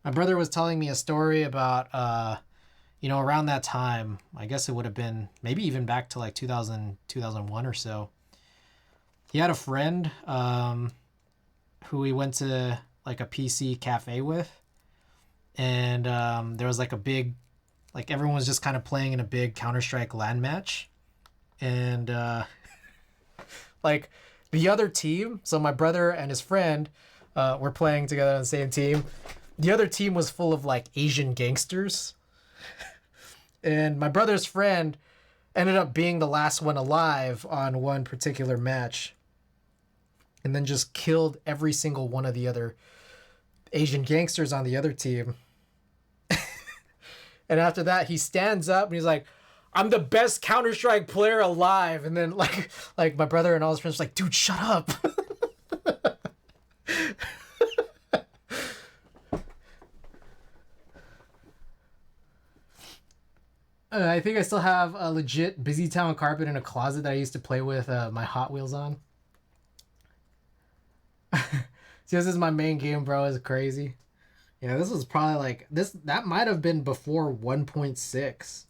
My brother was telling me a story about, around that time, I guess it would have been maybe even back to like 2001 or so. He had a friend who he went to like a PC cafe with, and there was like a big, like everyone was just kind of playing in a big Counter-Strike LAN match, and like the other team, so my brother and his friend were playing together on the same team. The other team was full of like Asian gangsters, and my brother's friend ended up being the last one alive on one particular match, and then just killed every single one of the other Asian gangsters on the other team. And after that, he stands up and he's like, "I'm the best Counter-Strike player alive." And then like my brother and all his friends were like, "Dude, shut up." I think I still have a legit Busy Town carpet in a closet that I used to play with my Hot Wheels on. See, this is my main game, bro. It's crazy. Yeah, this was probably like this. That might have been before 1.6.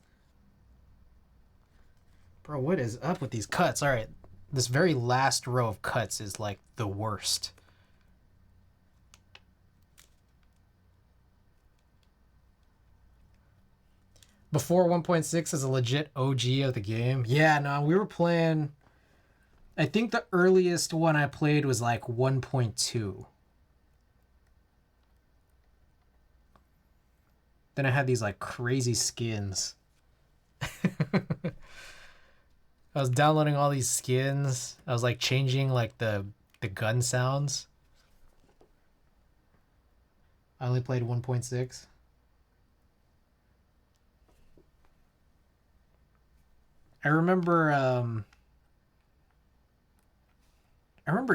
Bro, what is up with these cuts? All right, this very last row of cuts is like the worst. Before 1.6 is a legit OG of the game. Yeah, no, we were playing. I think the earliest one I played was like 1.2. Then I had these like crazy skins. I was downloading all these skins. I was like changing like the gun sounds. I only played 1.6. I remember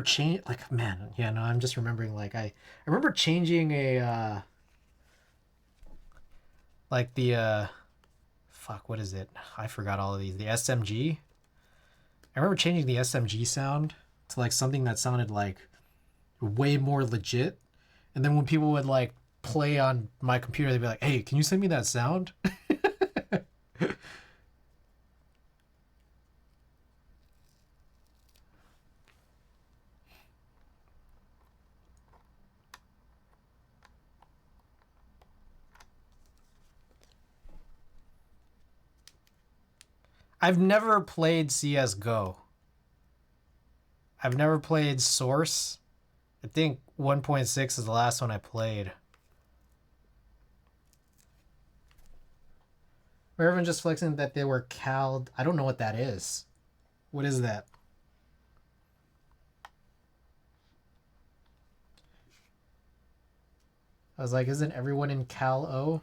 change like, man, yeah, no, I'm just remembering like I remember changing a like the fuck, what is it? I forgot all of these. The SMG. I remember changing the SMG sound to like something that sounded like way more legit, And then when people would like play on my computer, they'd be like, "Hey, can you send me that sound?" I've never played CS:GO. I've never played Source. I think 1.6 is the last one I played. Everyone just flexing that they were CAL'd. I don't know what that is. What is that? I was like, isn't everyone in Cal O?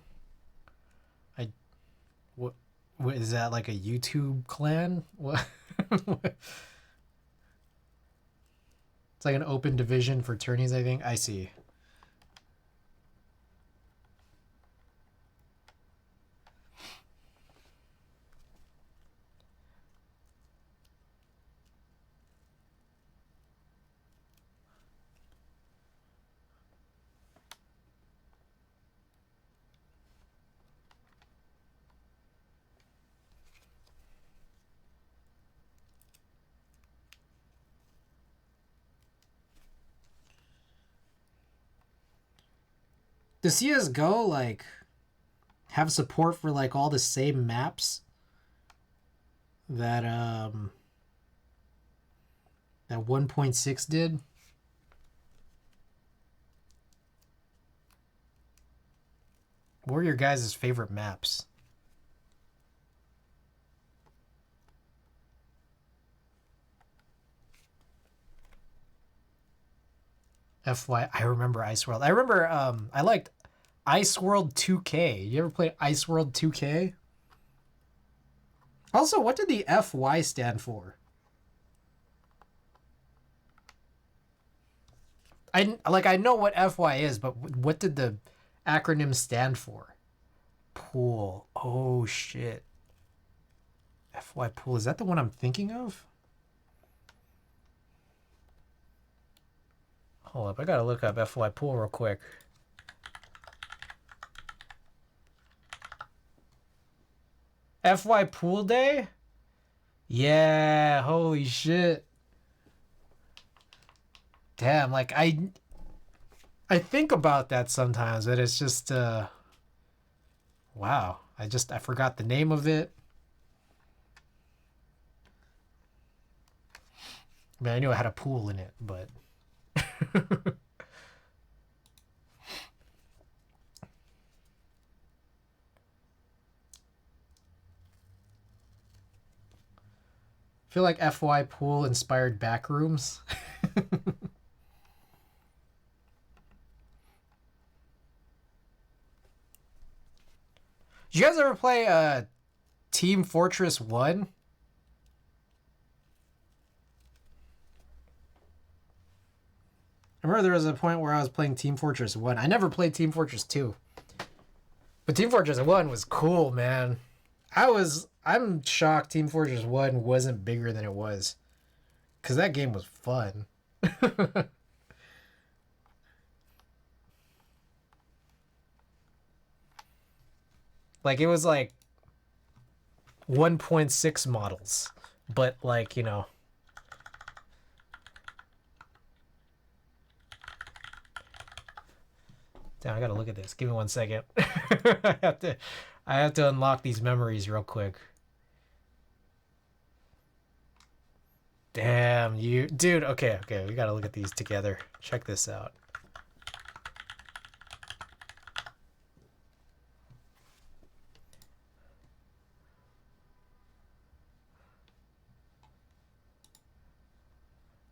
What is that, like a YouTube clan? What? It's like an open division for tourneys, I think. I see. Does CSGO like have support for like all the same maps that that 1.6 did? What were your guys' favorite maps? FY, I remember Ice World. I remember I liked Ice World 2K. You ever played Ice World 2K? Also, what did the FY stand for? I know what FY is, but what did the acronym stand for? Pool. Oh shit. FY Pool. Is that the one I'm thinking of? Hold up, I gotta look up FY Pool real quick. FY Pool Day? Yeah, holy shit. Damn, like I think about that sometimes, but it's just wow. I forgot the name of it. I mean, I knew it had a pool in it, but I feel like FY Pool inspired Backrooms. Did you guys ever play Team Fortress 1? I remember there was a point where I was playing Team Fortress 1. I never played Team Fortress 2. But Team Fortress 1 was cool, man. I'm shocked Team Fortress 1 wasn't bigger than it was. Cause that game was fun. Like it was like 1.6 models. But like, you know. Damn, I gotta look at this. Give me 1 second. I have to unlock these memories real quick. Damn, you dude, okay, we gotta look at these together. Check this out.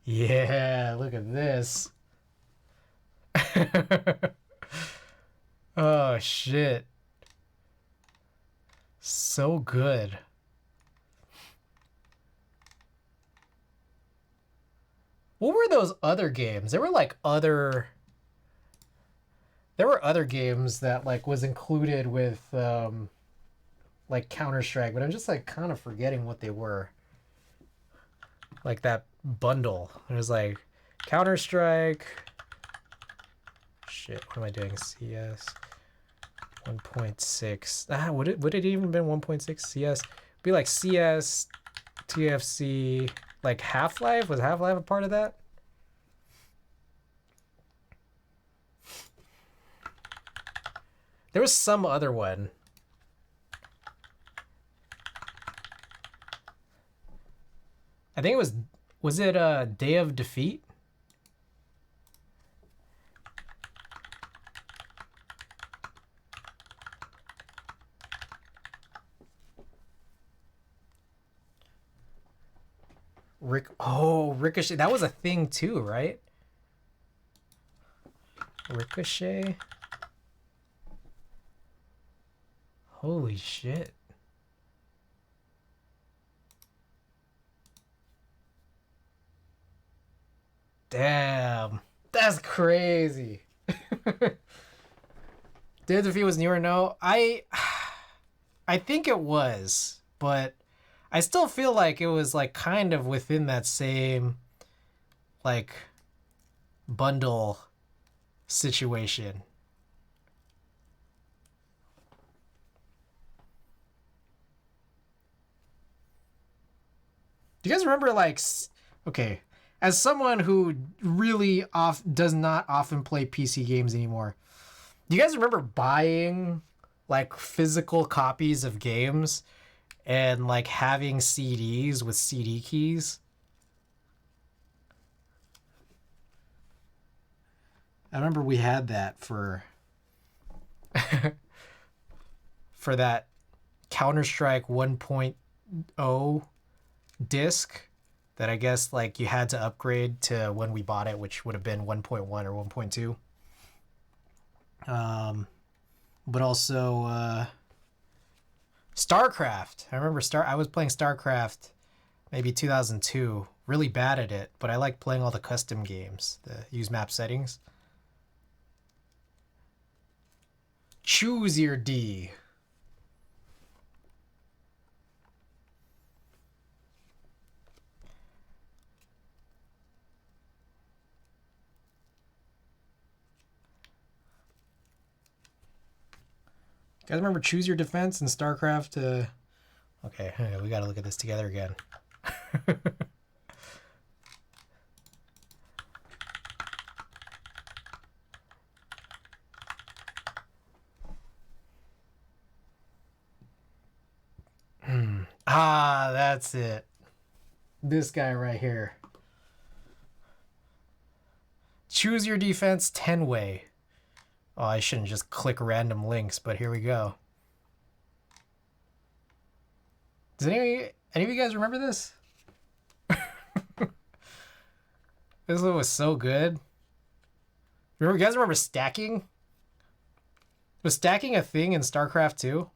Yeah, look at this. Oh shit. So good. What were those other games? There were other games that like was included with like Counter-Strike, but I'm just like kind of forgetting what they were. Like that bundle. It was like Counter-Strike, shit. What am I doing? CS 1.6. Would it even been 1.6? CS be like CS TFC, like Half-Life. Was Half-Life a part of that? There was some other one. I think it was it Day of Defeat? Ricochet. That was a thing too, right? Ricochet. Holy shit. Damn. That's crazy. Day of Defeat was newer? No. I think it was, but I still feel like it was like kind of within that same like bundle situation. Do you guys remember like okay, as someone who really does not often play PC games anymore, do you guys remember buying like physical copies of games and like having CDs with CD keys? I remember we had that for for that Counter-Strike 1.0 disc that I guess like you had to upgrade to when we bought it, which would have been 1.1 or 1.2. But also StarCraft. I remember I was playing StarCraft maybe 2002. Really bad at it, but I like playing all the custom games, the use map settings. Choose your D. You guys remember Choose Your Defense in StarCraft? Okay, we gotta look at this together again. That's it. This guy right here. Choose Your Defense 10-way. Oh, I shouldn't just click random links, but here we go. Does any of you guys remember this? This one was so good. You guys remember stacking? Was stacking a thing in StarCraft 2?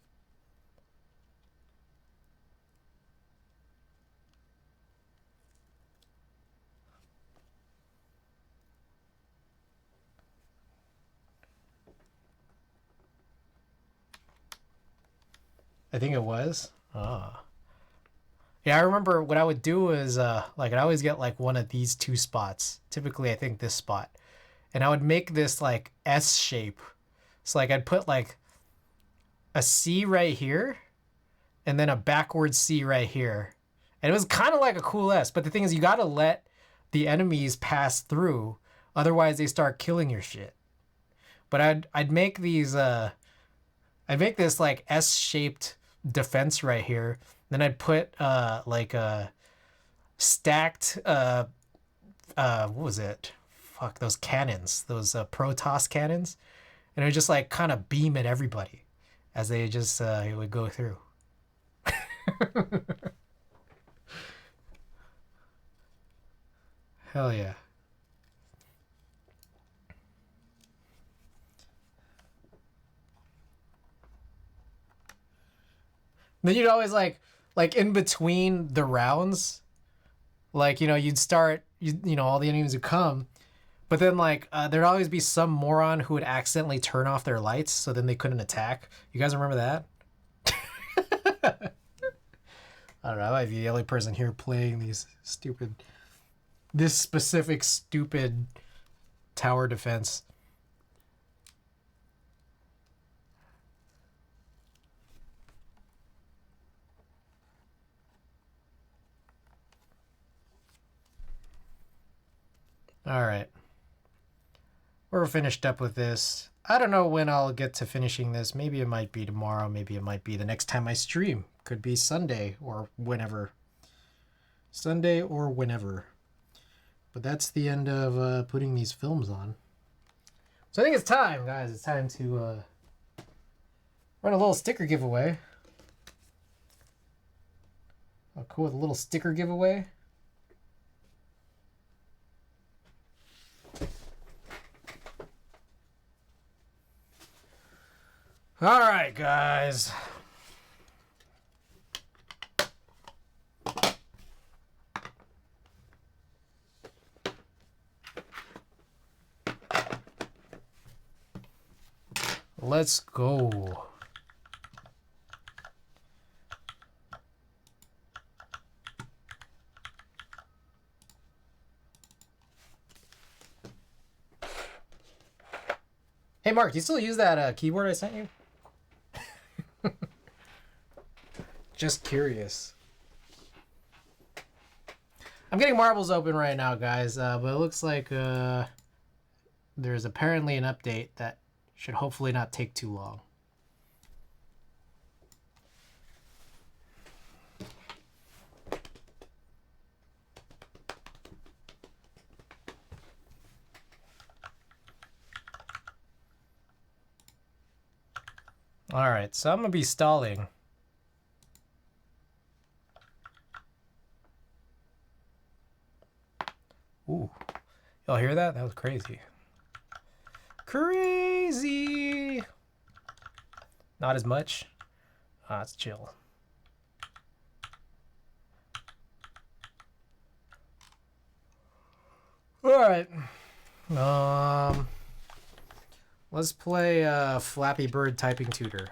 I think it was. Oh. Yeah, I remember what I would do is like I'd always get like one of these two spots. Typically I think this spot. And I would make this like S shape. So like I'd put like a C right here and then a backward C right here. And it was kind of like a cool S, but the thing is you got to let the enemies pass through, otherwise they start killing your shit. But I'd make these I'd make this like S-shaped defense right here. Then I'd put like a stacked what was it? Fuck, those cannons, those Protoss cannons, and it would just like kind of beam at everybody as they just it would go through. Hell yeah. Then you'd always like in between the rounds, like, you know, you'd start, you know, all the enemies would come, but then like there'd always be some moron who would accidentally turn off their lights, so then they couldn't attack. You guys remember that? I don't know. I might be the only person here playing this specific stupid tower defense. All right. We're finished up with this. I don't know when I'll get to finishing this. Maybe it might be tomorrow. Maybe it might be the next time I stream. Could be Sunday or whenever. Sunday or whenever. But that's the end of putting these films on. So I think it's time, guys. It's time to run a little sticker giveaway. Oh, cool, with a little sticker giveaway. All right, guys. Let's go. Hey, Mark, do you still use that keyboard I sent you? Just curious. I'm getting marbles open right now, guys, but it looks like there's apparently an update that should hopefully not take too long. All right, so I'm gonna be stalling. Ooh, y'all hear that? That was crazy. Crazy. Not as much. It's chill. All right. Let's play Flappy Bird Typing Tutor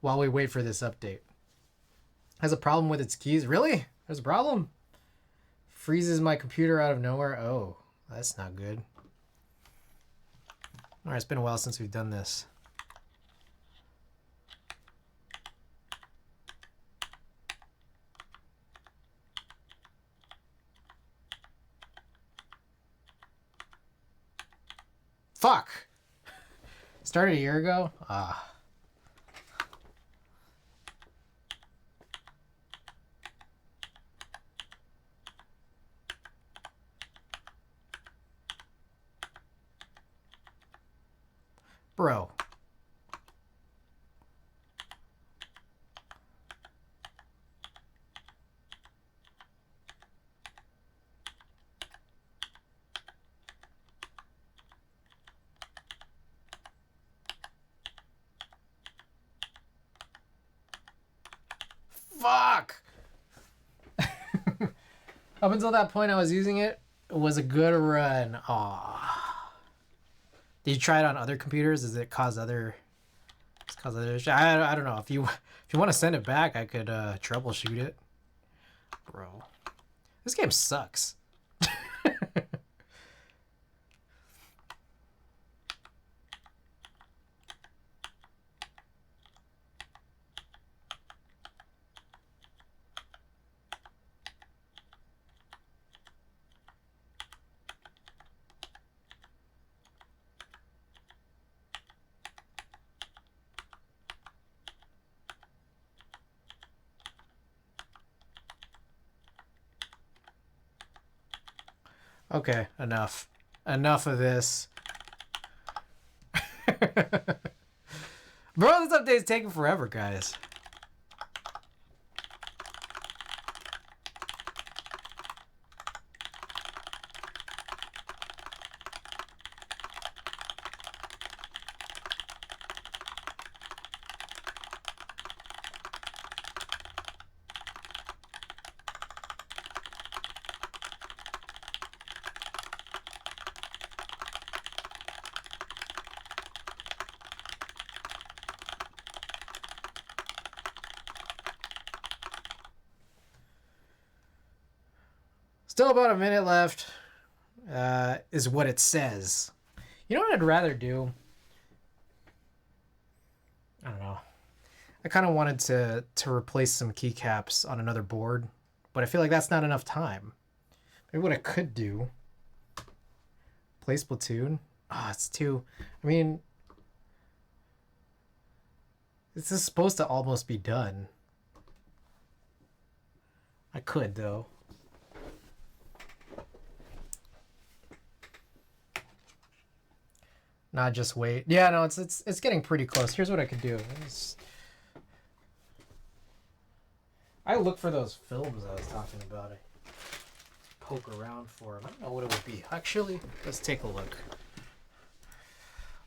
while we wait for this update. Has a problem with its keys. Really? There's a problem? Freezes my computer out of nowhere. Oh, that's not good. All right, it's been a while since we've done this. Fuck! Started a year ago? Bro. Fuck! Up until that point I was using it. It was a good run. Aw. Did you try it on other computers? Does it cause other... I don't know. If you want to send it back, I could troubleshoot it. Bro. This game sucks. Okay, enough. Enough of this. Bro, this update's taking forever, guys. Still about a minute left, is what it says. You know what I'd rather do? I don't know. I kind of wanted to replace some keycaps on another board, but I feel like that's not enough time. Maybe what I could do. Play Splatoon. Ah, it's too. I mean, this is supposed to almost be done. I could though. Not just wait. Yeah, no, it's getting pretty close. Here's what I could do. I look for those films I was talking about. I poke around for them. I don't know what it would be. Actually, let's take a look.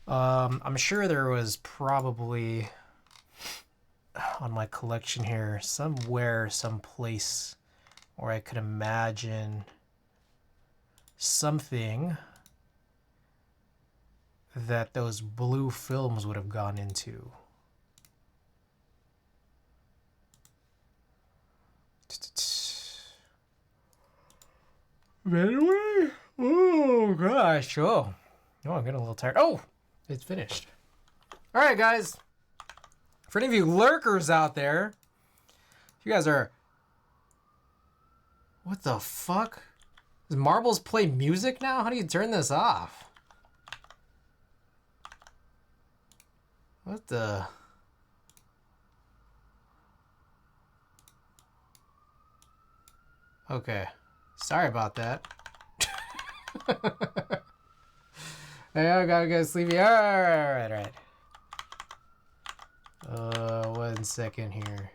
I'm sure there was probably on my collection here somewhere, someplace where I could imagine something that those blue films would have gone into. Anyway, oh gosh, oh, I'm getting a little tired. Oh, it's finished. All right, guys. For any of you lurkers out there, you guys are. What the fuck? Does Marbles play music now? How do you turn this off? What the? Okay. Sorry about that. Hey, I gotta go sleepy. All right. 1 second here.